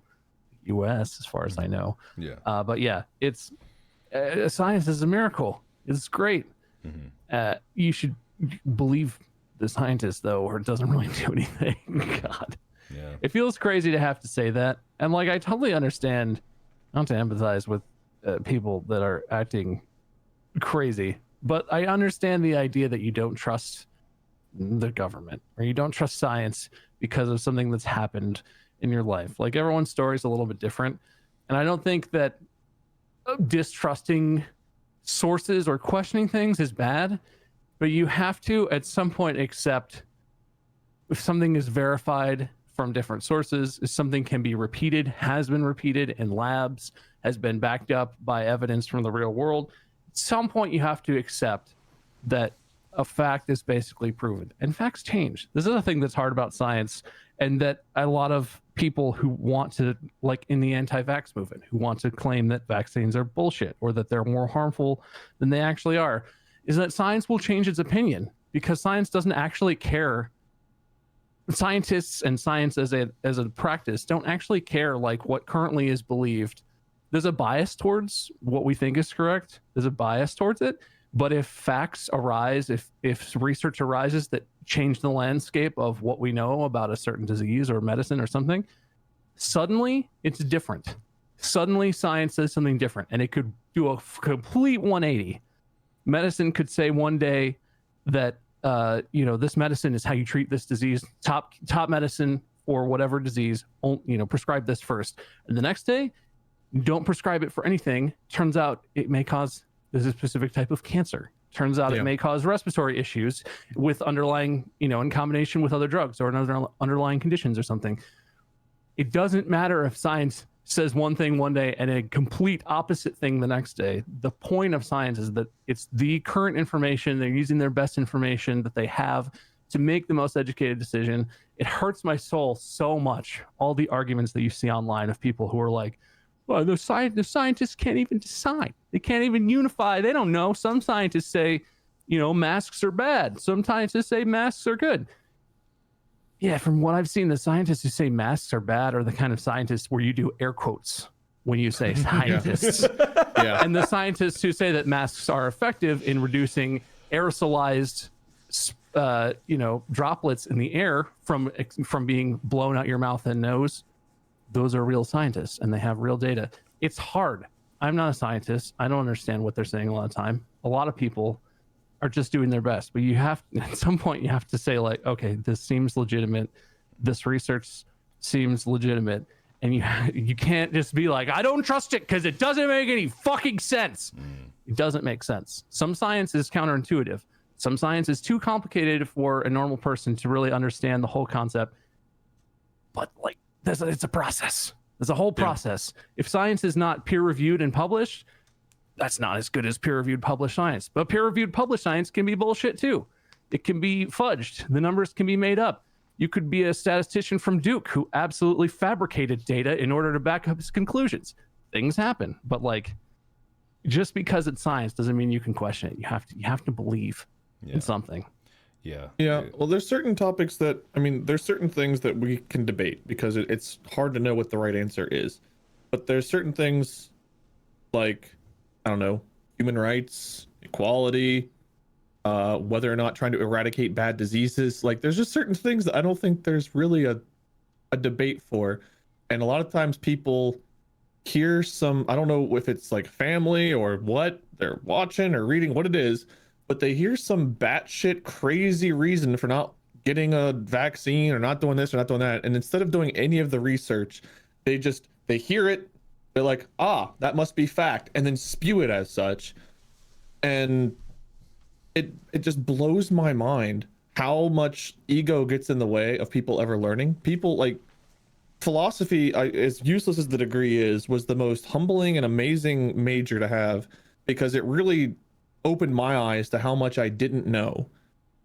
the US as far as I know. Yeah. But yeah, it's science is a miracle. It's great. You should believe the scientists, though, or it doesn't really do anything. God. Yeah. It feels crazy to have to say that. And like, I totally understand, not to empathize with people that are acting crazy, but I understand the idea that you don't trust the government or you don't trust science because of something that's happened in your life. Like, everyone's story is a little bit different. And I don't think that distrusting sources or questioning things is bad, but you have to at some point accept if something is verified from different sources, if something can be repeated, has been repeated in labs, has been backed up by evidence from the real world. At some point you have to accept that a fact is basically proven, and facts change. This is the thing that's hard about science, and that a lot of people who want to, like in the anti-vax movement, who want to claim that vaccines are bullshit or that they're more harmful than they actually are, is that science will change its opinion because science doesn't actually care. Scientists and science as a practice don't actually care like what currently is believed. There's a bias towards what we think is correct. There's a bias towards it. But if facts arise, if research arises that change the landscape of what we know about a certain disease or medicine or something, suddenly it's different. Suddenly science says something different, and it could do a complete 180. Medicine could say one day that this medicine is how you treat this disease, top medicine for whatever disease, prescribe this first. And the next day, don't prescribe it for anything. Turns out it may cause this specific type of cancer. Turns out it may cause respiratory issues with underlying, in combination with other drugs or another underlying conditions or something. It doesn't matter if science says one thing one day and a complete opposite thing the next day. The point of science is that it's the current information. They're using their best information that they have to make the most educated decision. It hurts my soul so much, all the arguments that you see online of people who are like, well, the scientists can't even decide. They can't even unify. They don't know. Some scientists say, masks are bad. Some scientists say masks are good. Yeah, from what I've seen, the scientists who say masks are bad are the kind of scientists where you do air quotes when you say scientists. Yeah. And the scientists who say that masks are effective in reducing aerosolized, droplets in the air from being blown out your mouth and nose, those are real scientists and they have real data. It's hard. I'm not a scientist. I don't understand what they're saying a lot of time. A lot of people are just doing their best, but you have, at some point you have to say like, okay, this seems legitimate. This research seems legitimate. And you can't just be like, I don't trust it because it doesn't make any fucking sense. It doesn't make sense. Some science is counterintuitive. Some science is too complicated for a normal person to really understand the whole concept. But like, it's a process. There's a whole process. If science is not peer-reviewed and published, that's not as good as peer-reviewed published science. But peer-reviewed published science can be bullshit too. It can be fudged. The numbers can be made up. You could be a statistician from Duke who absolutely fabricated data in order to back up his conclusions. Things happen, but like, just because it's science doesn't mean you can question it. You have to believe in something. Yeah. Well, there's certain topics that, there's certain things that we can debate because it's hard to know what the right answer is. But there's certain things like, I don't know, human rights, equality, whether or not trying to eradicate bad diseases. Like, there's just certain things that I don't think there's really a debate for. And a lot of times people hear some, I don't know if it's like family or what they're watching or reading, what it is, but they hear some batshit crazy reason for not getting a vaccine or not doing this or not doing that. And instead of doing any of the research, they hear it. They're like, that must be fact, and then spew it as such. And it just blows my mind how much ego gets in the way of people ever learning. People like philosophy, as useless as the degree was the most humbling and amazing major to have, because it really opened my eyes to how much I didn't know.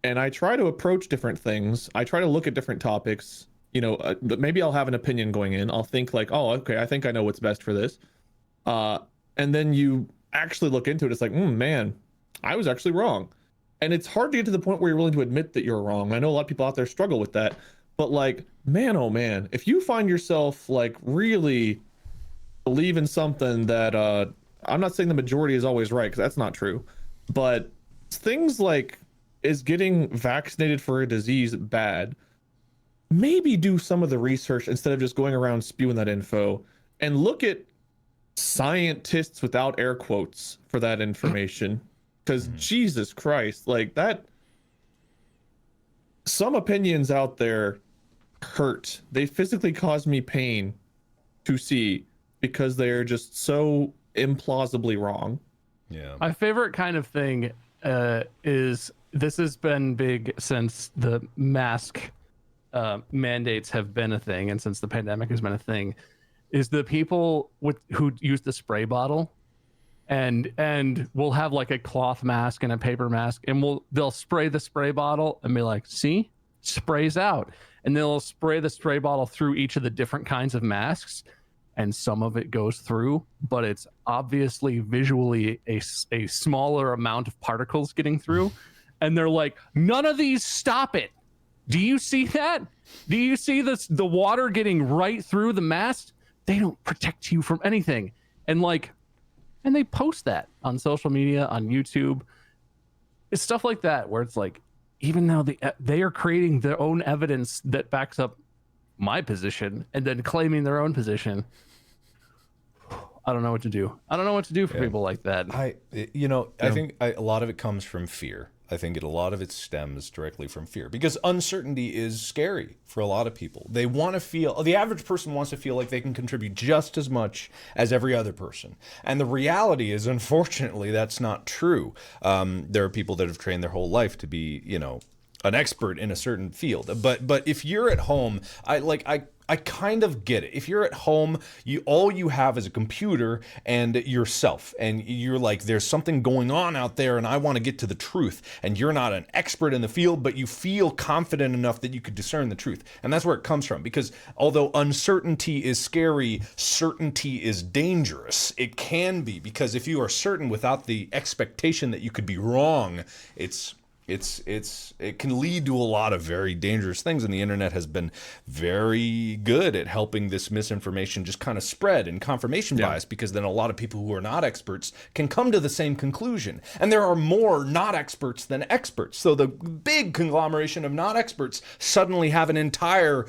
And I try to approach different things. I try to look at different topics. Maybe I'll have an opinion going in. I'll think like, oh, okay, I think I know what's best for this. And then you actually look into it. It's like, man, I was actually wrong. And it's hard to get to the point where you're willing to admit that you're wrong. I know a lot of people out there struggle with that. But like, man, oh man, if you find yourself like really believe in something that I'm not saying the majority is always right, because that's not true. But things like, is getting vaccinated for a disease bad? Maybe do some of the research instead of just going around spewing that info, and look at scientists without air quotes for that information. Because Jesus Christ, like that, some opinions out there hurt. They physically cause me pain to see because they're just so implausibly wrong. Yeah. My favorite kind of thing is, this has been big since the mask mandates have been a thing, and since the pandemic has been a thing, is the people who use the spray bottle, and we'll have like a cloth mask and a paper mask, and they'll spray the spray bottle and be like, see, sprays out, and they'll spray the spray bottle through each of the different kinds of masks, and some of it goes through, but it's obviously visually a smaller amount of particles getting through. And they're like, none of these stop it. Do you see that? Do you see this, the water getting right through the mask? They don't protect you from anything. And they post that on social media, on YouTube. It's stuff like that where it's like, even though they are creating their own evidence that backs up my position and then claiming their own position, I don't know what to do. I don't know what to do for people like that. I think a lot of it comes from fear. I think a lot of it stems directly from fear, because uncertainty is scary for a lot of people. They want to feel, the average person wants to feel like they can contribute just as much as every other person. And the reality is, unfortunately, that's not true. There are people that have trained their whole life to be, an expert in a certain field. But if you're at home, I kind of get it. If you're at home, all you have is a computer and yourself, and you're like, there's something going on out there and I want to get to the truth, and you're not an expert in the field, but you feel confident enough that you could discern the truth. And that's where it comes from, because although uncertainty is scary, certainty is dangerous. It can be, because if you are certain without the expectation that you could be wrong, it can lead to a lot of very dangerous things, and the internet has been very good at helping this misinformation just kind of spread, and confirmation bias, because then a lot of people who are not experts can come to the same conclusion, and there are more not experts than experts. So the big conglomeration of not experts suddenly have an entire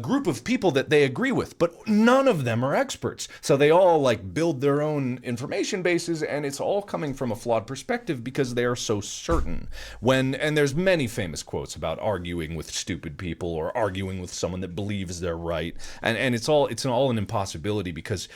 group of people that they agree with, but none of them are experts. So they all build their own information bases, and it's all coming from a flawed perspective because they are so certain. And there's many famous quotes about arguing with stupid people or arguing with someone that believes they're right, and it's all an impossibility, because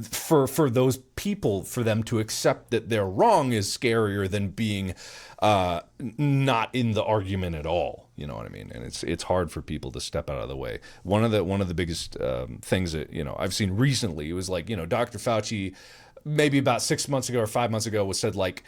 for those people, for them to accept that they're wrong is scarier than being not in the argument at all. You know what I mean? And it's hard for people to step out of the way. One of the biggest things that I've seen recently, it was Dr. Fauci, maybe about 6 months ago or 5 months ago,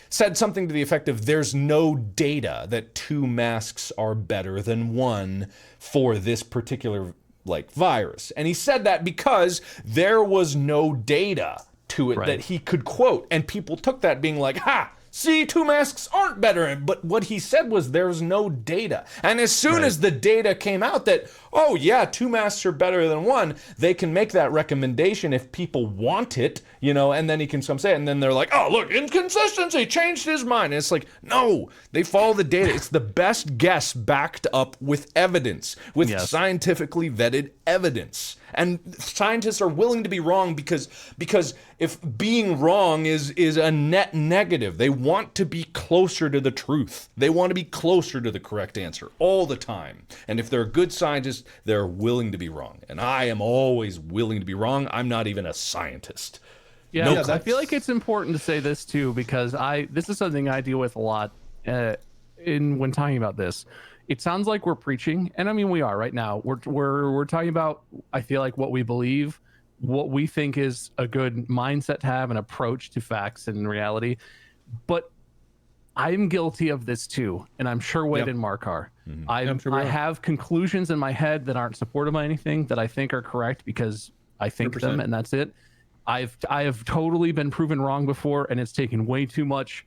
said something to the effect of, there's no data that 2 masks are better than 1 for this particular virus. And he said that because there was no data to it that he could quote, and people took that being like, ha, see, 2 masks aren't better. But what he said was, there's no data. And as soon as the data came out that, oh yeah, 2 masks are better than 1, they can make that recommendation if people want it, and then he can say it, and then they're like, oh, look, inconsistency, changed his mind. And it's like, no, they follow the data. It's the best guess backed up with evidence, with scientifically vetted evidence. And scientists are willing to be wrong because if being wrong is a net negative, they want to be closer to the truth. They want to be closer to the correct answer all the time. And if they're a good scientist, they're willing to be wrong. And I am always willing to be wrong. I'm not even a scientist. Yeah, I feel like it's important to say this too, because this is something I deal with a lot when talking about this. It sounds like we're preaching, and I mean we are right now. We're talking about, I feel like, what we believe, what we think is a good mindset to have, an approach to facts and reality. But I'm guilty of this too, and I'm sure Wade and Mark are. Mm-hmm. I have conclusions in my head that aren't supported by anything, that I think are correct because I think 100%. Them, and that's it. I have totally been proven wrong before, and it's taken way too much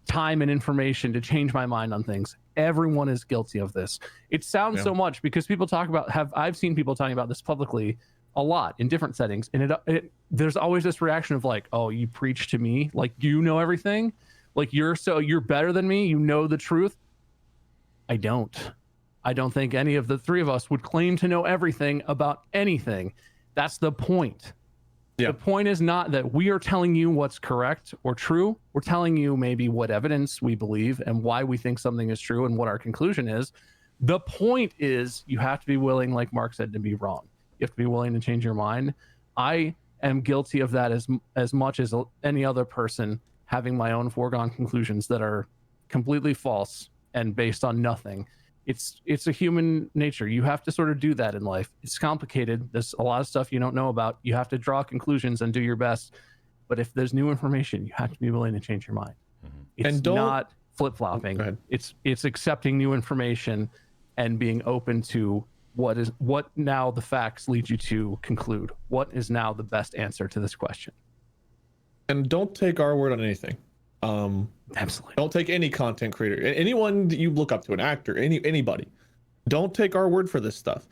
time and information to change my mind on things. Everyone is guilty of this. It sounds so much because people talk about, I've seen people talking about this publicly a lot in different settings, and there's always this reaction of like, oh, you preach to me, like you know everything. Like you're better than me. You know the truth. I don't think any of the three of us would claim to know everything about anything. That's the point. Yeah. The point is not that we are telling you what's correct or true. We're telling you maybe what evidence we believe and why we think something is true and what our conclusion is. The point is you have to be willing, like Mark said, to be wrong. You have to be willing to change your mind. I am guilty of that as much as any other person, having my own foregone conclusions that are completely false and based on nothing. It's a human nature. You have to sort of do that in life. It's complicated. There's a lot of stuff you don't know about. You have to draw conclusions and do your best. But if there's new information, you have to be willing to change your mind. It's not flip-flopping. It's accepting new information and being open to what now the facts lead you to conclude. What is now the best answer to this question? And don't take our word on anything. Absolutely. Don't take any content creator, anyone that you look up to, an actor, anybody. Don't take our word for this stuff.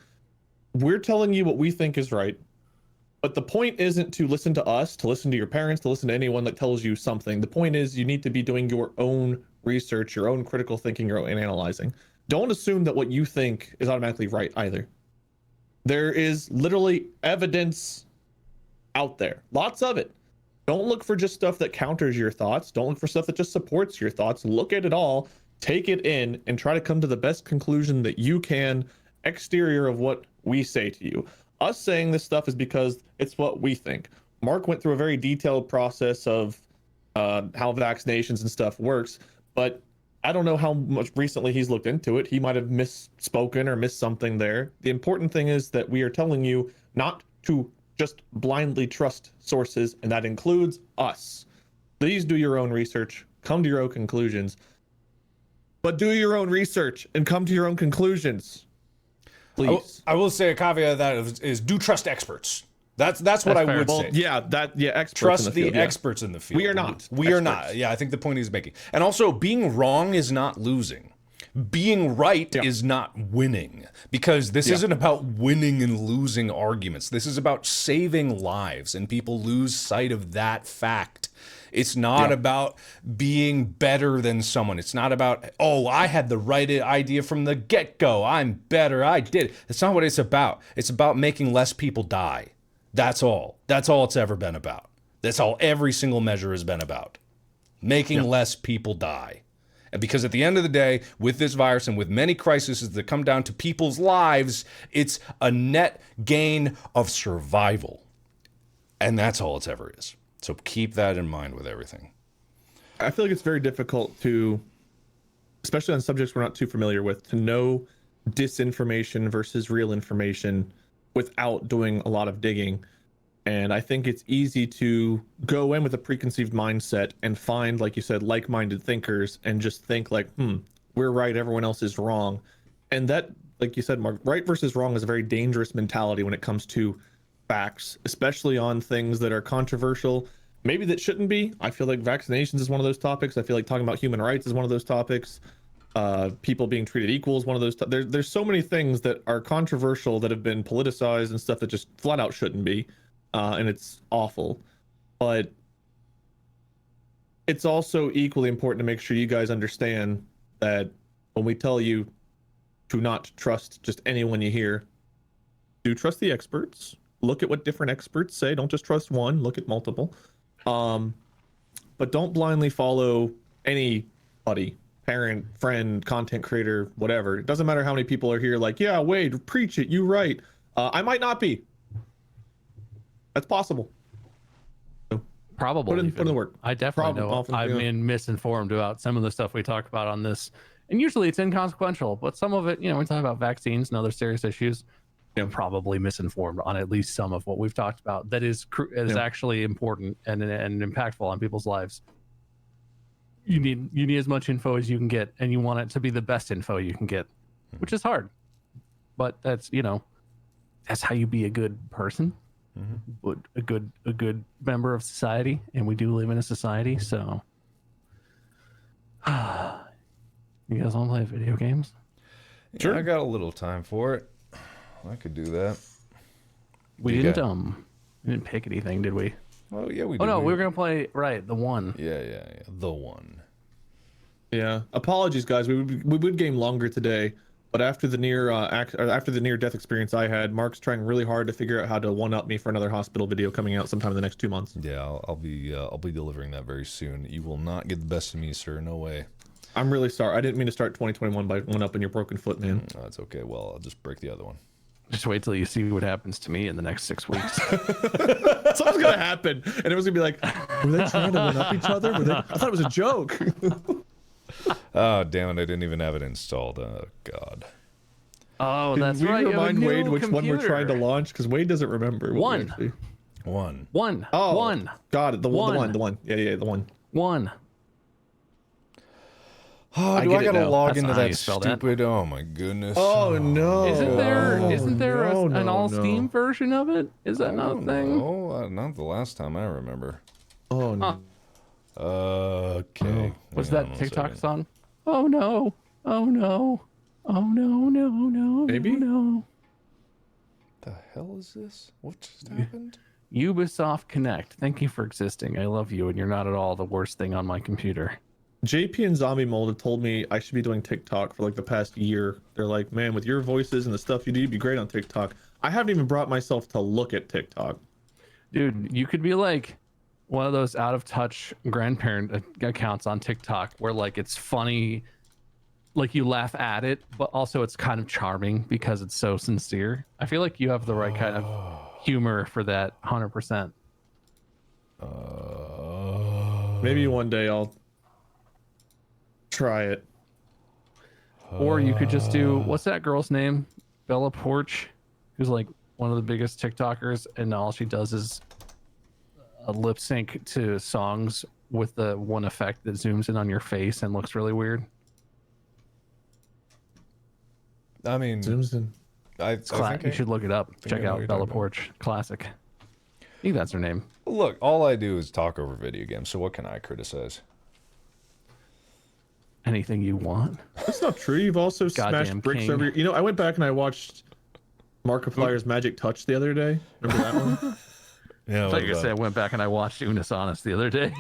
We're telling you what we think is right, but the point isn't to listen to us, to listen to your parents, to listen to anyone that tells you something. The point is you need to be doing your own research, your own critical thinking, your own analyzing. Don't assume that what you think is automatically right either. There is literally evidence out there, lots of it. Don't look for just stuff that counters your thoughts. Don't look for stuff that just supports your thoughts. Look at it all, take it in, and try to come to the best conclusion that you can, exterior of what we say to you. Us saying this stuff is because it's what we think. Mark went through a very detailed process of how vaccinations and stuff works, but I don't know how much recently he's looked into it. He might have misspoken or missed something there. The important thing is that we are telling you not to just blindly trust sources, and that includes us. Please do your own research, come to your own conclusions, but do your own research and come to your own conclusions. Please. I will say a caveat of that is do trust experts. That's what I would say. Experts trust in the field, experts in the field. We are not. We are not. Yeah, I think the point he's making. And also, being wrong is not losing. Being right is not winning, because this isn't about winning and losing arguments. This is about saving lives, and people lose sight of that fact. It's not about being better than someone. It's not about, oh, I had the right idea from the get-go. I'm better. I did it. It's not what it's about. It's about making less people die. That's all. That's all it's ever been about. That's all every single measure has been about. Making less people die. And because at the end of the day, with this virus and with many crises that come down to people's lives, it's a net gain of survival. And that's all it's ever is. So keep that in mind with everything. I feel like it's very difficult to, especially on subjects we're not too familiar with, to know disinformation versus real information without doing a lot of digging. And I think it's easy to go in with a preconceived mindset and find, like you said, like-minded thinkers and just think like, we're right, everyone else is wrong. And that, like you said, Mark, right versus wrong is a very dangerous mentality when it comes to facts, especially on things that are controversial, maybe that shouldn't be. I feel like vaccinations is one of those topics. I feel like talking about human rights is one of those topics. People being treated equal is one of those. There's so many things that are controversial that have been politicized and stuff that just flat out shouldn't be. And it's awful, but it's also equally important to make sure you guys understand that when we tell you to not trust just anyone you hear, do trust the experts. Look at what different experts say. Don't just trust one. Look at multiple. But don't blindly follow anybody, parent, friend, content creator, whatever. It doesn't matter how many people are here like, yeah, Wade, preach it. You right. I might not be. That's possible. So Probably. put in the work. I definitely know I've been misinformed about some of the stuff we talk about on this. And usually it's inconsequential, but some of it, we talk about vaccines and other serious issues. I'm probably misinformed on at least some of what we've talked about that is actually important and impactful on people's lives. You need as much info as you can get, and you want it to be the best info you can get, which is hard. But that's that's how you be a good person. But a good member of society, and we do live in a society. So, you guys want to play video games? Sure, I got a little time for it. I could do that. We didn't pick anything, did we? Oh yeah, we did. Oh no, we were gonna play the one. Yeah, the one. Yeah. Apologies, guys. We would game longer today, but after the near death experience I had, Mark's trying really hard to figure out how to one up me for another hospital video coming out sometime in the next 2 months. Yeah, I'll be delivering that very soon. You will not get the best of me, sir. No way. I'm really sorry. I didn't mean to start 2021 by one up in your broken foot, man. No, that's okay. Well, I'll just break the other one. Just wait till you see what happens to me in the next 6 weeks. Something's gonna happen, and it was gonna be like, were they trying to one up each other? I thought it was a joke. Oh, damn it! I didn't even have it installed. Oh, God. Oh, Can that's we right. You have a remind new Wade which one we're computer. trying to launch? Because Wade doesn't remember. One. One. Oh, One. got it. The one. Yeah, the one. One. Oh, I do get I it gotta now. log That's into not how that you spell that. stupid? Oh my goodness. Oh no! Isn't there an all no. Steam version of it? Is that not a thing? Oh, not the last time I remember. Oh no! Okay. Was Hang on that one TikTok second. song? Oh no! Oh no! Oh no! No! No! Maybe? No! The hell is this? What just happened? Ubisoft Connect. Thank you for existing. I love you, and you're not at all the worst thing on my computer. JP and Zombie Mold have told me I should be doing TikTok for like the past year. They're like, man, with your voices and the stuff you do, you'd be great on TikTok. I haven't even brought myself to look at TikTok. Dude, you could be like one of those out of touch grandparent accounts on TikTok where like it's funny, like you laugh at it, but also it's kind of charming because it's so sincere. I feel like you have the right kind of humor for that 100%. Maybe one day I'll try it. Or you could just do, what's that girl's name? Bella Porch, who's like one of the biggest TikTokers, and all she does is a lip sync to songs with the one effect that zooms in on your face and looks really weird. I mean, Zooms in. You should look it up. Check I know what out you're Bella talking about. Porch. Classic. I think that's her name. look, all I do is talk over video games, so what can I criticize? Anything you want. That's not true. You've also Goddamn smashed bricks king. over. You know, I went back and I watched Markiplier's Magic Touch the other day. Remember that one? Yeah, I thought you were gonna say I went back and I watched Unis Honest the other day.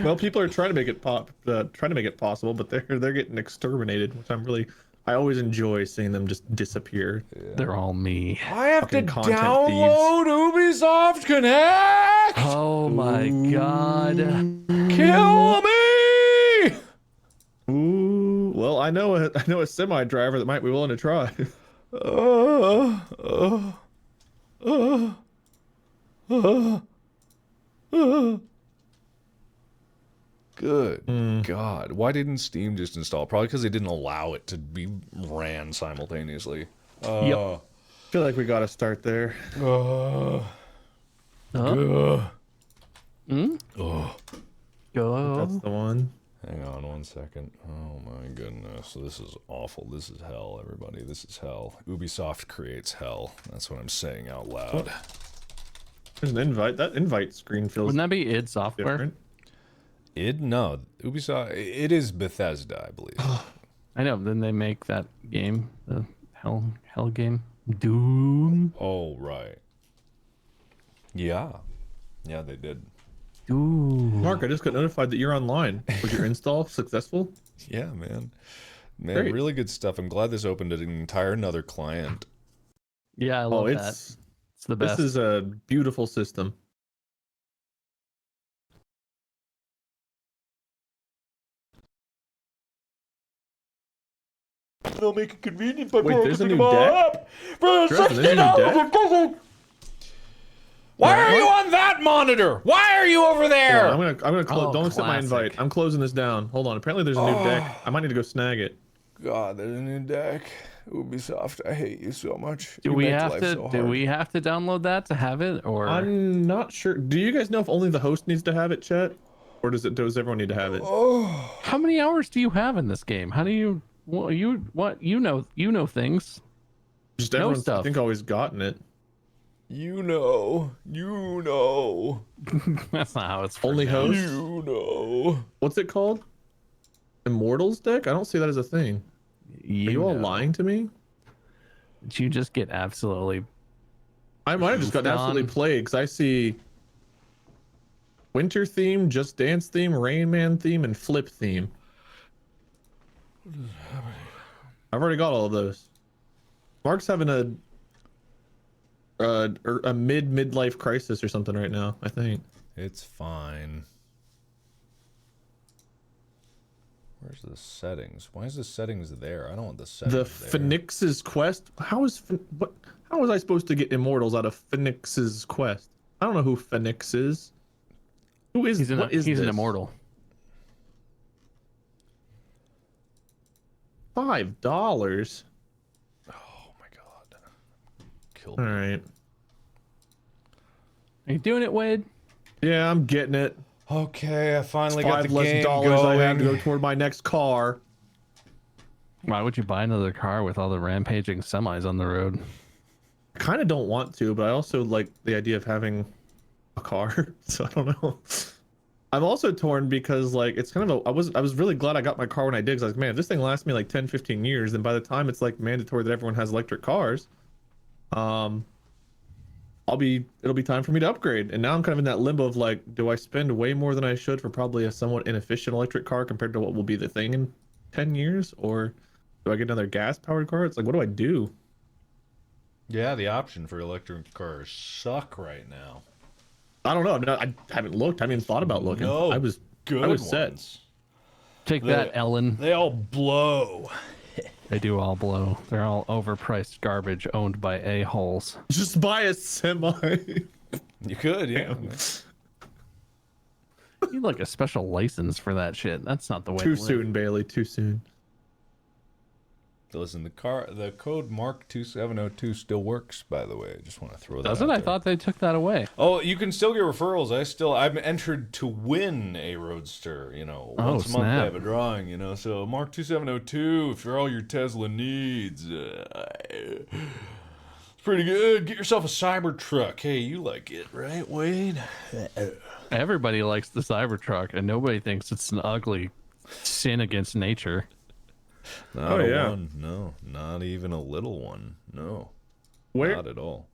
Well, people are trying to make it possible, but they're getting exterminated, which I always enjoy seeing them just disappear. They're all me. I have to Fucking content download Ubisoft Connect. Oh my god. Kill me! Ooh, well, I know a semi driver that might be willing to try. Good God. Why didn't Steam just install? Probably because they didn't allow it to be ran simultaneously. Yep. I feel like we got to start there. Go. That's the one. Hang on one second. Oh my goodness. This is awful. This is hell, everybody. This is hell. Ubisoft creates hell. That's what I'm saying out loud. There's an invite. That invite screen feels Wouldn't that be id Software? different. No. Ubisoft, it is Bethesda, I believe. I know. Then they make that game, the hell game, Doom. Oh, right. Yeah. Yeah, they did. Doom. Mark, I just got notified that you're online. Was your install successful? Yeah, man. Man, Great. really good stuff. I'm glad this opened an entire another client. Yeah, I love that. It's the best. This is a beautiful system. They'll make it convenient by Wait, there's a new deck? Dresden, there's a new deck? Why are you on that monitor? Why are you over Hold there? on, I'm gonna close. Oh, Don't accept my classic. invite. I'm closing this down. Hold on. Apparently there's a new deck. I might need to go snag it. God, there's a new deck. Ubisoft, I hate you so much. do You we make have life to? so Do hard. we have to download that to have it, or? I'm not sure. Do you guys know if only the host needs to have it, chat, or does everyone need to have it? How many hours do you have in this game? How do you? Well, you know things. Just no everyone's, I stuff. think, always gotten it. You know. That's not how it's. Only pronounced. host. You know. What's it called? Immortals deck? I don't see that as a thing. Are you all know. lying to me? Did you just get absolutely? I might have just gotten Goofed on. absolutely played because I see Winter theme, Just Dance theme, Rain Man theme, and Flip theme. I've already got all of those. Mark's having a midlife crisis or something right now, I think. It's fine. Where's the settings? Why is the settings there? I don't want the settings The there. Phoenix's Quest. How was I supposed to get immortals out of Phoenix's Quest? I don't know who Phoenix is. Who is? He's an immortal. $5. Oh my god. Killed All me. right. Are you doing it, Wade? Yeah, I'm getting it. Okay, I finally got the $5 less game dollars going. I have to go toward my next car. Why would you buy another car with all the rampaging semis on the road? I kind of don't want to, but I also like the idea of having a car. So I don't know. I'm also torn because like it's kind of I was really glad I got my car when I did, because I was like, man, if this thing lasts me like 10-15 years, then by the time it's like mandatory that everyone has electric cars, it'll be time for me to upgrade. And now I'm kind of in that limbo of like, do I spend way more than I should for probably a somewhat inefficient electric car compared to what will be the thing in 10 years, or do I get another gas powered car? It's like, what do I do? Yeah, the option for electric cars suck right now. I don't know. I haven't looked. I haven't even thought about looking. No I was good set. ones. Take that, Ellen. They all blow. They do all blow. They're all overpriced garbage owned by a-holes. Just buy a semi. You could, yeah. You need like a special license for that shit. That's not the way. Too to live. soon, Bailey. Too soon. Listen, the code Mark2702 still works, by the way. I just want to throw that Does it? out I there. thought they took that away. Oh, you can still get referrals. I'm entered to win a Roadster, you know. Oh, Once a month snap. I have a drawing, you know. So Mark2702, if you're all your Tesla needs, it's pretty good. Get yourself a Cybertruck. Hey, you like it, right, Wade? Everybody likes the Cybertruck, and nobody thinks it's an ugly sin against nature. Not Oh, a yeah. one. No, not even a little one. No, Where not at all.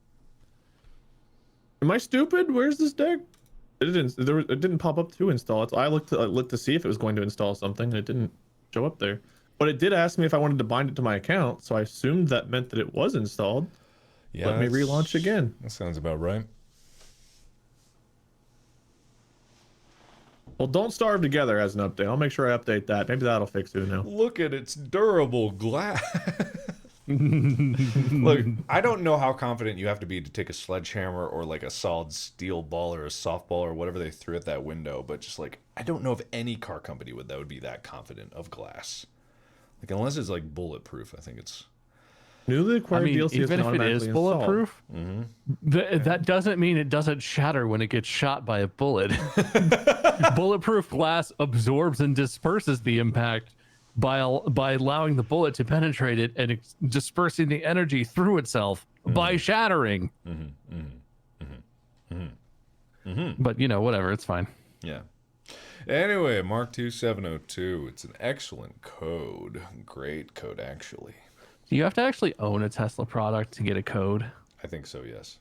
am I stupid? Where's this deck? It didn't pop up to install it. I looked to see if it was going to install something, and it didn't show up there. But it did ask me if I wanted to bind it to my account, so I assumed that meant that it was installed. Yeah, Let me that's- relaunch again. That sounds about right. Well, don't starve together as an update. I'll make sure I update that. Maybe that'll fix it now. Look at its durable glass. Look, I don't know how confident you have to be to take a sledgehammer or like a solid steel ball or a softball or whatever they threw at that window, but just like, I don't know of any car company that would be that confident of glass. Like, unless it's like bulletproof, I think it's... Newly I acquired mean, DLC even if it is bulletproof, that doesn't mean it doesn't shatter when it gets shot by a bullet. Bulletproof glass absorbs and disperses the impact by allowing the bullet to penetrate it and dispersing the energy through itself by shattering. But you know, whatever, it's fine. Yeah. Anyway, Mark2702, it's an excellent code. Great code, actually. Do you have to actually own a Tesla product to get a code? I think so, yes.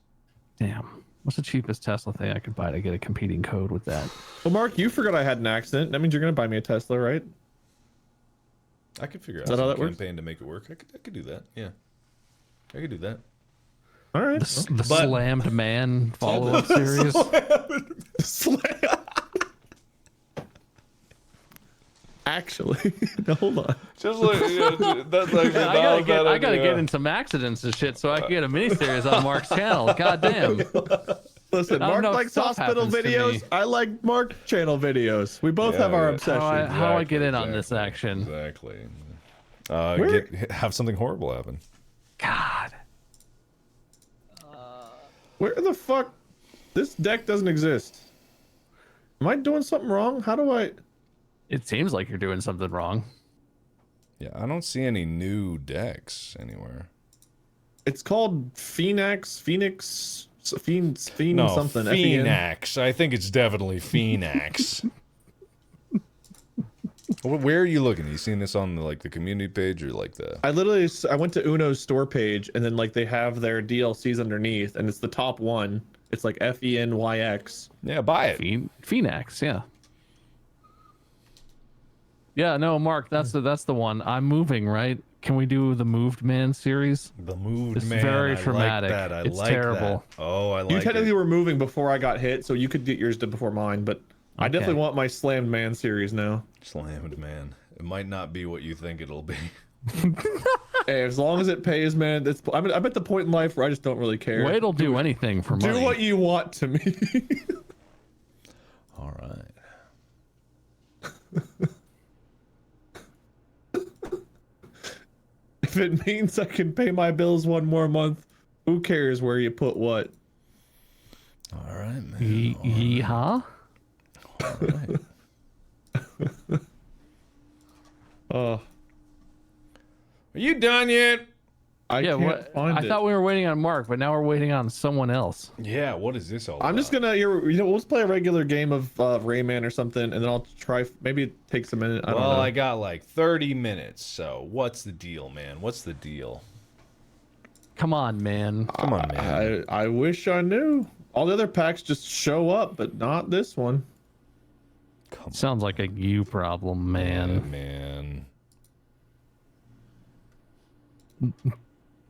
Damn. What's the cheapest Tesla thing I could buy to get a competing code with that? Well, Mark, you forgot I had an accident. That means you're gonna buy me a Tesla, right? I could figure out that how some that works? campaign to make it work. I could do that, yeah. I could do that. All right. The Slammed Man follow-up series. Actually, no, hold on. Just like, that's like I gotta get in some accidents and shit so I can get a miniseries on Mark's channel. God damn. Listen, I don't Mark know if likes stuff hospital happens to videos. me. I like Mark channel videos. We both have our obsessions. How I get in on this action. Exactly. Where- Have something horrible happen. God. Where the fuck? This deck doesn't exist. Am I doing something wrong? How do I? It seems like you're doing something wrong. Yeah, I don't see any new decks anywhere. It's called Phoenix something. Phoenix. I think it's definitely Phoenix. Where are you looking? You seen this on the community page or like the? I went to Uno's store page, and then like they have their DLCs underneath, and it's the top one, It's like FENYX. Yeah, buy it. Phoenix, yeah. Yeah, no, Mark, that's the one. I'm moving, right? Can we do the Moved Man series? The moved It's man. very I traumatic. Like that. I It's like terrible. That. Oh, I like You technically it. were moving before I got hit, so you could get yours done before mine. But I definitely want my Slammed Man series now. Slammed man. It might not be what you think it'll be. Hey, as long as it pays, man. I'm at the point in life where I just don't really care. Wade'll do anything for money. Do what you want to me. All right. If it means I can pay my bills one more month, who cares where you put what? All right, man. Yeehaw. All right. Oh, Are you done yet? I can't find it. I thought we were waiting on Mark, but now we're waiting on someone else. Yeah. What is this all about? I'm just gonna, let's play a regular game of Rayman or something, and then I'll try. Maybe it takes a minute. I don't know. Well, I got like 30 minutes. So what's the deal, man? What's the deal? Come on, man. Come on, man. I wish I knew. All the other packs just show up, but not this one. Sounds like a you problem, man. Yeah, man.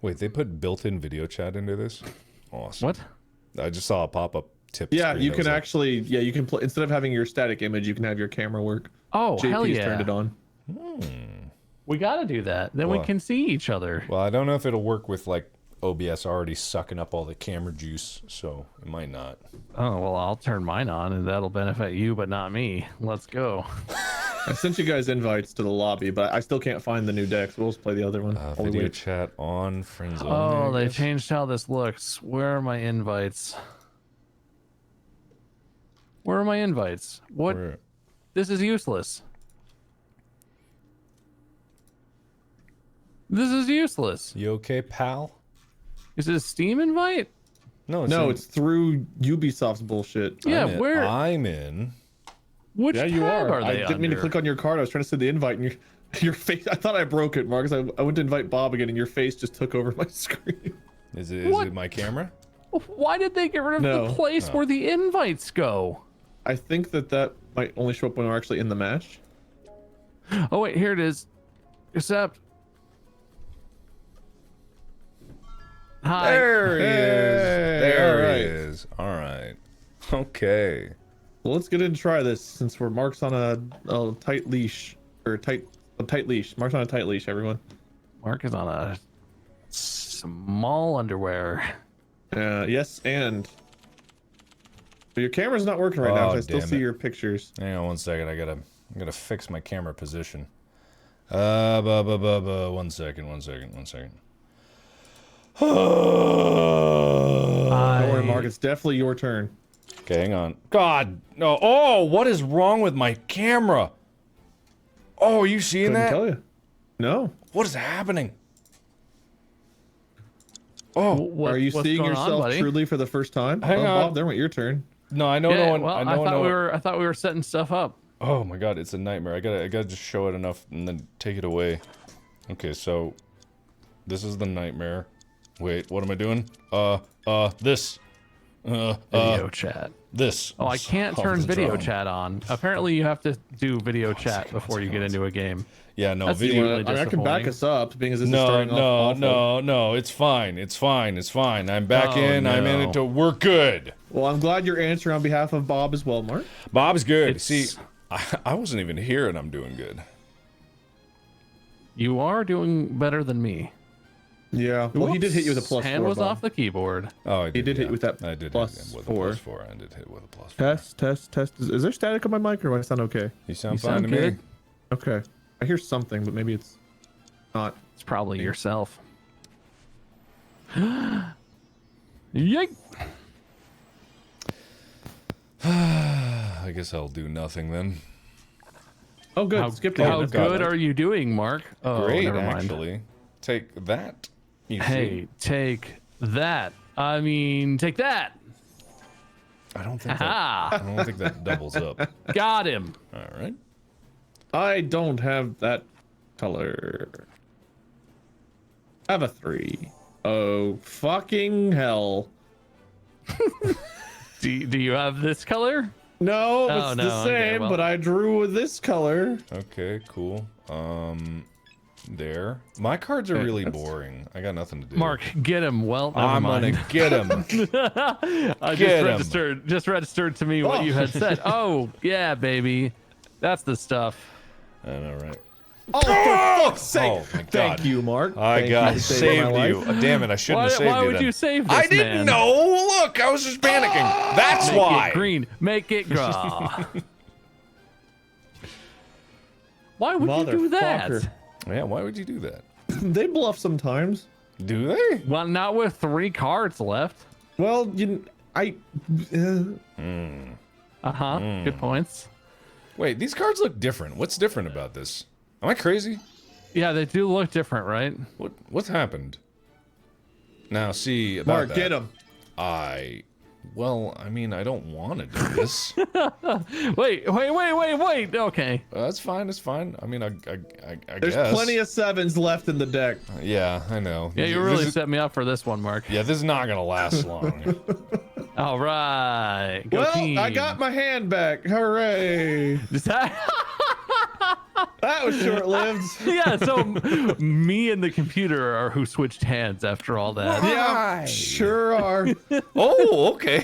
Wait, they put built-in video chat into this? Awesome. What? I just saw a pop-up tip. Yeah, screen you that can was like, actually, you can play, instead of having your static image, you can have your camera work. Oh, hell JP's yeah. turned it on. We gotta do that. Then we Well- can see each other. Well, I don't know if it'll work with like OBS already sucking up all the camera juice, so it might not. Oh, well, I'll turn mine on and that'll benefit you, but not me. Let's go. I sent you guys invites to the lobby, but I still can't find the new decks. We'll just play the other one. while we Video wait. chat on, friends only. Oh, I they guess. changed how this looks. Where are my invites? Where are my invites? What? Where- This is useless. This is useless. You okay, pal? Is it a Steam invite? No, No, in- it's through Ubisoft's bullshit. Yeah, I'm in. where? I'm in. Which Yeah, you tab are. are I they didn't mean to under? click on your card. I was trying to send the invite, and your face. I thought I broke it, Marcus. I went to invite Bob again, and your face just took over my screen. Is it What? my camera? Why did they get rid of No. the place where the invites go? I think that might only show up when we're actually in the match. Oh wait, here it is. Accept. Hi. There he is. There all right. he is. All right. Okay. Well, let's get in and try this since Mark's on a tight leash or a tight leash. Mark's on a tight leash, everyone. Mark is on a small underwear. Yes, and but your camera's not working right now. Oh, So I still damn see it. your pictures. Hang on 1 second. I gotta fix my camera position. 1 second. Don't worry, Mark. It's definitely your turn. Okay, hang on. God, no. Oh, what is wrong with my camera? Oh, are you seeing Couldn't that? tell you. No. What is happening? Oh, Are you what's seeing going on, yourself buddy? truly for the first time? Hang oh, on. Bob, there went your turn. no, I know Yeah, no one. well, I I know thought no we one. were. I thought we were setting stuff up. Oh my god, it's a nightmare. I gotta just show it enough and then take it away. Okay, so this is the nightmare. Wait, what am I doing? This. Video chat. This. Oh, I can't Oh, turn the video drum. chat on. Apparently, you have to do video chat before you get into a game. Yeah, no, That's video. really I mean, I can back disappointing. us up, being as this is No, starting off awful. no, it's fine. It's fine. I'm back Oh, in. I'm in no. it to we're good. Well, I'm glad you're answering on behalf of Bob as well, Mark. Bob's good. It's- See, I wasn't even here and I'm doing good. You are doing better than me. Yeah. Well, he did hit you with a plus Hand 4. was Bob. off the keyboard. Oh, He did hit you with that I did plus hit with 4. a plus 4. I did hit with a plus 4. Test. Is there static on my mic, or do I sound okay? You sound You fine sound to me. good. Okay. I hear something, but maybe it's not. It's probably yourself. Yank. I guess I'll do nothing then. Oh, good. How, Skipped how it. good are you doing, Mark? Oh, Great, never mind. actually. Take that. You Hey, take that. I mean, take that. see? I don't think that, Ha! I don't think that doubles up. Got him. All right. I don't have that color. I have a 3. Oh, fucking hell. Do you have this color? No, Oh, it's no, the okay, same, well. but I drew with this color. Okay, cool. There. My cards are really boring. I got nothing to do. Mark, get him. Well, never I'm mind. gonna get him. I Get 'em. just registered to me what you had said. Oh, yeah, baby. That's the stuff. I know, right? Oh, for fuck's sake! Oh, my God. Thank you, Mark. I Thank got you for saving saved my you. life. Damn it! I shouldn't have saved Why you. would then. you save this I didn't man? know. Look, I was just panicking. That's Make why. it green. Make it green. Why would you do that? Motherfucker. Yeah, why would you do that? They bluff sometimes. Do they? Well, not with 3 cards left. Well, Good points. Wait, these cards look different. What's different about this? Am I crazy? Yeah, they do look different, right? What's happened? Now, see about Mark, that. get him. Well, I mean, I don't want to do this. Wait. Okay. That's fine. It's fine. I mean, I There's guess. plenty of 7s left in the deck. Yeah, I know. Yeah, you This really is- set me up for this one, Mark. Yeah, this is not gonna last long. All right. Go Well, team. I got my hand back. Hooray! Is that- That was short-lived. yeah, so me and the computer are who switched hands after all that. Yeah, sure are. Oh, okay.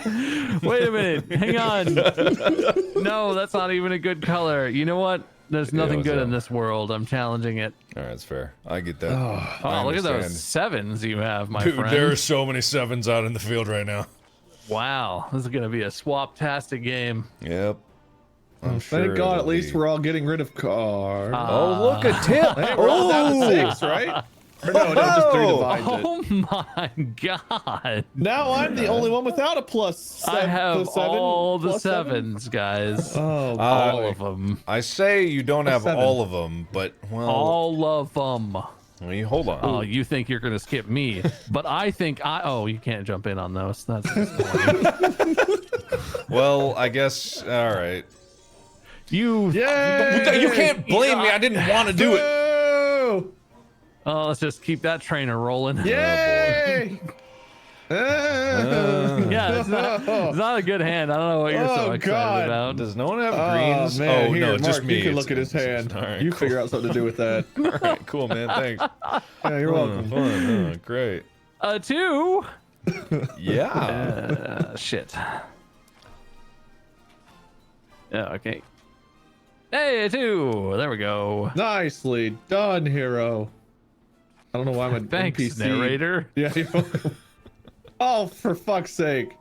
Wait a minute. Hang on. No, that's not even a good color. You know what? There's nothing what's good up? in this world. I'm challenging it. All right, that's fair. I get that. Oh, look at those 7s you have, my Dude, friend. there are so many 7s out in the field right now. Wow, this is gonna be a swap-tastic game. Yep. I'm Thank sure God, it'll at least be. we're all getting rid of cards. Oh, look, a tip. Hey, we're all down to 6, right? Or no, just 3 divides it. Oh my god! Now I'm the only one without a plus. I have plus 7, all the plus 7. 7s, guys. Oh, all boy. of them. I say you don't have 7. all of them, but well, All of them. I mean, hold on. Oh, you think you're gonna skip me, but I think Oh, you can't jump in on those. That's disappointing. Well, I guess. All right. You. Yay! You can't blame me. I didn't want to do it. Boo! Oh, let's just keep that trainer rolling. Yay! Yeah, it's not a good hand. I don't know what you're so Oh, excited God. about. Does no one have Oh, greens? man. Oh Here, no, Mark, just me. You can look at It's- his hand. All right, You cool. figure out something to do with that. All right, cool, man. Thanks. Yeah, you're welcome. Fun. Great. 2. Yeah. Shit. Yeah. Okay. Hey, 2. There we go. Nicely done, hero. I don't know why I'm a Thanks, NPC. narrator. Yeah, you're welcome. Oh, for fuck's sake.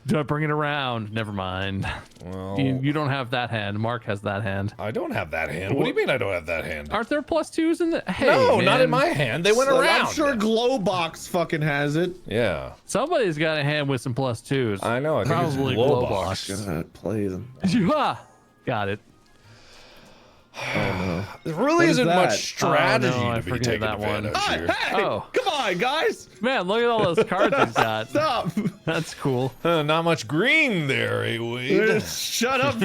Do I bring it around? Never mind. Well, You don't have that hand. Mark has that hand. I don't have that hand. What do you mean I don't have that hand? Aren't there +2s in the? Hey, No, not in man. my hand. They went Like, around. I'm sure Glowbox fucking has it. Yeah, Somebody's got a hand with some +2s. I know. I think Probably it's Glowbox. Gonna play them. Yeah. Got it. There really What is isn't that? much strategy Oh, no, I to be forget taken that one. advantage here. Hey, Oh. come on, guys. Man, look at all those cards he's got. Stop. That's cool. Not much green there, eh, Wade? Shut up.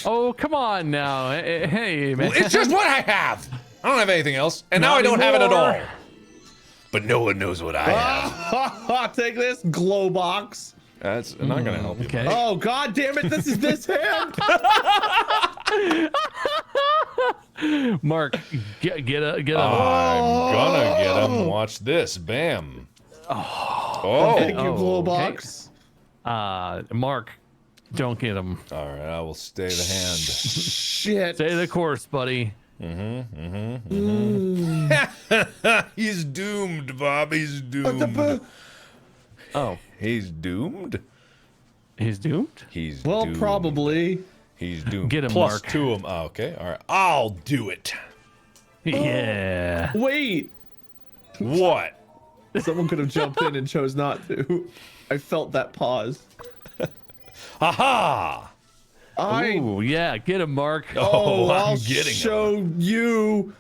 Oh, come on now. Hey, man. It's just what I have. I don't have anything else, and now Not I don't have it at all. anymore. But no one knows what I have. Take this, Glowbox. That's not gonna help you. Okay. much. Oh, God damn it. This is this hand. Mark, get him. I'm gonna get him. Watch this. Bam. Oh. Thank you, Oh, Glowbox. Mark, don't get him. All right, I will stay the hand. Shit. Stay the course, buddy. He's doomed, Bob. He's doomed. Oh, He's doomed. he's doomed? He's Well, doomed. probably. He's doomed. Get him, Plus Mark. 2 of them. Oh, okay. All right. I'll do it. Yeah. Wait. What? Someone could have jumped in and chose not to. I felt that pause. Aha! Ooh, yeah. Get him, Mark. Oh, I'm I'll getting him. show you.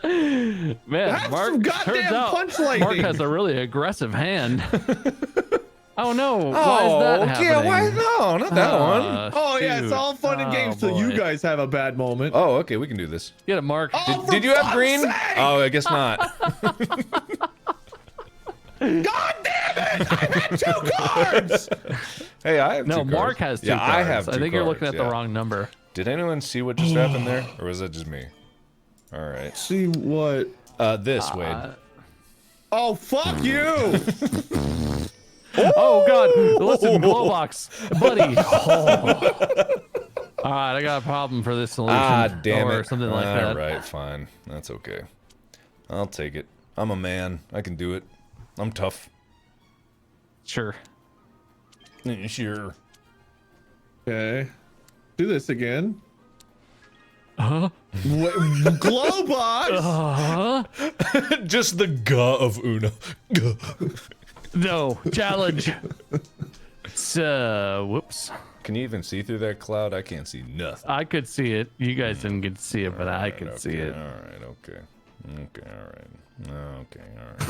Man, Have Mark. some goddamn Turns out punch Mark lightning. has a really aggressive hand. Oh no! Why is that happening? yeah, why? No, not that one. Oh yeah, it's shoot. all fun and games till you boy. guys have a bad moment. Oh, okay, we can do this. Get it, Mark. Oh, Did you have fuck's green? sake! Oh, I guess not. God damn it! I've had 2 cards. Hey, I have No, 2 cards. Mark has 2 Yeah, cards. I have 2 I think you're looking at cards, the wrong number. Did anyone see what just happened there, or was that just me? All right. See what? This Wade. Oh fuck you! Oh God! Listen, Glowbox, buddy. All right, I got a problem for this solution. Ah, damn or it. something like that. All right, fine. That's okay. I'll take it. I'm a man. I can do it. I'm tough. Sure. Sure. Okay, do this again. Huh? Glowbox. Just the guh of Uno. Guh. No challenge. So, whoops. Can you even see through that cloud? I can't see nothing. I could see it. You guys didn't get to see it, but I Alright, could see okay, it. All right. Okay. Okay. All right. Okay. All right.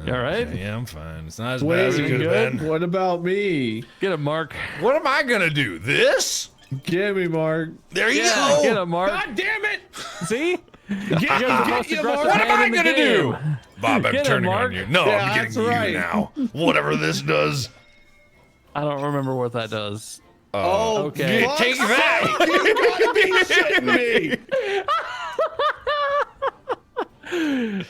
You all right? Yeah, I'm fine. It's not as Wait, bad as it could have been. what about me? Get him, Mark. What am I gonna do? This? Give me, Mark. There you Yeah, go. get him, Mark. God damn it! See? Get You're the most you, aggressive Mark. What am hand I in the gonna do? game. Bob, I'm Get him, turning Mark. on you. No, Yeah, I'm getting that's you right. now. Whatever this does. I don't remember what that does. Oh, Okay. fuck's Take that. sake, You gotta be shitting me.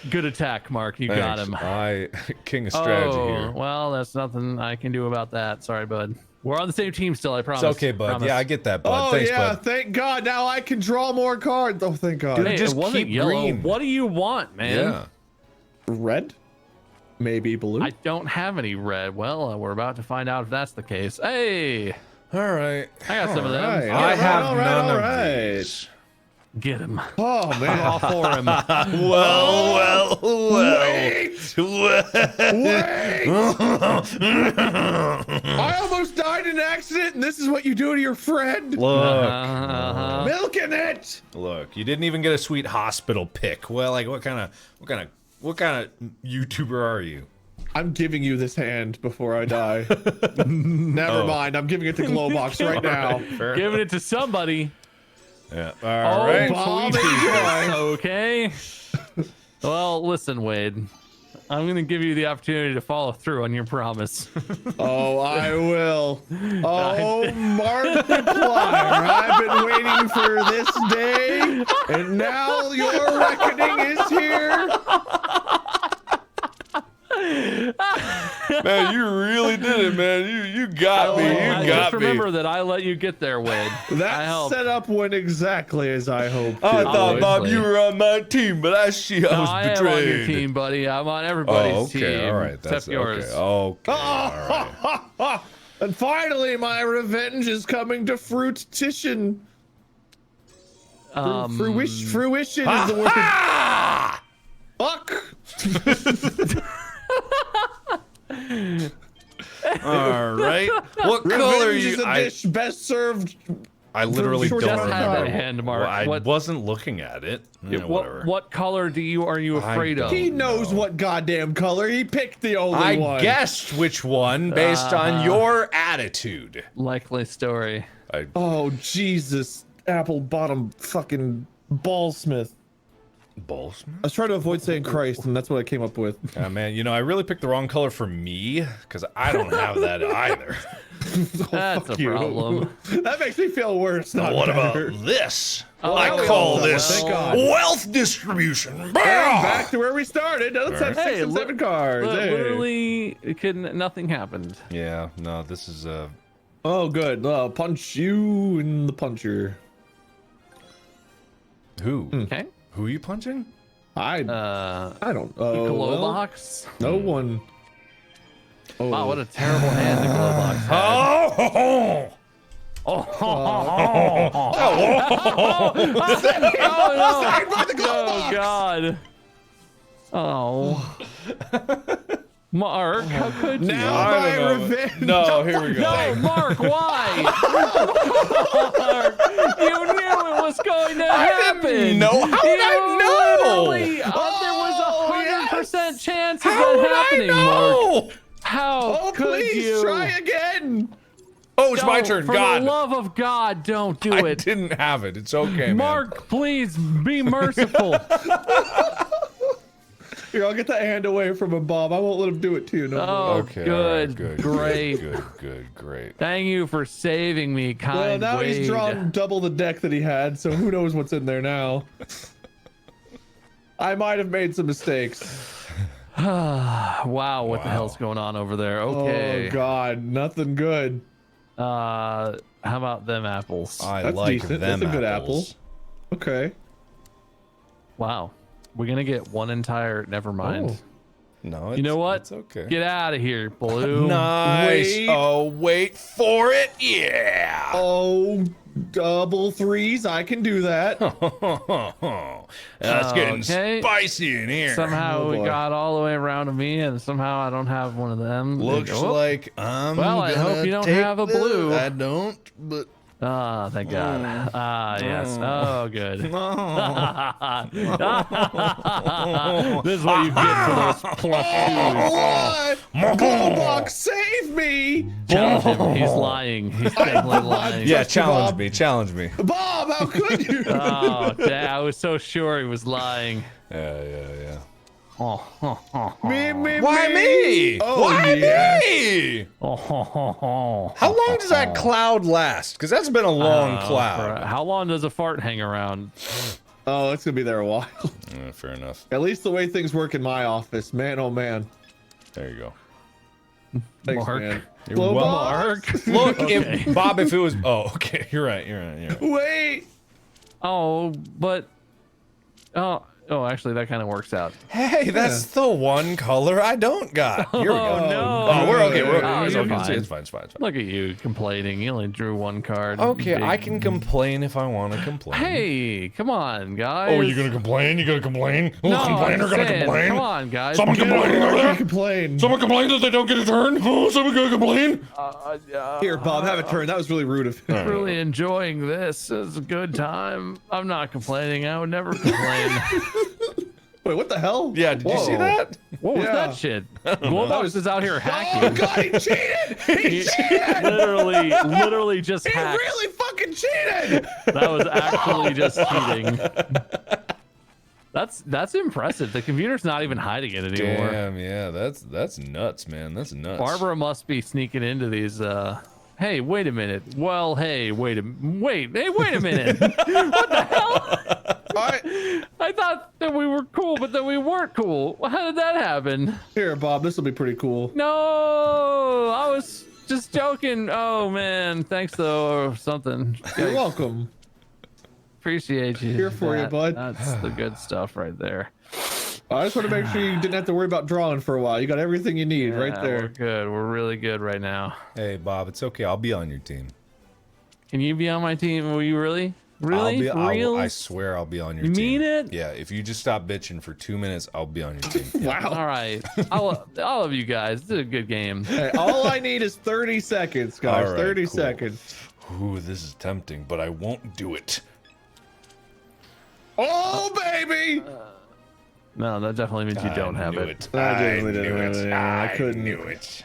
Good attack, Mark. You got him. I king of strategy Oh, here. well, that's nothing I can do about that. Sorry, bud. We're on the same team still, I promise. It's okay, bud. Promise. Yeah, I get that, bud. Oh Thanks, yeah, bud. thank God. Now I can draw more cards. Oh, thank God. Dude, Hey, just it wasn't keep yellow. green. What do you want, man? Yeah. Red? Maybe blue? I don't have any red. Well, we're about to find out if that's the case. Hey, All right. I got some of them. Alright, I have alright, none alright. of these. Get him. Oh, I'm man. all for him. Well. Wait! I almost died in an accident, and this is what you do to your friend? Look, Milking it! look. You didn't even get a sweet hospital pick. Well, like, what kind of YouTuber are you? I'm giving you this hand before I die. Never mind. I'm giving it to Glowbox right now. Fair Giving it to somebody. Yeah. Oh, All right. Bob sweet and Jesus. Joy. Okay. Well, listen, Wade. I'm going to give you the opportunity to follow through on your promise. Oh, I will. Oh, Markiplier, I've been waiting for this day, and now your reckoning is here. Man, you really did it, man. You got me. I You just got me. remember that I let you get there, Wade. I That helped. setup went exactly as I hoped. I it thought, would. Bob, you were on my team, but I see I No, was I am betrayed. on your team, buddy. I'm on everybody's Oh, okay. team. All right. That's Except yours. Okay. All right. And finally, my revenge is coming to fruition. Fruition is the word. Ah! Fuck. All right. What color are Revenge is you? a dish best served. I literally Short don't Just Don't had remember. that hand, Mark. Well, I what, wasn't looking at it. Yeah, whatever. what color are you afraid of? He knows what goddamn color. He picked the only I one. guessed which one based on your attitude. Likely story. Oh Jesus! Apple bottom fucking ballsmith. Balls? I was trying to avoid saying Christ, and that's what I came up with. Man, you know, I really picked the wrong color for me because I don't have that either. That's a you. problem. That makes me feel worse. Not What better. about this? Oh, I call well, this thank God. wealth distribution. And back to where we started. Now let's have 6 Hey, and 7 cards. Hey. Literally, nothing happened. Yeah, no, this is Oh, good. Punch you in the puncher. who? Okay. Who are you punching? I don't. Oh, Glow well, box. no one. Oh, Wow, what a terrible hand the glow box had. Oh! Oh God. Oh. Mark, how could you? Now I my don't know. revenge. No, here we go. No, Mark, why? Mark, you knew it was going to happen. know. How did I know? Literally, there was Oh, a 100% chance of How that would happening, I Mark. know? How Oh, could please you? try again. Oh, it's my Don't, turn. For God. the love of God, don't do I it. didn't have it. It's okay, Mark, please be merciful. Here, I'll get that hand away from him, Bob. I won't let him do it to you no more. Oh, man. Okay. all right, good, great. Good. Great. Thank you for saving me, kind Well, now he's Wade. drawn double the deck that he had, so who knows what's in there now. I might have made some mistakes. Wow, what the hell's going on over there? Okay. Oh God, nothing good. How about them apples? I That's like decent. them That's a good apples. Okay. Wow. We're gonna get one entire. Never mind. Oh. No, You know what? It's okay. Get out of here, Blue. Nice. Wait. Oh, wait for it. Yeah. Oh, double threes. I can do that. It's getting Okay. spicy in here. Somehow Oh, we boy. got all the way around to me, and somehow I don't have one of them. Looks Oh. like I'm Well, I hope gonna you don't take have a this. blue. I don't, but Ah, thank God. Yes. Oh, good. This is what you get for those plus twos. Goldbox, save me! Challenge him. He's lying. He's definitely lying. yeah, Trust you, Bob. challenge me. Bob, how could you? Oh, damn, I was so sure he was lying. Yeah. Me. Why me? Oh, Why yeah. me? How long does that cloud last? Because that's been a long cloud. How long does a fart hang around? Oh, it's gonna be there a while. Fair enough. At least the way things work in my office, man. Oh man. There you go. Thanks, Mark. man. You're Blow welcome. box? Look, Okay. if Bob, if it was, oh, okay, you're right. Wait. Oh, but actually, that kind of works out. Hey, that's the one color I don't got. Here we go. Oh, no. Oh, we're okay. We're Oh, okay. you're It's fine. fine. Look at you complaining. You only drew one card. Okay, Big- I can complain if I want to complain. Hey, come on, guys. Oh, you gonna complain? You gonna complain? No, Complainer I'm gonna saying, complain? Come on, guys. Someone complaining over You there? complain. Someone complained that they don't get a turn? Oh, someone gonna complain? Here, Bob, have a turn. That was really rude of him. Really enjoying this. It's a good time. I'm not complaining. I would never complain. Wait, what the hell? Yeah, did you see Whoa. that? What was Yeah. that shit? Goldbox is out here Oh hacking. God, he cheated! He He cheated! literally just He hacked. really fucking cheated! That was actually just cheating. That's impressive. The computer's not even hiding it anymore. Damn, yeah, that's nuts, man. That's nuts. Barbara must be sneaking into these. Hey, wait a minute. Well, hey, wait a minute. What the hell? I thought that we were cool, but then we weren't cool. How did that happen? Here, Bob, this will be pretty cool. No, I was just joking. Oh man, thanks though, or something. You're welcome. Appreciate you. Here for you, bud. That's the good stuff right there. I just want to make sure you didn't have to worry about drawing for a while. You got everything you need right Yeah, there. We're good. We're really good right now. Hey, Bob, it's okay. I'll be on your team. Can you be on my team? Will you really? Really? For real? I swear I'll be on your You team. mean it? Yeah, if you just stop bitching for 2 minutes, I'll be on your team. Wow. All right. All of you guys. This is a good game. Hey, all I need is 30 seconds, guys. All right, 30 cool. seconds. Ooh, this is tempting, but I won't do it. Oh, baby! No, that definitely means you don't have it. I I definitely knew didn't have it. it. Yeah, I couldn't. knew it.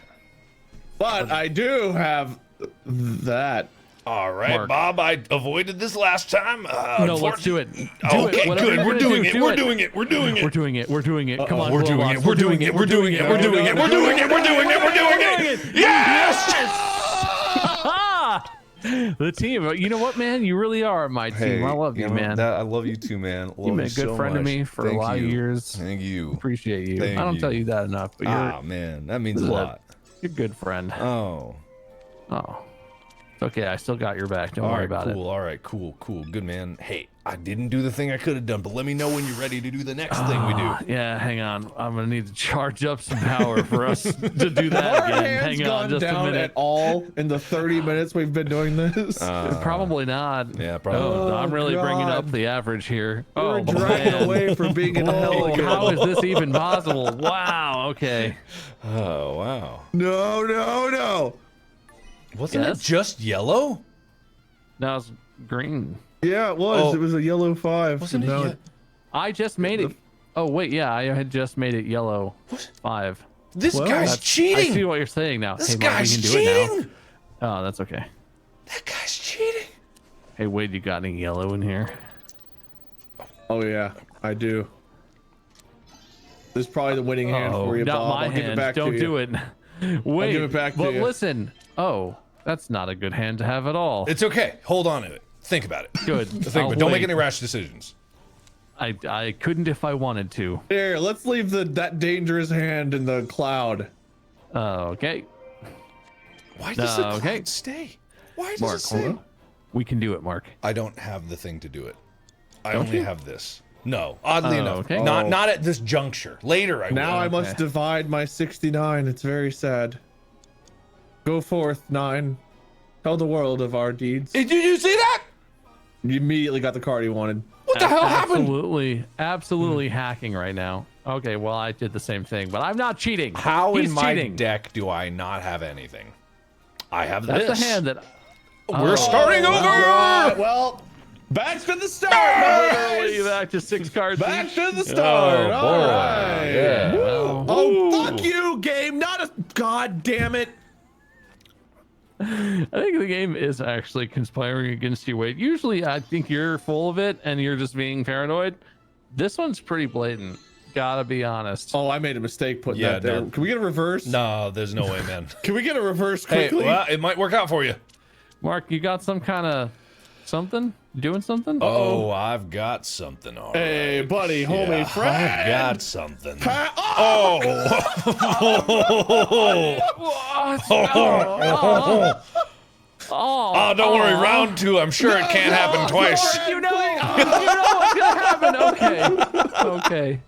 But I do have that. All right, Mark. Bob, I avoided this last time. No, let's do it. Do Okay, it. Whatever good. you're We're gonna doing do, it. do We're doing it. We're doing it. We're doing it. We're doing it. Come on, We're doing Glowbox. it. We're doing it. We're doing it. We're doing it. We're doing it. We're doing it. We're doing it. Yes! The team. You know what, man? You really are my team. I love you, man. I love you too, man. You've been a good friend to me for a lot of years. Thank you. Appreciate you. Thank I don't you. tell you that enough, but Ah, man, that means a you're lot. a good friend. Oh. Oh. It's okay. I still got your back. Don't All worry right, about cool. All right, cool. Good, man. Hey, I didn't do the thing I could have done, but let me know when you're ready to do the next thing we do. Yeah, hang on. I'm gonna need to charge up some power for us to do that Have our again. hands Hang on gone just a down minute. at all in the 30 minutes we've been doing this? Probably not. Yeah, probably Oh, not. I'm really bringing God. up the average here. We're Oh, dragging man. away from being in hell Oh, again. how is this even possible? Wow. Okay. Oh, wow. No. Wasn't Yes? it just yellow? Now it's green. Yeah, it was. Oh. It was a yellow 5. Wasn't No, it? I just made it. Oh wait, yeah, I had just made it yellow. 5. This Well, guy's I cheating. see what you're saying now. This Hey, Mark, we guy's can do it now. cheating. Oh, that's okay. That guy's cheating. Hey, Wade, you got any yellow in here? Oh yeah, I do. This is probably the winning hand for you, not Bob. my I'll give it hand. back Don't to do you. it. Wait, give it back to but you. listen. Oh, that's not a good hand to have at all. It's okay. Hold on to it. Think about it. Good. Think, but don't make any rash decisions. I couldn't if I wanted to. Here, let's leave that dangerous hand in the cloud. Okay. Why does the Okay. cloud stay? Why does Mark, it stay? we can do it, Mark. I don't have the thing to do it. I Don't only you? have this. No, oddly enough, okay. not at this juncture. Later, I Now will. I must Okay. divide my 69. It's very sad. Go forth, 9. Tell the world of our deeds. Did you see that? You immediately got the card you wanted. What the hell happened? Absolutely hacking right now. Okay, well I did the same thing, but I'm not cheating. How He's in my cheating. deck do I not have anything? I have That's this. the hand that. We're starting over. Alright, well, back to the start, Literally boys. back to 6 cards. Back each. to the start. boy. All right. Yeah. Well, Oh, fuck you, game. Not a. God damn it. I think the game is actually conspiring against you, Wade. Usually, I think you're full of it and you're just being paranoid. This one's pretty blatant. Gotta be honest. Oh, I made a mistake putting Yeah, that there. no. Can we get a reverse? No, there's no way, man. Can we get a reverse Hey, quickly? well, it might work out for you. Mark, you got some kind of something? You doing something? Oh, I've got something. All right. Hey, buddy, homie, Yeah, friend. I've got something. Oh! Oh, don't worry. Round 2. I'm sure it can't happen twice. You know what's gonna happen. Okay.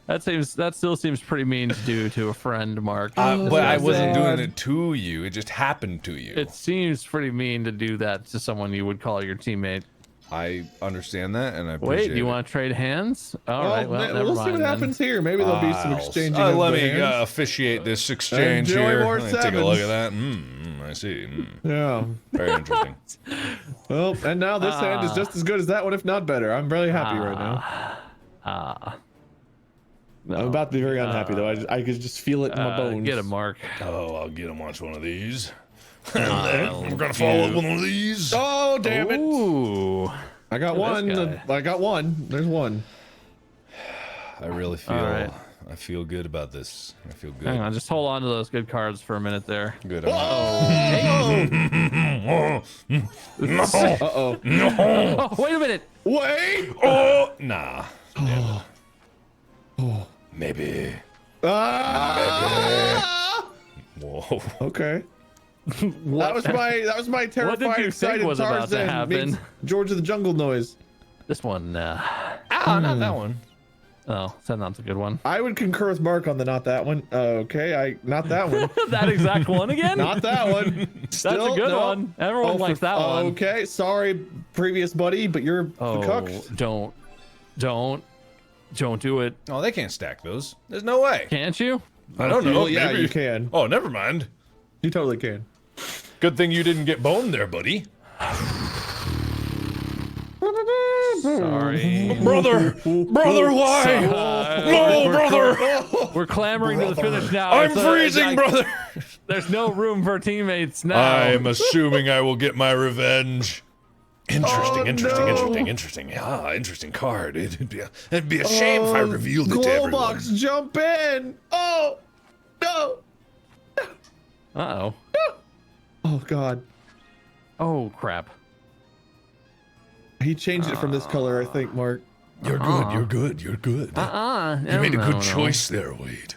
That still seems pretty mean to do to a friend, Mark. But I wasn't God. doing it to you. It just happened to you. It seems pretty mean to do that to someone you would call your teammate. I understand that, and I appreciate Wait, you it. want to trade hands? All Well, right, well, never we'll mind see what then. happens here. Maybe there'll be some exchanging. of Let the me hands. officiate this exchange Enjoy here. more Let me take a look sevens. at that. I see. Yeah. Very interesting. Well, and now this hand is just as good as that one, if not better. I'm really happy right now. No, I'm about to be very unhappy though. I could just feel it in my bones. get him, Mark. Oh, I'll get him. Watch one of these. We're gonna follow up with one of these. Oh damn it! Ooh. I got Look at one. this guy. I got one. There's one. I really feel. right. I feel good about this. I feel good. Hang on, just hold on to those good cards for a minute there. Good. Uh-oh. Oh, wait a minute. Wait! Oh, nah. Maybe. Ah! Whoa. Okay. That was my terrified, you think excited was about to Tarzan happen? meets George of the Jungle noise. This one, Ah, not that one. oh, that's not a good one. I would concur with Mark on the not that one. Okay, not that one. That exact one again? Not that one. That's Still, a good no. one. Everyone likes that one. Okay, sorry, previous buddy, but you're Oh, cooked. don't do it. Oh, they can't stack those. There's no way. Can't you? I don't know. Well, yeah, Maybe. you can. Oh, never mind. You totally can. Good thing you didn't get boned there, buddy. Sorry. Brother, why? No, brother. We're clamoring to the finish now. I'm It's, freezing, brother. There's no room for teammates now. I'm assuming I will get my revenge. Interesting, Oh, interesting, no. interesting. Ah, interesting card. It'd be a shame if I revealed it to everyone. Box, jump in! Oh no! Uh-oh. Oh god, Oh, crap. he changed it from this color, I think, Mark. You're good. You're good. You're good. You made a good choice there, Wade.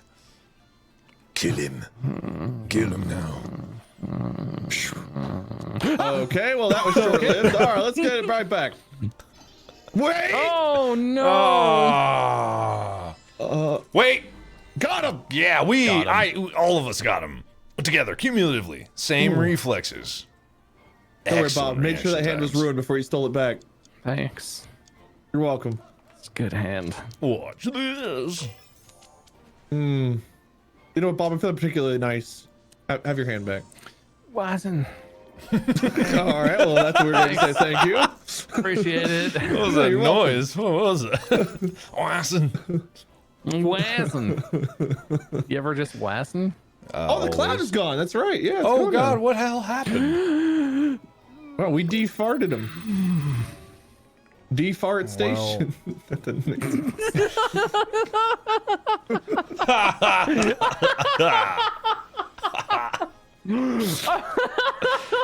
Kill him. Kill him now. Okay, well that was short-lived. All right, let's get it right back. Wait! Oh, no. Wait. Got him! Yeah, all of us got him together cumulatively. Same reflexes. Don't worry, Excellent Bob. Make sure that reaction hand was times. ruined before you stole it back. Thanks. You're welcome. It's a good hand. Watch this. You know what, Bob? I'm feeling particularly nice. Have your hand back. Wasn't. All right, well that's a weird way to say thank you. Appreciate it. What was Yeah, that you're welcome. noise? What was it? Awesome. Wassing. You ever just wassing? Oh, the cloud is gone. That's right. Yeah. it's Oh gone God, now. what the hell happened? Well, we defarted him. Defart station. That doesn't make sense.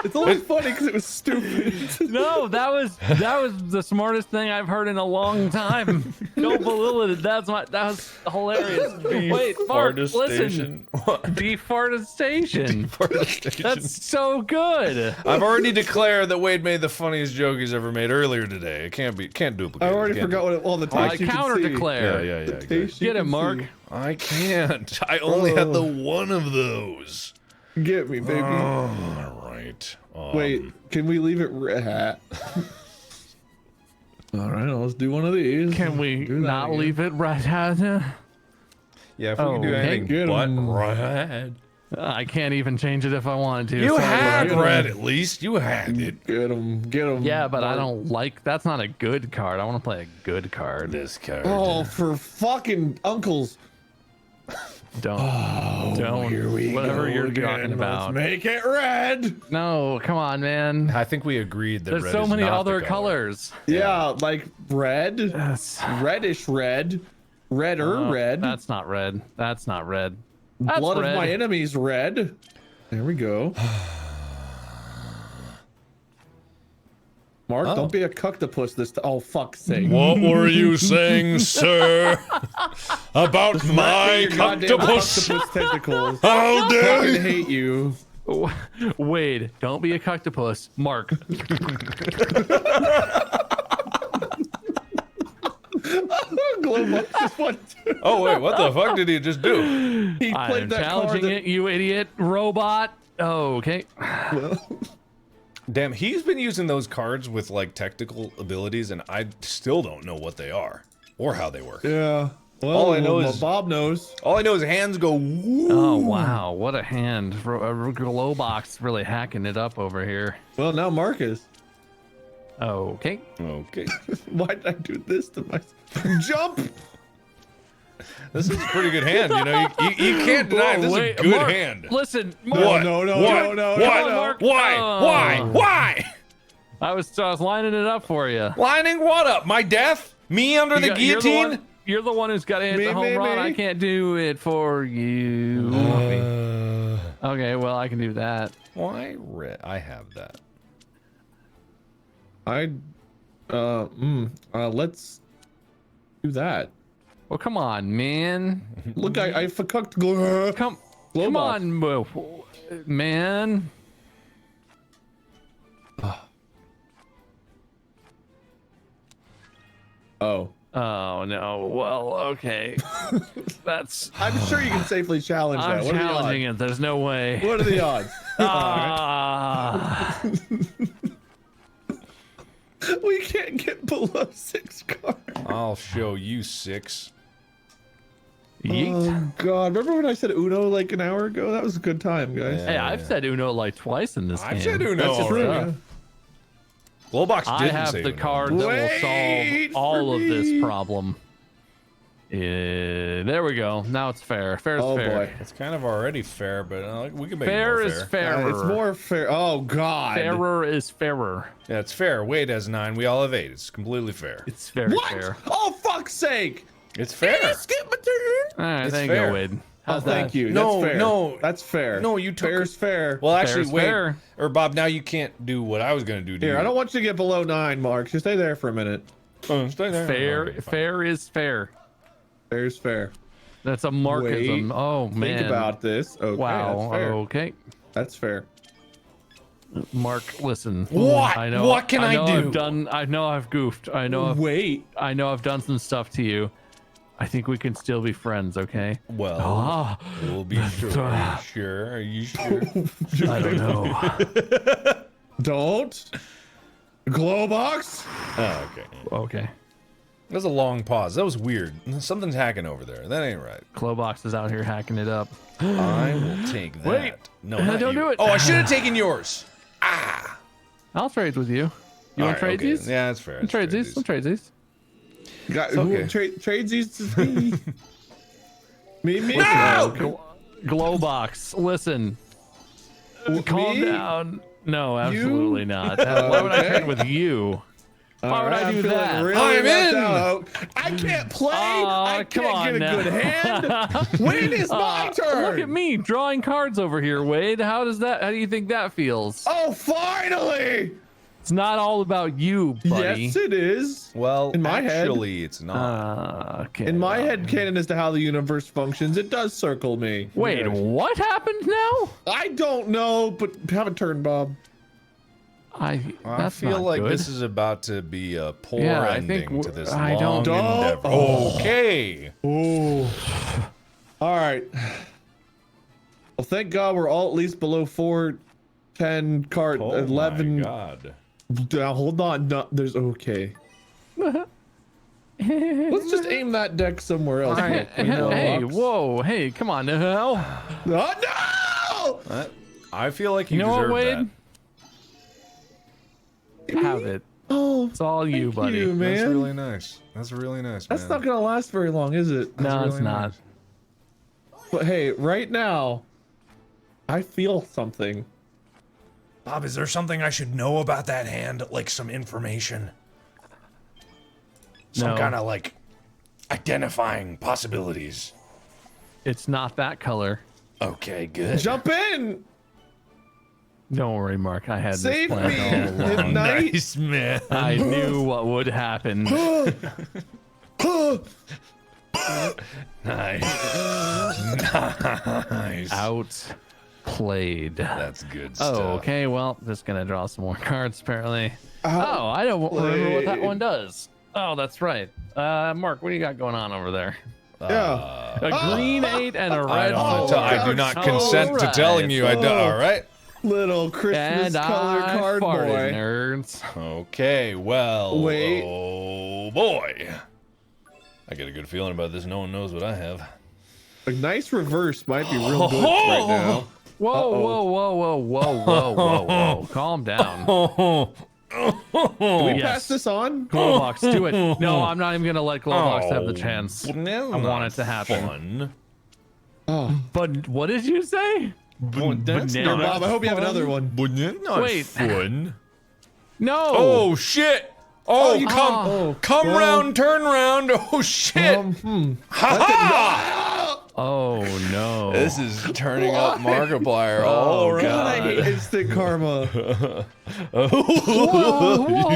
It's only funny because it was stupid. No, that was the smartest thing I've heard in a long time. Don't belittle it. That was hilarious. Wait, Mark, listen. Defartation. That's so good. I've already declared that Wade made the funniest joke he's ever made earlier today. It can't duplicate. I already forgot what all the I times you counter can see. declare. Yeah. Exactly. Get it, Mark. I can't. I only had the one of those. Get me, baby. All right. Wait, can we leave it red? All right, let's do one of these. Can we Do that not again. leave it right at it? Yeah, if we can do okay. anything Get but 'em. red. I can't even change it if I wanted to. You Sorry. had Get 'em. red at least. You had it. Get him, get him. Yeah, but I don't like. That's not a good card. I want to play a good card. This card. Oh, for fucking uncles. Don't. Here we Whatever go you're again. talking about. Let's make it red. No, come on, man. I think we agreed that There's red so is many not other the color. colors. Yeah, like red, Yes. reddish red, redder red. That's not red. That's not red. That's Blood red. of my enemies red. There we go. Mark, don't be a cuctopus this time. Oh, fuck's sake. What were you saying, sir? About my Your goddamn octopus? octopus tentacles. How I dare fucking you? hate you. Wade, don't be a cuctopus. Mark. Glowbox just wanted to. Oh wait, what the fuck did he just do? He I played am that card challenging that- it, you idiot robot. Oh, okay. Damn, he's been using those cards with like technical abilities, and I still don't know what they are or how they work. Yeah. Well, All I know is- Bob knows. All I know is hands go woo. Oh wow, what a hand! Glowbox really hacking it up over here. Well, now Marcus. Okay. Okay, Why did I do this to myself? Jump! this is a pretty good hand. You know, you can't deny this is a good Mark, hand. Listen, No, Mark, no, no, What? no, no, What? no, no. Mark. Why? Oh. Why? I was lining it up for you. Lining what up? My death? Me under the guillotine? You're the one who's got to hit Me, the home me, run. me. I can't do it for you. Okay, well I can do that. Why red? I have that. Let's do that. Well, come on, man. Look, I fucked glow. Come Glowbox. on, man. Oh. Oh no. Well, okay. That's. I'm sure you can safely challenge that. I'm What are the challenging odds? it. There's no way. What are the odds? Ah. We can't get below 6 cards. I'll show you 6. Yeet. Oh god! Remember when I said Uno like an hour ago? That was a good time, guys. Yeah. Hey, I've said Uno like twice in this game. I've said Uno That's true. already. Yeah. Glowbox I didn't have say the Uno. card that will Wait solve all for of me. this problem. There we go. Now it's fair. Fair is Oh fair. boy. It's kind of already fair, but we can make Fair it more is fair. fairer. It's more fair. Oh god. Fairer is fairer. Yeah, it's fair. Wade has 9. We all have 8. It's completely fair. It's very What? fair. Oh fuck's sake! It's fair. Skip my turn. All right, It's there you fair. go, Wade. How's Oh, thank that? you. No, That's fair. no. That's fair. No, you took Fair's fair. Well, Fair's actually, wait. fair. Or Bob, now you can't do what I was going to do to Here, you. I don't want you to get below 9, Mark. Just stay there for a minute. Stay there. Fair, Okay, fine. fair is fair. Fair's fair. That's a Markism. Wait, Oh man. Think about this. Okay, Wow. that's fair. Okay. That's fair. Mark, listen. What? I know. What can I know do? I've done. I know I've goofed. I know. Wait. I know I've done some stuff to you. I think we can still be friends. Okay. Well, Ah. we'll be sure. Are you sure? Are you sure? I don't know. Don't. Glowbox. Oh, okay. Okay. That was a long pause. That was weird. Something's hacking over there. That ain't right. Clowbox is out here hacking it up. I will take that. Wait. No, not Don't you. do it. Oh, I should have taken yours. I'll trade with you. You All want to right, trade okay. these? Yeah, that's fair. I'll trade these. I'll trade these. Got okay. trades these to me. Me? No! Glowbox, listen. Calm Me? down. No, absolutely not. Why would I Okay. train with you? Why would I do that? I'm in. I can't play. I come can't on get a now. good hand. When is my turn? Look at me drawing cards over here, Wade. How do you think that feels? Oh, finally! It's not all about you, buddy. Yes, it is. Well, In my head. actually, it's not. Okay. In my head canon as to how the universe functions, it does circle me. Wait, what happened now? I don't know, but have a turn, Bob. I That's feel not like good. this is about to be a poor Yeah, I ending think to this I long don't- endeavor. Oh. Okay. Oh. All right. Well, thank God we're all at least below 410 card Oh 11. my God. Now, hold on. No, there's okay. Let's just aim that deck somewhere else. Hey, you know, hey, Lux. whoa, hey, come on now. Oh, no! I feel like you You know what, deserve Wade? Have it. Oh, It's all you, thank buddy. you, that. man. That's really nice. That's really nice, That's man. not gonna last very long, is it? No, That's it's really not. nice. But hey, right now, I feel something. Bob, is there something I should know about that hand? Like some information? Some No. kind of like identifying possibilities. It's not that color. Okay, good. Jump in! Don't worry, Mark. I had this Save me! planned all along. Nice, man. I knew what would happen. Nice. Nice. Outplayed. That's good stuff. Oh, okay. Well, just gonna draw some more cards apparently. Oh, I don't remember what that one does. Oh, that's right. Mark, what do you got going on over there? Yeah. A green 8 and a red I, 4. I do not All consent to telling you. right. All right. Little Christmas And color I card farted, boy. nerds. Okay. Well. Wait. Oh boy. I get a good feeling about this. No one knows what I have. A nice reverse might be real good right now. Whoa, Uh-oh. whoa, whoa, whoa, whoa, whoa, whoa, whoa. Calm down. Do we Yes. pass this on? Glowbox, do it. No, I'm not even gonna let Glowbox have the chance. I want it to happen. Fun. Oh. But what did you say? That's Here, Banana. Bob, I hope you have another one. But that's not Wait. fun. No. Oh shit! Oh, you come, oh, come well, round, turn round. Oh shit! Ha ha! Oh no. This is turning up Markiplier all Oh, around. God, I hate instant karma. Whoa,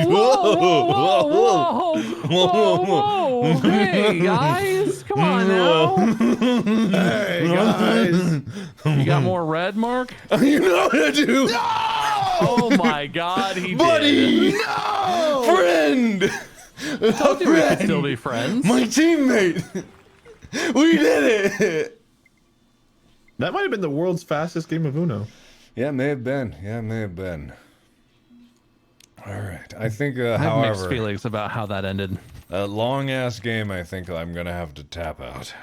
whoa, whoa, whoa, whoa, whoa. Hey guys, come on now. Hey, guys. You got more red, Mark? You know what I do, Oh my God, he buddy, did. friend, Told you we could still be friends. my teammate. We did it. That might have been the world's fastest game of Uno. Yeah, it may have been. Yeah, it may have been. All right. I think, I have mixed however, feelings about how that ended. a long ass game. I think I'm gonna have to tap out.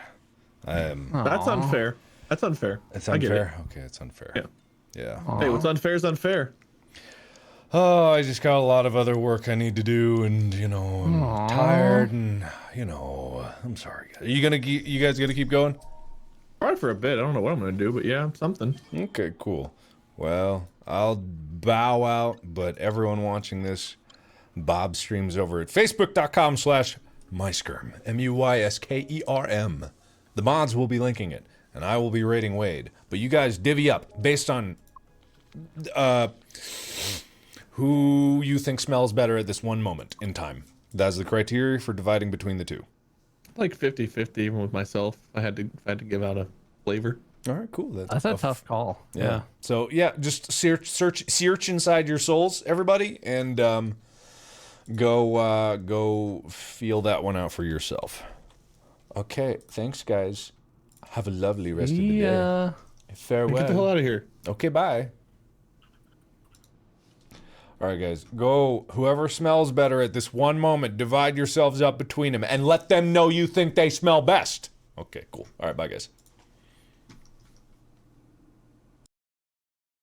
I am. That's unfair. That's unfair. It's I get it. unfair. Okay, it's unfair. Yeah. Yeah. Hey, what's unfair is unfair. Oh, I just got a lot of other work I need to do, and you know, I'm tired, and you know, I'm sorry. Are you gonna keep? You guys gonna keep going? Probably for a bit. I don't know what I'm gonna do, but yeah, something. Okay, cool. Well, I'll bow out, but everyone watching this, Bob streams over at facebook.com/myskerm, MUYSKERM. The mods will be linking it, and I will be rating Wade. But you guys divvy up based on who you think smells better at this one moment in time. That's the criteria for dividing between the two. Like 50-50 even with myself. If I had to give out a flavor. All right, cool. That's a tough call. Yeah. So yeah, just search inside your souls, everybody, and go feel that one out for yourself. Okay, thanks, guys. Have a lovely rest of the day. Yeah. Farewell. Get the hell out of here. Okay, bye. All right, guys, go. Whoever smells better at this one moment, divide yourselves up between them and let them know you think they smell best. Okay, cool. All right, bye, guys.